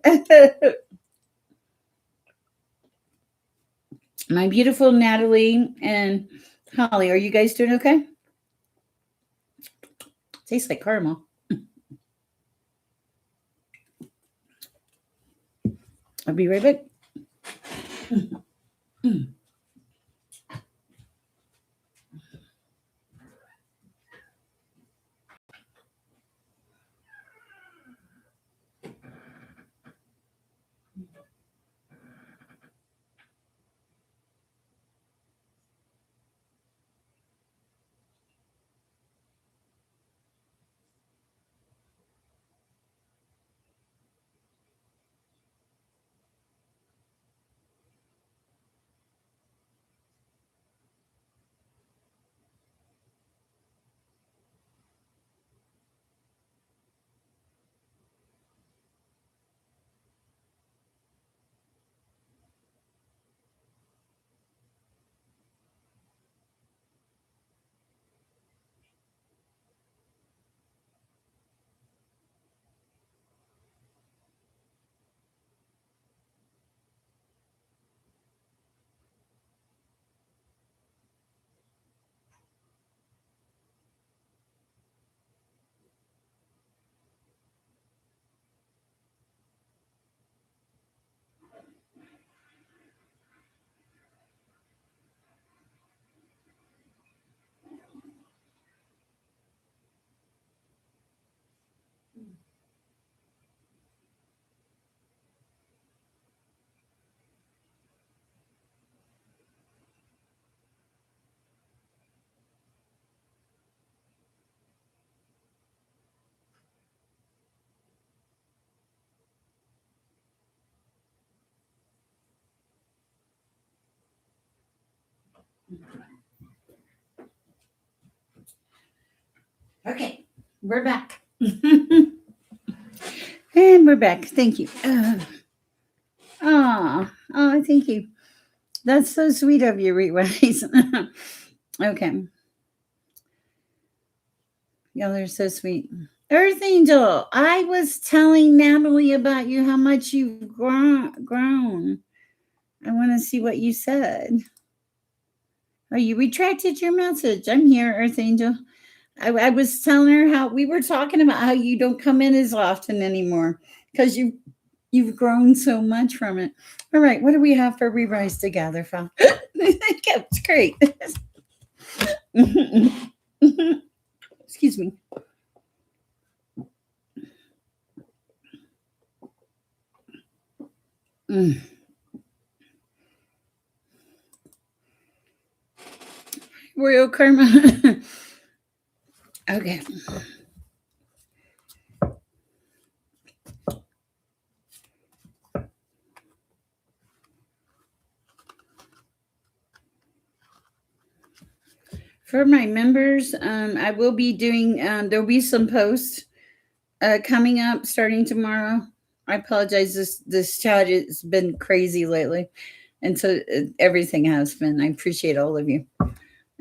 Speaker 1: My beautiful Natalie and Holly, are you guys doing okay? Tastes like caramel. I'll be right back. Okay, we're back. And we're back. Thank you. Thank you. That's so sweet of you, Reitwise. Okay, y'all are so sweet. Earth Angel, I was telling Natalie about you, how much you've grown. I want to see what you said. Oh, you retracted your message. I'm here, Earth Angel. I was telling her how we were talking about how you don't come in as often anymore because you've grown so much from it. All right, what do we have for Rise Together, Fal? It's great. Excuse me. Mm. Royal Karma. Okay. For my members, I will be doing, there'll be some posts coming up starting tomorrow. I apologize. This chat has been crazy lately. And so everything has been. I appreciate all of you.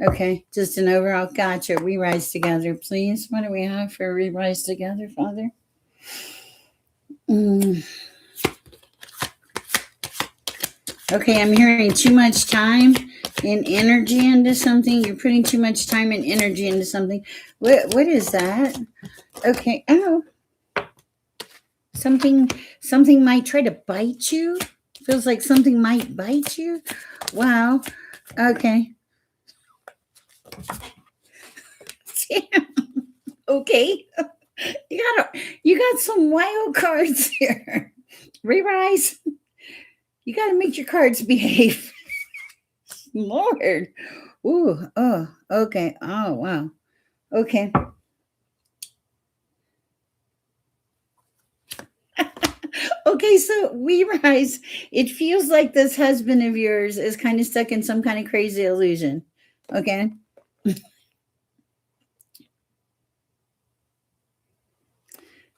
Speaker 1: Okay, just an overall gotcha. We rise together, please. What do we have for we rise together, Father? Mm. Okay, I'm hearing too much time and energy into something. You're putting too much time and energy into something. What is that? Okay. Oh, something might try to bite you. Feels like something might bite you. Wow. Okay. Okay. You got some wild cards here. Re-rise. You got to make your cards behave. Lord. Ooh. Oh. Okay. Oh. Wow. Okay. Okay. So we rise. It feels like this husband of yours is kind of stuck in some kind of crazy illusion. Okay.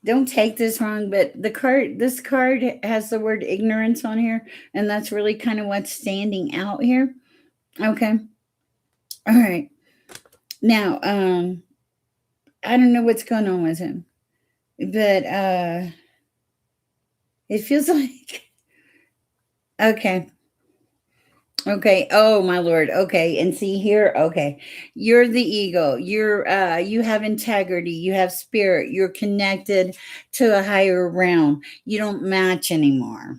Speaker 1: Don't take this wrong, but this card has the word ignorance on here, and that's really kind of what's standing out here. Okay. All right. Now, I don't know what's going on with him, but it feels like okay. Okay. Oh my lord. Okay. And see here, okay. You're the ego. You have integrity, you have spirit, you're connected to a higher realm. You don't match anymore.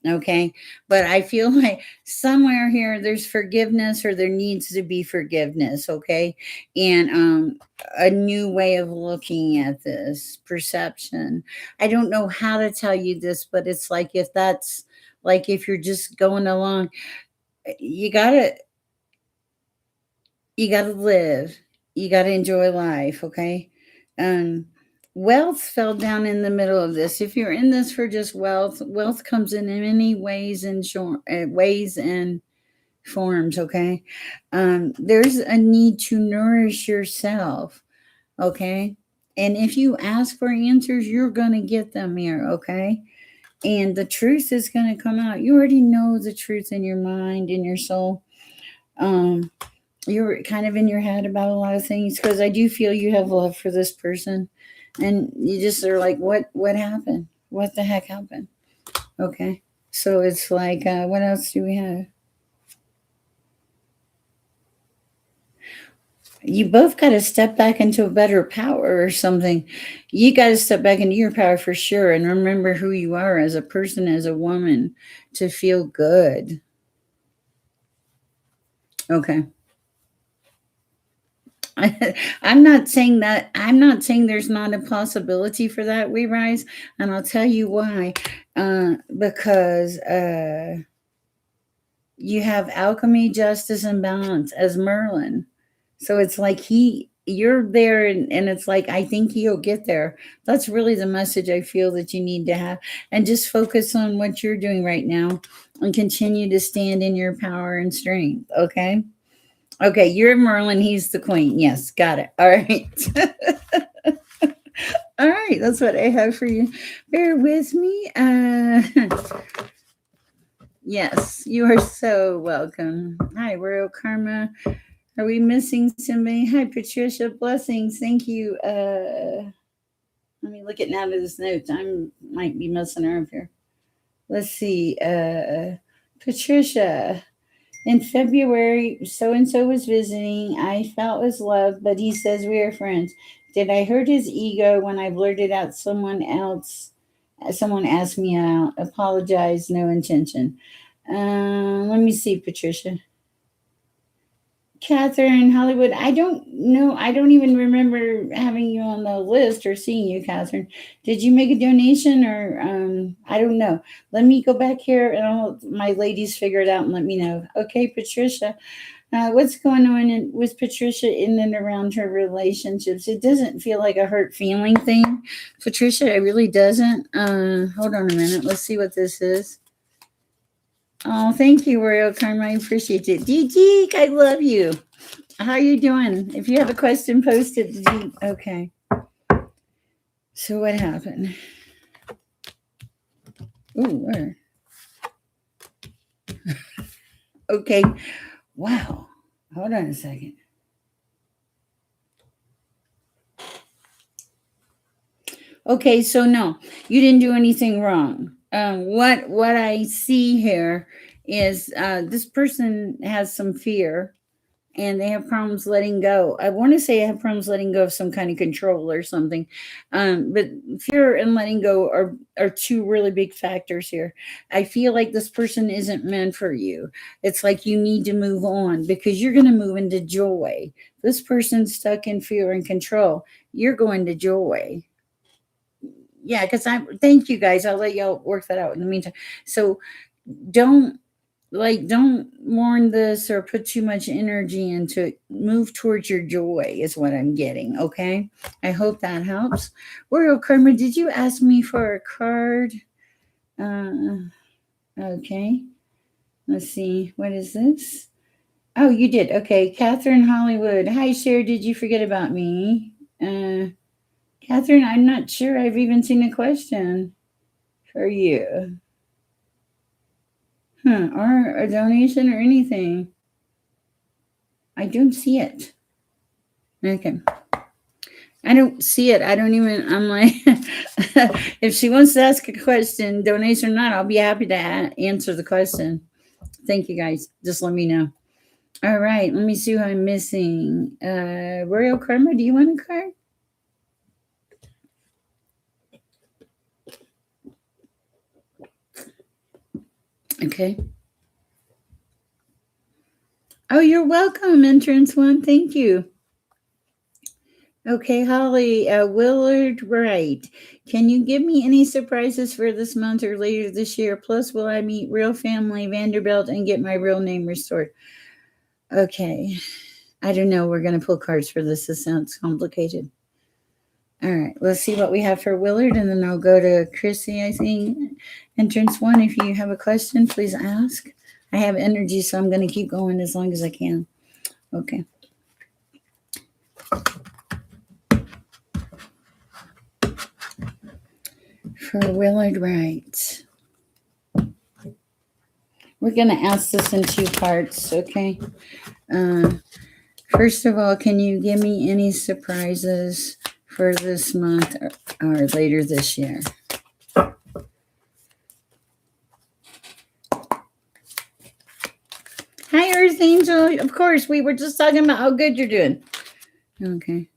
Speaker 1: Okay? But I feel like somewhere here there's forgiveness or there needs to be forgiveness, okay? And a new way of looking at this perception. I don't know how to tell you this, but it's like if that's like if you're just going along you gotta you gotta live, you gotta enjoy life, okay? um Wealth fell down in the middle of this. If you're in this for just wealth comes in many ways and ways and forms, okay? There's a need to nourish yourself, okay? And if you ask for answers, you're gonna get them here, okay? And the truth is going to come out. You already know the truth in your mind, in your soul. um you're kind of in your head about a lot of things because I do feel you have love for this person, and you just are like, what happened? What the heck happened? Okay, so it's like, what else do we have? You both got to step back into a better power or something. You got to step back into your power for sure, and remember who you are as a person, as a woman, to feel good. Okay. I'm not saying that. I'm not saying there's not a possibility for that, we rise, and I'll tell you why. Because you have alchemy, justice, and balance as Merlin. So it's like you're there, and it's like I think he'll get there. That's really the message I feel that you need to have, and just focus on what you're doing right now, and continue to stand in your power and strength. Okay. Okay, you're Merlin. He's the queen. Yes, got it. All right. All right, that's what I have for you. Bear with me. Yes, you are so welcome. Hi, Royal Karma. Are we missing somebody? Hi, Patricia. Blessings. Thank you. Let me look at Natalie's notes. I might be messing her up here. Let's see. Patricia. In February, so and so was visiting. I felt his love, but he says we are friends. Did I hurt his ego when I blurted out someone else? Someone asked me out. Apologize, no intention. Let me see, Patricia. Catherine Hollywood. I don't know. I don't even remember having you on the list or seeing you, Catherine. Did you make a donation or I don't know. Let me go back here and I'll my ladies figure it out and let me know. Okay, Patricia. What's going on with Patricia in and around her relationships? It doesn't feel like a hurt feeling thing, Patricia. It really doesn't. Hold on a minute. Let's see what this is. Oh, thank you, Royal Karma. I appreciate it. DG, I love you. How are you doing? If you have a question, post it. Okay. So what happened? Ooh, where? Okay. Wow. Hold on a second. Okay, so no, you didn't do anything wrong. What I see here is this person has some fear and they have problems letting go. I want to say I have problems letting go of some kind of control or something. But fear and letting go are two really big factors here. I feel like this person isn't meant for you. It's like you need to move on because you're going to move into joy. This person's stuck in fear and control. You're going to joy. Yeah, because I thank you guys. I'll let y'all work that out in the meantime. So don't don't mourn this or put too much energy into it. Move towards your joy is what I'm getting. Okay. I hope that helps. Royal Karma, did you ask me for a card? Okay. Let's see. What is this? Oh, you did. Okay. Catherine Hollywood. Hi, Sher. Did you forget about me? Catherine, I'm not sure I've even seen a question for you. Or a donation or anything. I don't see it. Okay. I don't see it. I don't even, I'm like, if she wants to ask a question, donation or not, I'll be happy to answer the question. Thank you guys. Just let me know. All right. Let me see who I'm missing. Royal Karma, do you want a card? Okay. Oh, you're welcome, Entrance One. Thank you. Okay, Holly, Willard Wright. Can you give me any surprises for this month or later this year? Plus, will I meet real family Vanderbilt and get my real name restored? Okay. I don't know. We're going to pull cards for this. This sounds complicated. All right. Let's see what we have for Willard, and then I'll go to Chrissy, I think. Entrance One, if you have a question, please ask. I have energy, so I'm going to keep going as long as I can. Okay. For Willard Wright. We're going to ask this in two parts, okay? First of all, can you give me any surprises for this month or later this year? Hi, Earth Angel. Of course, we were just talking about how good you're doing. Okay.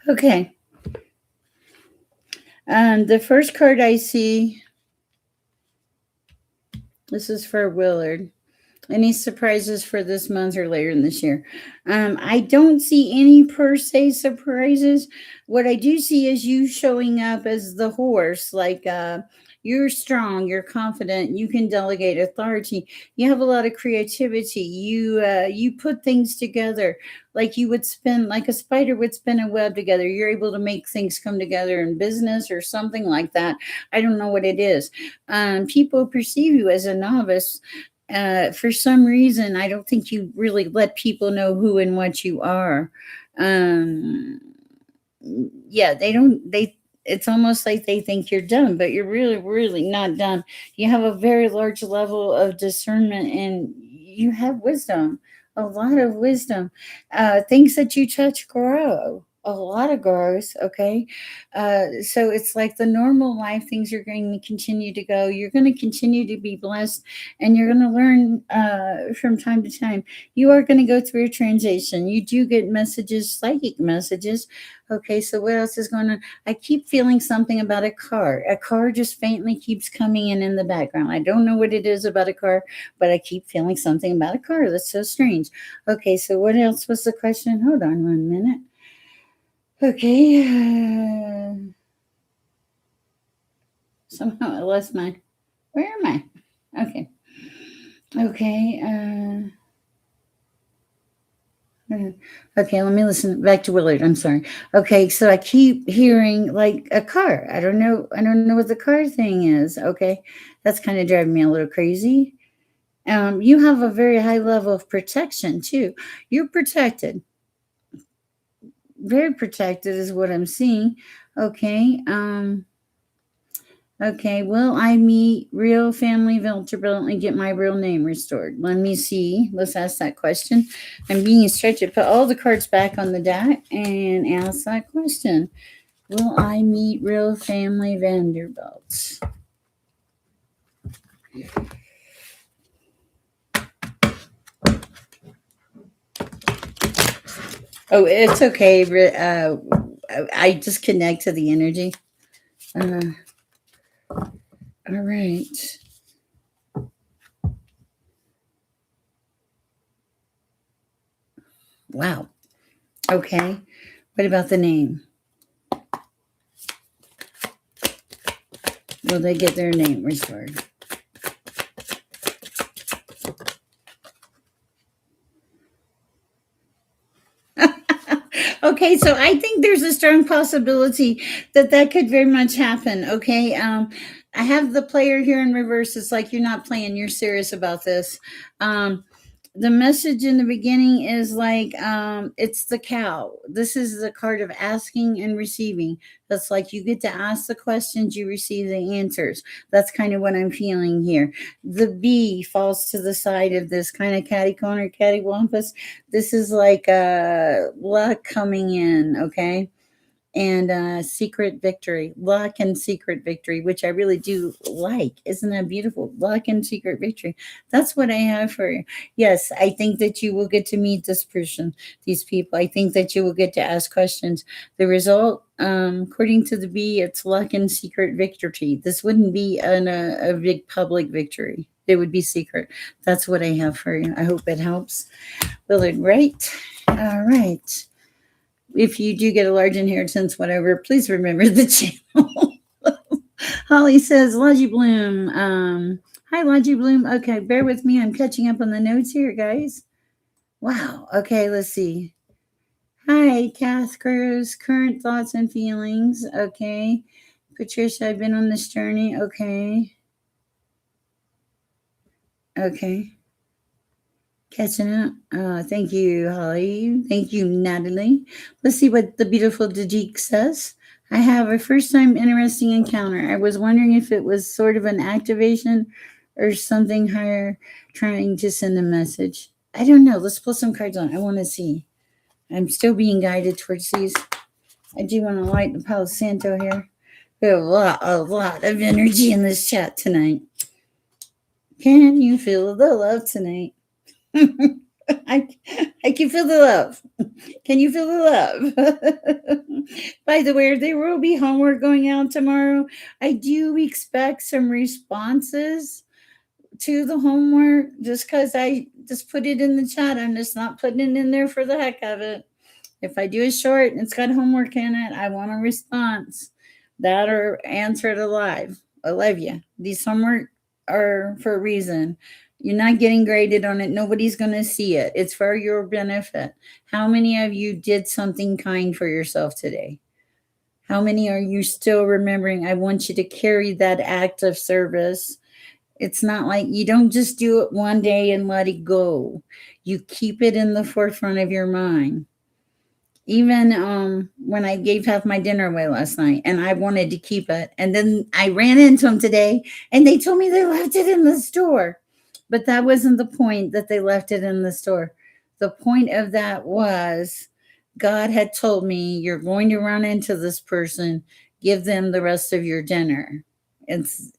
Speaker 1: Okay. The first card I see, this is for Willard. Any surprises for this month or later in this year? I don't see any per se surprises. What I do see is you showing up as the horse, like you're strong, you're confident, you can delegate authority. You have a lot of creativity. You put things together like you would spin, like a spider would spin a web together. You're able to make things come together in business or something like that. I don't know what it is. People perceive you as a novice for some reason. I don't think you really let people know who and what you are. Um, yeah, they don't. They It's almost like they think you're dumb, but you're really not dumb. You have a very large level of discernment, and you have wisdom, a lot of wisdom. Things that you touch grow. A lot of growth, okay? So it's like the normal life, things are going to continue to go. You're going to continue to be blessed, and you're going to learn from time to time. You are going to go through a transition. You do get messages, psychic messages. Okay, so what else is going on? I keep feeling something about a car. A car just faintly keeps coming in the background. I don't know what it is about a car, but I keep feeling something about a car. That's so strange. Okay, so what else was the question? Hold on 1 minute. Okay. Somehow I lost my. Where am I? Okay. Okay. Okay, let me listen back to Willard. I'm sorry. Okay, so I keep hearing like a car. I don't know. I don't know what the car thing is. Okay, that's kind of driving me a little crazy. You have a very high level of protection too. You're protected, very protected, is what I'm seeing. Okay. Okay, will I meet real family vertebrate and get my real name restored? Let me see. Let's ask that question. I'm being stretched to put all the cards back on the deck and ask that question. Will I meet real family Vanderbilts? Oh, it's okay. I just connect to the energy. All right. Wow. Okay. What about the name? Will they get their name restored? Okay, so I think there's a strong possibility that that could very much happen. Okay, I have the player here in reverse. It's like you're not playing; you're serious about this. Um, the message in the beginning is like it's the cow. This is the card of asking and receiving. That's like you get to ask the questions, you receive the answers. That's kind of what I'm feeling here. The bee falls to the side of this kind of catty corner, cattywampus. This is like luck coming in, okay? And secret victory, luck and secret victory, which I really do like. Isn't that beautiful? Luck and secret victory. That's what I have for you. Yes, I think that you will get to meet this person, these people. I think that you will get to ask questions. The result, according to the bee, it's luck and secret victory. This wouldn't be a big public victory. It would be secret. That's what I have for you. I hope it helps. Willard, right? All right. If you do get a large inheritance, whatever, please remember the channel. Holly says, Logie Bloom. Hi, Logie Bloom. Okay, bear with me. I'm catching up on the notes here, guys. Wow. Okay, let's see. Hi, Kath Cruz. Current thoughts and feelings. Okay. Patricia, I've been on this journey. Okay. Okay. Catching up. Thank you, Holly. Thank you, Natalie. Let's see what the beautiful Dajik says. I have a first time interesting encounter. I was wondering if it was sort of an activation or something higher trying to send a message. I don't know. Let's pull some cards on. I want to see. I'm still being guided towards these. I do want to light the Palo Santo here. We have a lot of energy in this chat tonight. Can you feel the love tonight? I, I can feel the love. Can you feel the love? By the way, there will be homework going out tomorrow. I do expect some responses to the homework just because I just put it in the chat. I'm just not putting it in there for the heck of it. If I do a short and it's got homework in it, I want a response. That or answer it alive. I love you. These homework are for a reason. You're not getting graded on it. Nobody's going to see it. It's for your benefit. How many of you did something kind for yourself today? How many are you still remembering? I want you to carry that act of service. It's not like you don't just do it one day and let it go. You keep it in the forefront of your mind. Even when I gave half my dinner away last night and I wanted to keep it, and then I ran into them today and they told me they left it in the store. But that wasn't the point that they left it in the store. The point of that was God had told me, you're going to run into this person, give them the rest of your dinner. It's.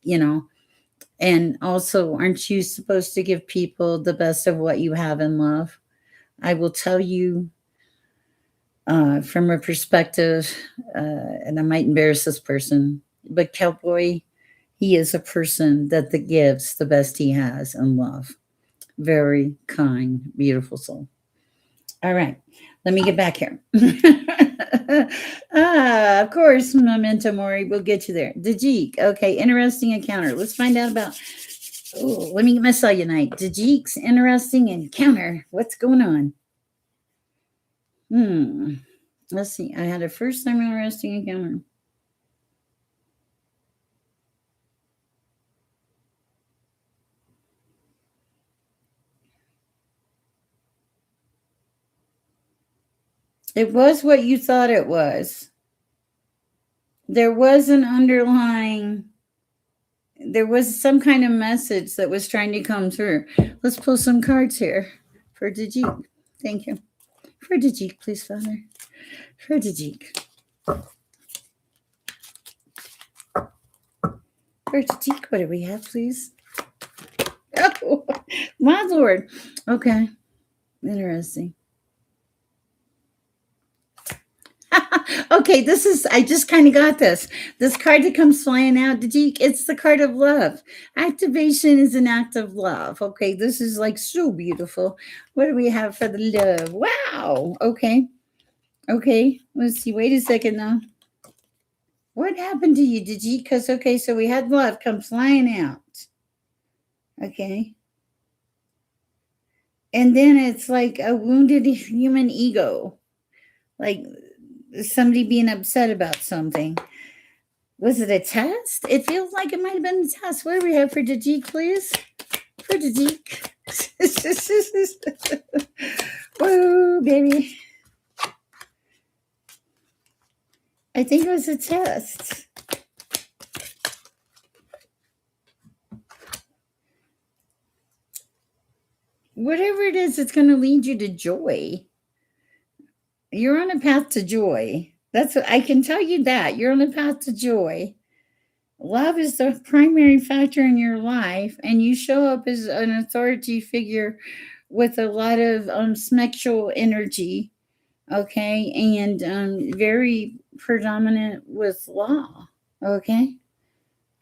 Speaker 1: And also, aren't you supposed to give people the best of what you have in love? I will tell you from a perspective, and I might embarrass this person, but Cowboy, he is a person that gives the best he has in love. Very kind, beautiful soul. All right, let me get back here. Of course, Memento Mori will get you there. Dajik, okay, interesting encounter. Let's find out about. Oh, let me get my cellulite. Dajik's interesting encounter. What's going on? Let's see. I had a first time interesting encounter. It was what you thought it was. There was an underlying, there was some kind of message that was trying to come through. Let's pull some cards here for Dajik. Thank you. For Dajik, please, Father. For Dajik. For Dajik, what do we have, please? Oh, my Lord. Okay. Interesting. Okay, this is, I just kind of got this. This card that comes flying out, Dajik, it's the card of love. Activation is an act of love. Okay, this is like so beautiful. What do we have for the love? Wow. Okay. Okay, let's see. Wait a second now. What happened to you, Dajik? Because, okay, so we had love come flying out. Okay. And then it's like a wounded human ego. Like somebody being upset about something. Was it a test? It feels like it might have been a test. What do we have for Dajik, please? For Dajik. Whoa, baby. I think it was a test. Whatever it is, it's going to lead you to joy. You're on a path to joy. That's what I can tell you, that you're on a path to joy. Love is the primary factor in your life, and you show up as an authority figure with a lot of sexual energy, okay, and very predominant with law, okay.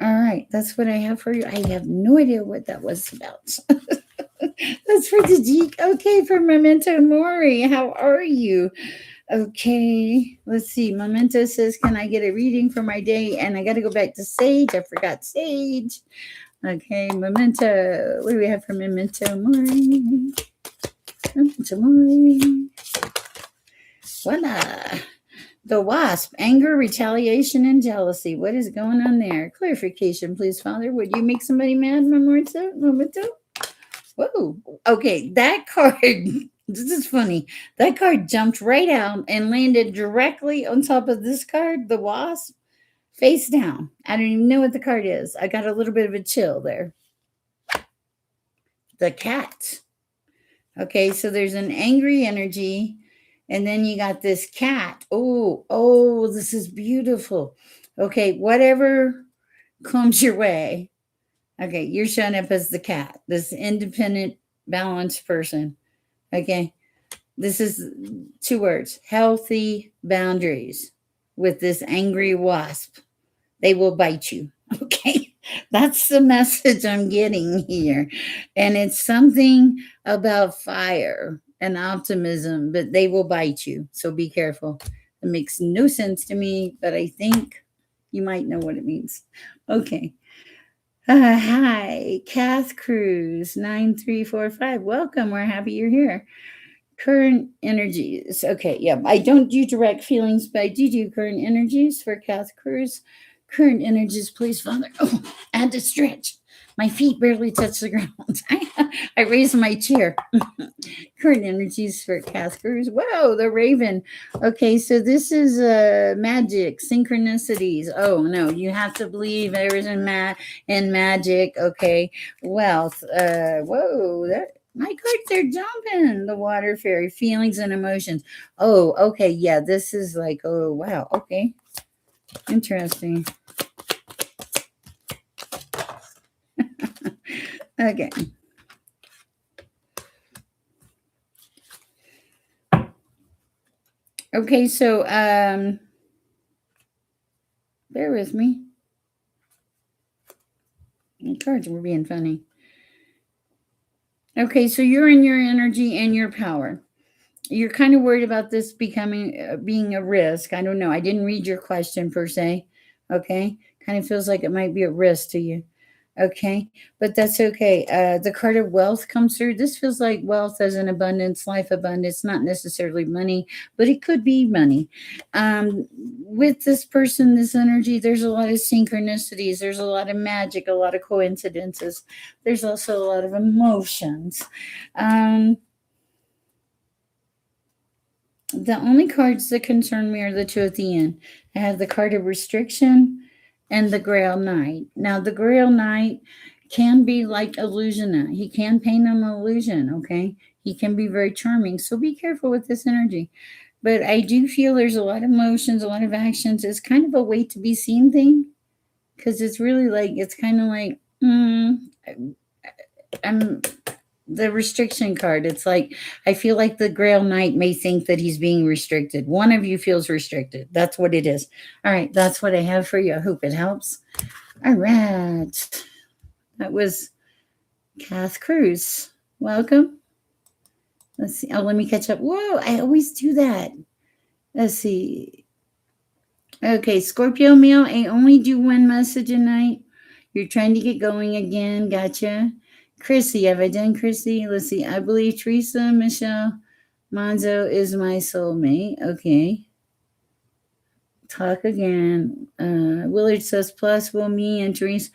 Speaker 1: All right, that's what I have for you. I have no idea what that was about. That's for Dajik. Okay, for Memento Mori, how are you? Okay, let's see. Memento says, can I get a reading for my day? And I got to go back to Sage. I forgot Sage. Okay, Memento. What do we have for Memento Mori? Memento Mori. Voila. The Wasp. Anger, retaliation, and jealousy. What is going on there? Clarification, please, Father. Would you make somebody mad, Memento? Whoa. Okay, that card. This is funny. That card jumped right out and landed directly on top of this card, the Wasp, face down. I don't even know what the card is. I got a little bit of a chill there. The Cat. Okay, so there's an angry energy, and then you got this cat. Oh, this is beautiful. Okay, whatever comes your way. Okay, you're showing up as the cat, this independent, balanced person. Okay. This is 2 words: healthy boundaries with this angry wasp. They will bite you. Okay. That's the message I'm getting here. And it's something about fire and optimism, but they will bite you. So be careful. It makes no sense to me, but I think you might know what it means. Okay. Hi, Kath Cruz 9345. Welcome. We're happy you're here. Current energies. Okay, yeah. I don't do direct feelings, but I do current energies for Kath Cruz. Current energies, please, Father. Oh, and to stretch. My feet barely touch the ground. I raise my chair. Current energies for Kath Cruz. Whoa, the Raven. Okay, so this is magic, synchronicities. Oh no, you have to believe there is in magic. Okay, wealth. Whoa, that my cards are jumping. The water fairy, feelings and emotions. Oh, okay, yeah, this is like, oh wow, okay, interesting. Okay. Okay, so bear with me. My cards were being funny. Okay, so you're in your energy and your power. You're kind of worried about this becoming being a risk. I don't know. I didn't read your question per se. Okay, kind of feels like it might be a risk to you. Okay, but that's okay. The card of wealth comes through. This feels like wealth as an abundance, life abundance, not necessarily money, but it could be money. With this person, this energy, there's a lot of synchronicities, there's a lot of magic, a lot of coincidences. There's also a lot of emotions. Um, the only cards that concern me are the two at the end. I have the card of restriction and the Grail Knight. Now, the Grail Knight can be like illusion. He can paint an illusion, okay? He can be very charming. So be careful with this energy. But I do feel there's a lot of emotions, a lot of actions. It's kind of a wait to be seen thing because it's really like, it's kind of like, I'm the restriction card. It's like I feel like the Grail Knight may think that he's being restricted. One of you feels restricted. That's what it is. All right, that's what I have for you. I hope it helps. All right, that was Kath Cruz. Welcome. Let's see. Oh, let me catch up. Whoa, I always do that. Let's see. Okay, Scorpio male. I only do one message a night. You're trying to get going again. Gotcha. Chrissy, have I done Chrissy? Let's see. I believe Teresa Michelle Monzo is my soulmate. Okay. Talk again. Willard says, plus, will me and Teresa.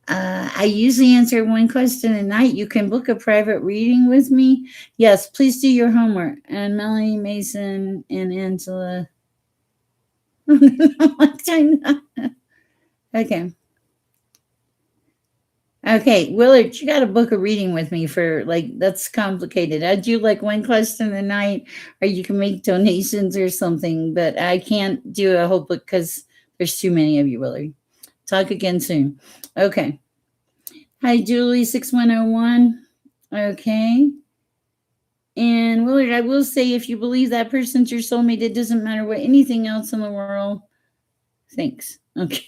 Speaker 1: I usually answer one question a night. You can book a private reading with me. Yes, please do your homework. And Melanie Mason and Angela. Okay. Okay, Willard, you got to book a reading with me for like, that's complicated. I do like one question a night, or you can make donations or something, but I can't do a whole book because there's too many of you, Willard. Talk again soon. Okay. Hi, Julie 6101. Okay. And Willard, I will say if you believe that person's your soulmate, it doesn't matter what anything else in the world thinks. Okay.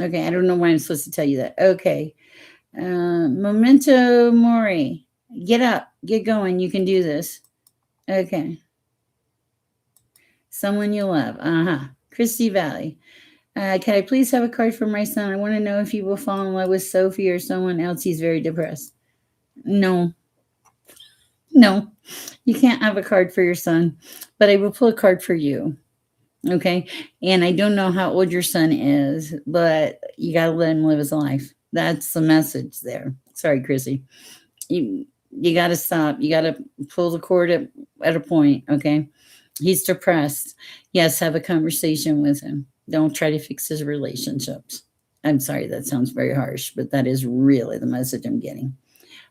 Speaker 1: Okay, I don't know why I'm supposed to tell you that. Okay. Memento Mori. Get up, get going. You can do this. Okay. Someone you love. Christy Valley. Can I please have a card for my son? I want to know if he will fall in love with Sophie or someone else. He's very depressed. No. No. You can't have a card for your son, but I will pull a card for you. Okay. And I don't know how old your son is, but you got to let him live his life. That's the message there. Sorry, Chrissy. You got to stop. You got to pull the cord at a point. Okay. He's depressed. Yes. Have a conversation with him. Don't try to fix his relationships. I'm sorry. That sounds very harsh, but that is really the message I'm getting.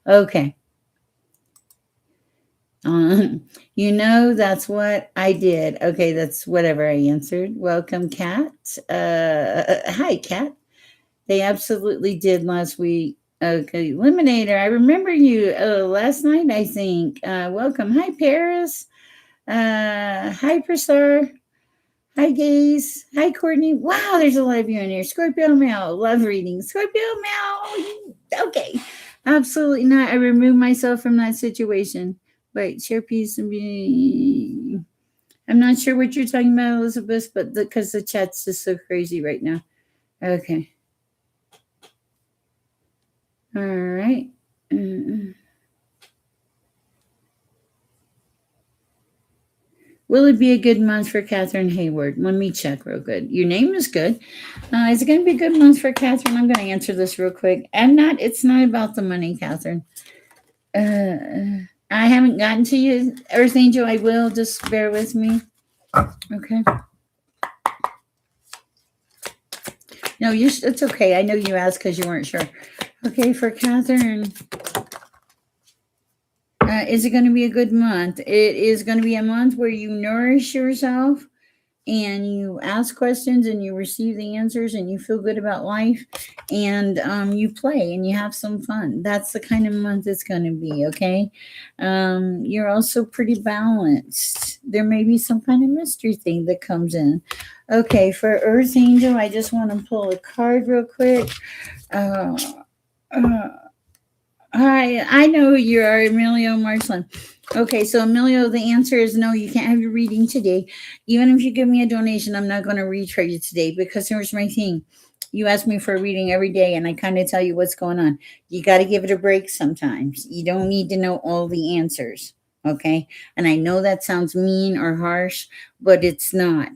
Speaker 1: Okay. That's what I did. Okay, that's whatever I answered. Welcome, Kat. Hi, Kat. They absolutely did last week. Okay, Eliminator. I remember you last night, I think. Welcome. Hi, Paris. Hi, Prasar. Hi, Gaze. Hi, Courtney. Wow, there's a lot of you in here. Scorpio Male. Love reading. Scorpio Male. Okay. Absolutely not. I removed myself from that situation. Wait, share peace and be. I'm not sure what you're talking about, Elizabeth, but because the chat's just so crazy right now. Okay. All right. Uh, Will it be a good month for Catherine Hayward? Let me check real good. Your name is good. Is it going to be a good month for Catherine? I'm going to answer this real quick. It's not about the money, Catherine. I haven't gotten to you, Earth Angel. I will. Just bear with me. Okay. No, it's okay. I know you asked because you weren't sure. Okay, for Catherine. Is it going to be a good month? It is going to be a month where you nourish yourself and you ask questions and you receive the answers and you feel good about life and you play and you have some fun. That's the kind of month it's going to be. Okay. You're also pretty balanced. There may be some kind of mystery thing that comes in. Okay, for Earth Angel, I just want to pull a card real quick. uh, uh, Hi, I know who you are, Emilio Marcelin. Okay, so Emilio, the answer is no, you can't have your reading today. Even if you give me a donation, I'm not going to retrade you today because here's my thing. You ask me for a reading every day, and I kind of tell you what's going on. You got to give it a break sometimes. You don't need to know all the answers, okay? And I know that sounds mean or harsh, but it's not.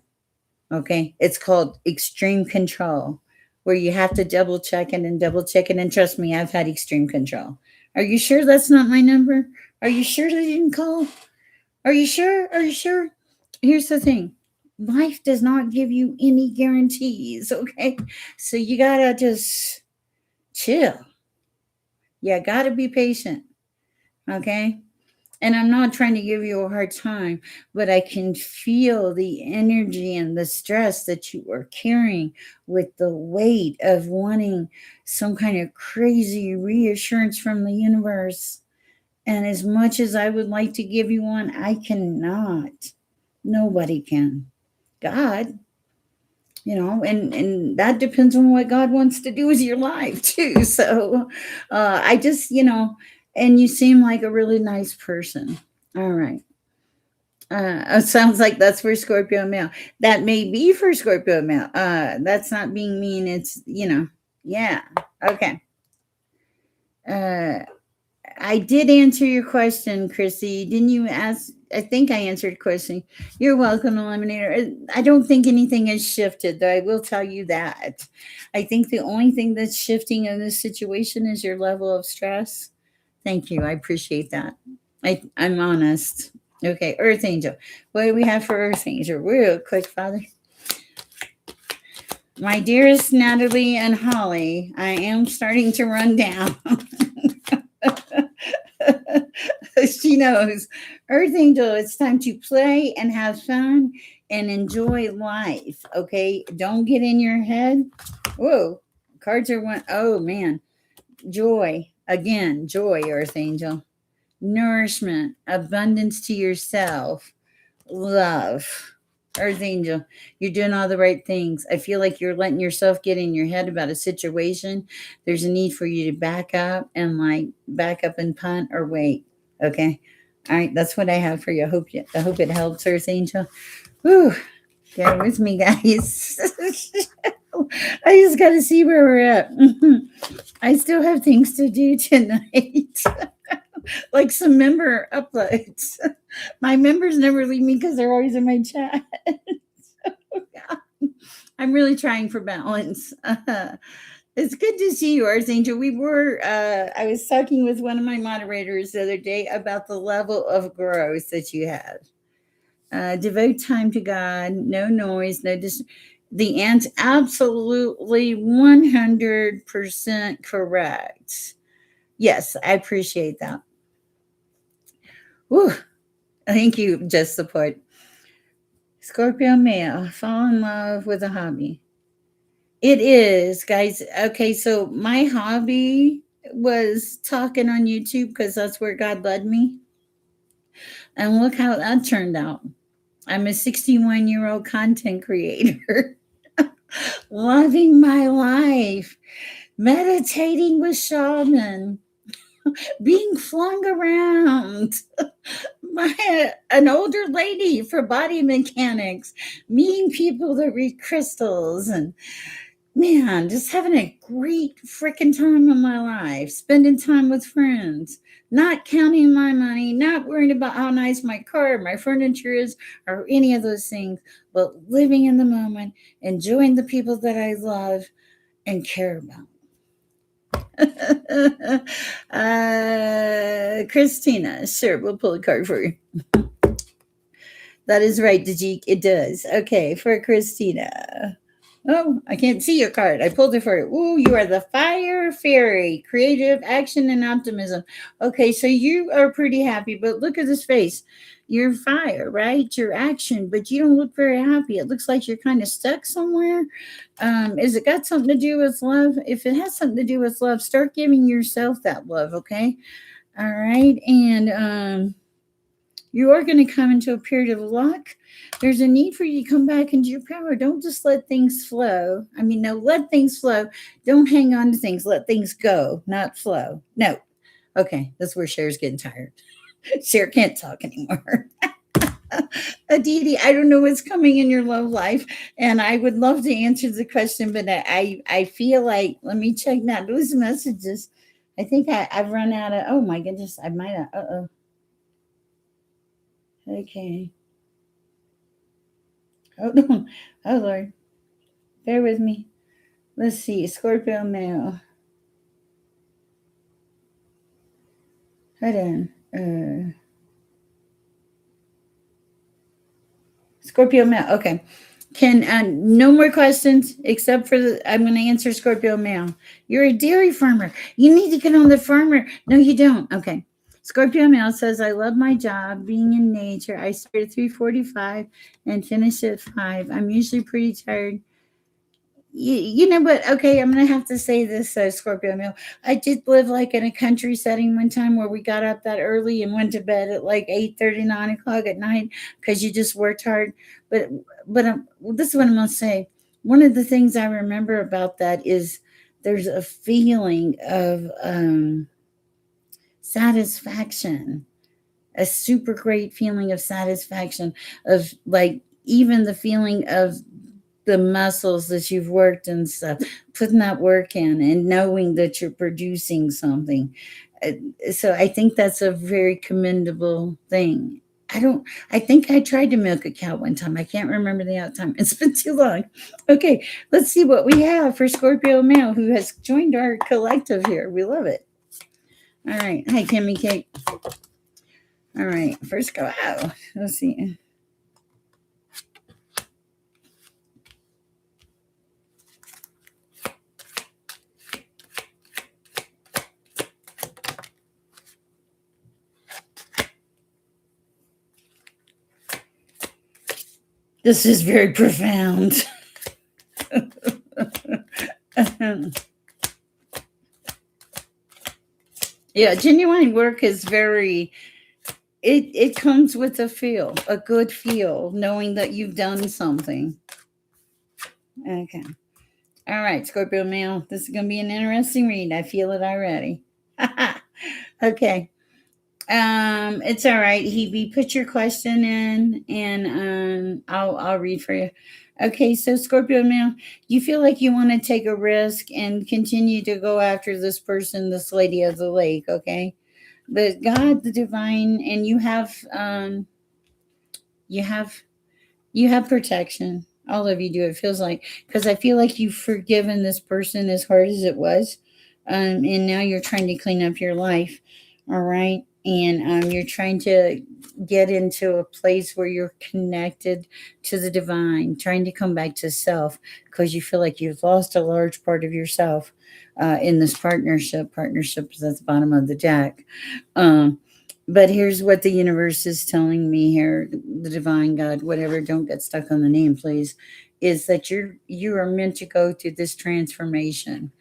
Speaker 1: Okay. It's called extreme control, where you have to double check it and double check it. And trust me, I've had extreme control. Are you sure that's not my number? Are you sure they didn't call? Are you sure? Are you sure? Here's the thing, life does not give you any guarantees. Okay. So you got to just chill. You got to be patient. Okay. And I'm not trying to give you a hard time, but I can feel the energy and the stress that you are carrying with the weight of wanting some kind of crazy reassurance from the universe. And as much as I would like to give you one, I cannot. Nobody can. God, and that depends on what God wants to do with your life too. So I just, and you seem like a really nice person. All right. It sounds like that's for Scorpio male. That may be for Scorpio male. That's not being mean. It's, yeah. Okay. Uh, I did answer your question, Chrissy. Didn't you ask? I think I answered the question. You're welcome, Eliminator. I don't think anything has shifted, though. I will tell you that. I think the only thing that's shifting in this situation is your level of stress. Thank you. I appreciate that. I'm honest. Okay, Earth Angel. What do we have for Earth Angel? Real quick, Father. My dearest Natalie and Holly, I am starting to run down. She knows. Earth Angel, it's time to play and have fun and enjoy life. Okay, don't get in your head. Whoa, cards are one. Oh man, joy again. Joy, Earth Angel. Nourishment, abundance to yourself, love. Earth Angel, you're doing all the right things. I feel like you're letting yourself get in your head about a situation. There's a need for you to back up and back up and punt or wait. Okay. All right. That's what I have for you. I hope it helps, Earth Angel. Whew. Bear with me, guys. I just got to see where we're at. I still have things to do tonight, like some member uploads. My members never leave me because they're always in my chat. I'm really trying for balance. It's good to see you, Archangel. I was talking with one of my moderators the other day about the level of growth that you have. Devote time to God, no noise, the ant's absolutely 100% correct. Yes, I appreciate that. Whew. Thank you, Just Support. Scorpio male, fall in love with a hobby. It is, guys. Okay, so my hobby was talking on YouTube because that's where God led me. And look how that turned out. I'm a 61-year-old content creator, loving my life, meditating with shaman, being flung around by an older lady for body mechanics, meeting people that read crystals, and man, just having a great freaking time in my life, spending time with friends, not counting my money, not worrying about how nice my car, my furniture is, or any of those things, but living in the moment, enjoying the people that I love and care about. Christina, sure, we'll pull a card for you. That is right, Dajik. It does. Okay, for Christina. Oh, I can't see your card. I pulled it for you. Ooh, you are the fire fairy, creative action and optimism. Okay, so you are pretty happy, but look at this face. You're fire, right? Your action, but you don't look very happy. It looks like you're kind of stuck somewhere. Is it got something to do with love? If it has something to do with love, start giving yourself that love, okay? All right, and you are going to come into a period of luck. There's a need for you to come back into your power. Don't just let things flow. I mean, no, let things flow. Don't hang on to things. Let things go, not flow. No. Okay, that's where Cher's getting tired. Cher can't talk anymore. Aditi, I don't know what's coming in your love life, and I would love to answer the question, but I feel like, let me check now. Those messages. I think I've run out of. Oh my goodness, I might have. Okay. Hold on. Oh Lord, bear with me. Let's see. Scorpio male. Hold on. Scorpio male. Okay. Can no more questions except for the. I'm going to answer Scorpio male. You're a dairy farmer. You need to get on the farmer. No, you don't. Okay. Scorpio male says, "I love my job, being in nature. I start at 3:45 and finish at 5. I'm usually pretty tired. You know what? Okay, I'm gonna have to say this, Scorpio Male. I did live like in a country setting one time where we got up that early and went to bed at like 8:30, 9 o'clock at night because you just worked hard. But this is what I'm gonna say. One of the things I remember about that is there's a feeling of satisfaction, a super great feeling of satisfaction, of like even the feeling of the muscles that you've worked and stuff, putting that work in and knowing that you're producing something. So I think that's a very commendable thing. I think I tried to milk a cow one time. I can't remember the outcome. It's been too long. Okay, let's see what we have for Scorpio male who has joined our collective here. We love it. All right. Hi, Kimmy Kate. All right. First go out. Let's see. This is very profound. Yeah, genuine work is very, it comes with a feel, a good feel, knowing that you've done something. Okay. All right, Scorpio male. This is gonna be an interesting read. I feel it already. Okay. It's all right, Hebe. Put your question in, and I'll read for you. Okay, so Scorpio male, you feel like you want to take a risk and continue to go after this person, this lady of the lake. Okay, but God, the divine, and you have you have protection. All of you do. It feels like, because I feel like you've forgiven this person as hard as it was, and now you're trying to clean up your life. All right, and you're trying to get into a place where you're connected to the divine, trying to come back to self because you feel like you've lost a large part of yourself in this partnership. Partnership is at the bottom of the deck. Um, but here's what the universe is telling me here, the divine God, whatever, don't get stuck on the name, please, is that you are meant to go through this transformation.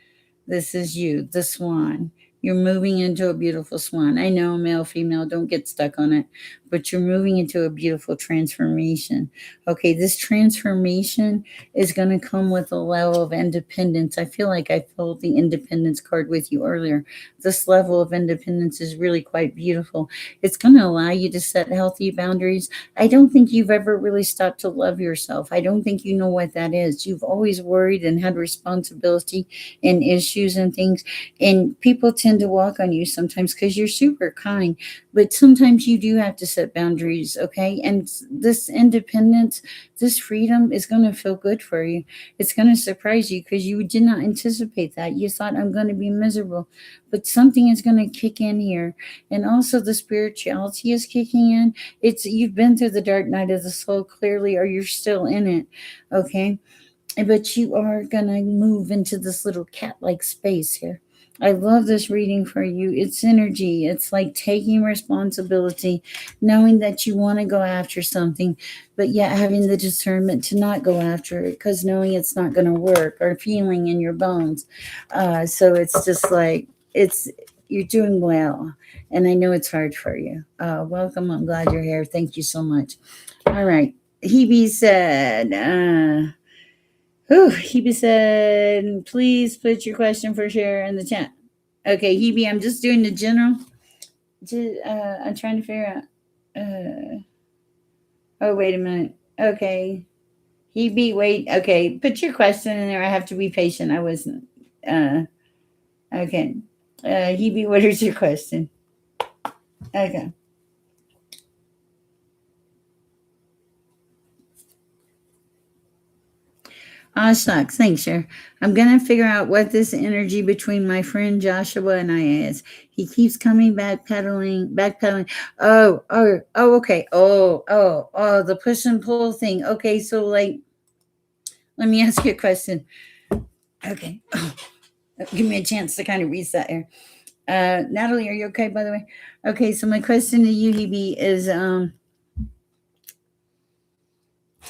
Speaker 1: This is you, the swan. You're moving into a beautiful swan. I know, male, female, don't get stuck on it, but you're moving into a beautiful transformation. Okay, this transformation is going to come with a level of independence. I feel like I filled the independence card with you earlier. This level of independence is really quite beautiful. It's going to allow you to set healthy boundaries. I don't think you've ever really stopped to love yourself. I don't think you know what that is. You've always worried and had responsibility and issues and things, and people tend to walk on you sometimes because you're super kind, but sometimes you do have to set boundaries. Okay, and this independence, this freedom is going to feel good for you. It's going to surprise you because you did not anticipate that. You thought, I'm going to be miserable, but something is going to kick in here. And also the spirituality is kicking in. It's, you've been through the dark night of the soul clearly, or you're still in it. Okay, but you are going to move into this little cat like space here. I love this reading for you. It's energy. It's like taking responsibility, knowing that you want to go after something, but yet having the discernment to not go after it because knowing it's not going to work, or feeling in your bones. So it's just like, it's, you're doing well. And I know it's hard for you. Welcome. I'm glad you're here. Thank you so much. All right. Hebe said, Hebe said, please put your question for Sher in the chat. Okay, Hebe, I'm just doing the general. I'm trying to figure out. Oh, wait a minute. Okay. Hebe, wait. Okay, put your question in there. I have to be patient. I wasn't. Okay. Hebe, what is your question? Okay. Shucks. Thanks, Cher. I'm going to figure out what this energy between my friend Joshua and I is. He keeps coming backpedaling. Okay. The push and pull thing. Okay, so like, let me ask you a question. Okay. Give me a chance to kind of reset here. Natalie, are you okay, by the way? Okay, so my question to you, Hebe, is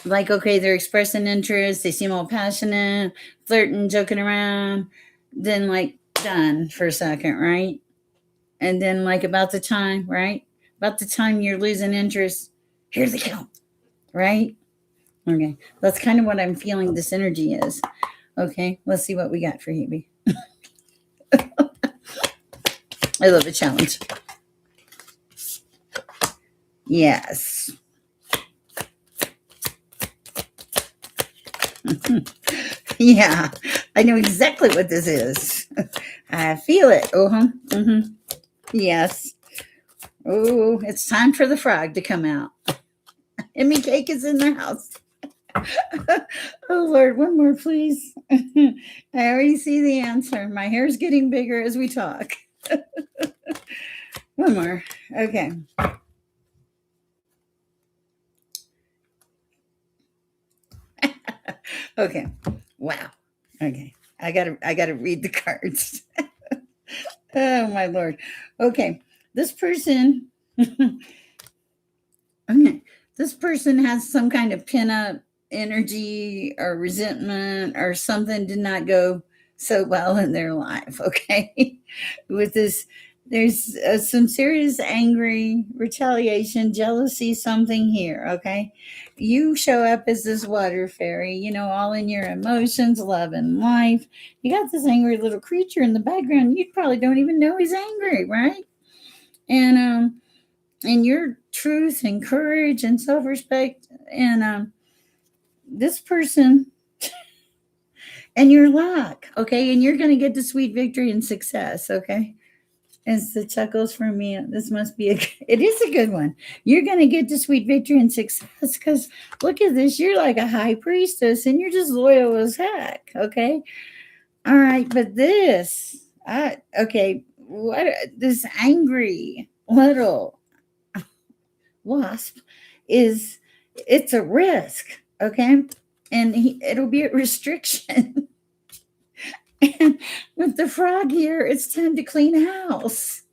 Speaker 1: like, okay, they're expressing interest, they seem all passionate, flirting, joking around, then like done for a second, right? And then like about the time, right? About the time you're losing interest, here they come, right? Okay, that's kind of what I'm feeling this energy is. Okay, let's see what we got for Hebe. I love a challenge. Yes. Yeah, I know exactly what this is. I feel it. Mm-hmm. Yes. Oh, it's time for the frog to come out. Emmy Cake is in the house. Oh, Lord, one more, please. I already see the answer. My hair's getting bigger as we talk. One more. Okay. Okay. Wow. Okay. I gotta read the cards. Oh my Lord. Okay. This person okay. This person has some kind of pin-up energy or resentment, or something did not go so well in their life. Okay. With this, there's some serious angry retaliation, jealousy, something here. Okay. You show up as this water fairy, all in your emotions, love, and life. You got this angry little creature in the background. You probably don't even know he's angry, right? And your truth and courage and self-respect, and this person and your luck. Okay, and you're going to get the sweet victory and success. Okay, it's the chuckles for me. This must be it is a good one. You're going to get the sweet victory and success because look at this, you're like a high priestess and you're just loyal as heck. Okay, all right, but this okay, what this angry little wasp is, it's a risk. Okay, and it'll be a restriction. And with the frog here, it's time to clean house.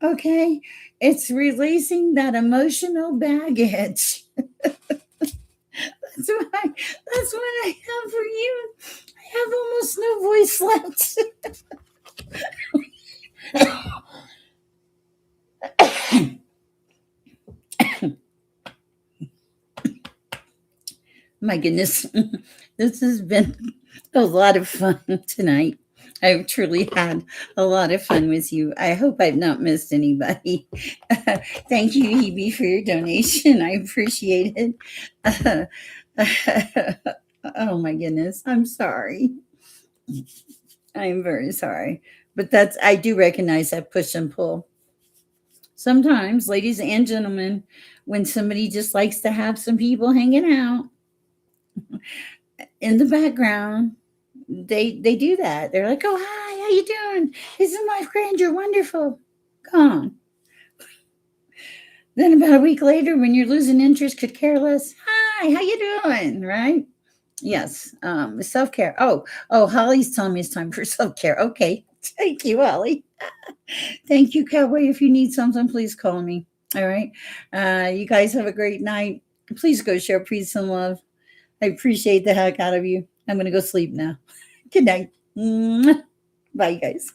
Speaker 1: Okay, it's releasing that emotional baggage. That's what I have for you. I have almost no voice left. My goodness, this has been a lot of fun tonight. I've truly had a lot of fun with you. I hope I've not missed anybody. Thank you, Hebe, for your donation. I appreciate it. Oh my goodness, I'm sorry. I'm very sorry. But I do recognize that push and pull. Sometimes, ladies and gentlemen, when somebody just likes to have some people hanging out in the background, they do that. They're like, "Oh, hi, how you doing? Isn't life grand? You're wonderful." Gone. Then about a week later, when you're losing interest, could care less. Hi, how you doing? Right? Yes. Self care. Oh, Holly's telling me it's time for self care. Okay. Thank you, Holly. Thank you, Cowboy. If you need something, please call me. All right. You guys have a great night. Please go share peace and love. I appreciate the heck out of you. I'm going to go sleep now. Good night. Mwah. Bye, guys.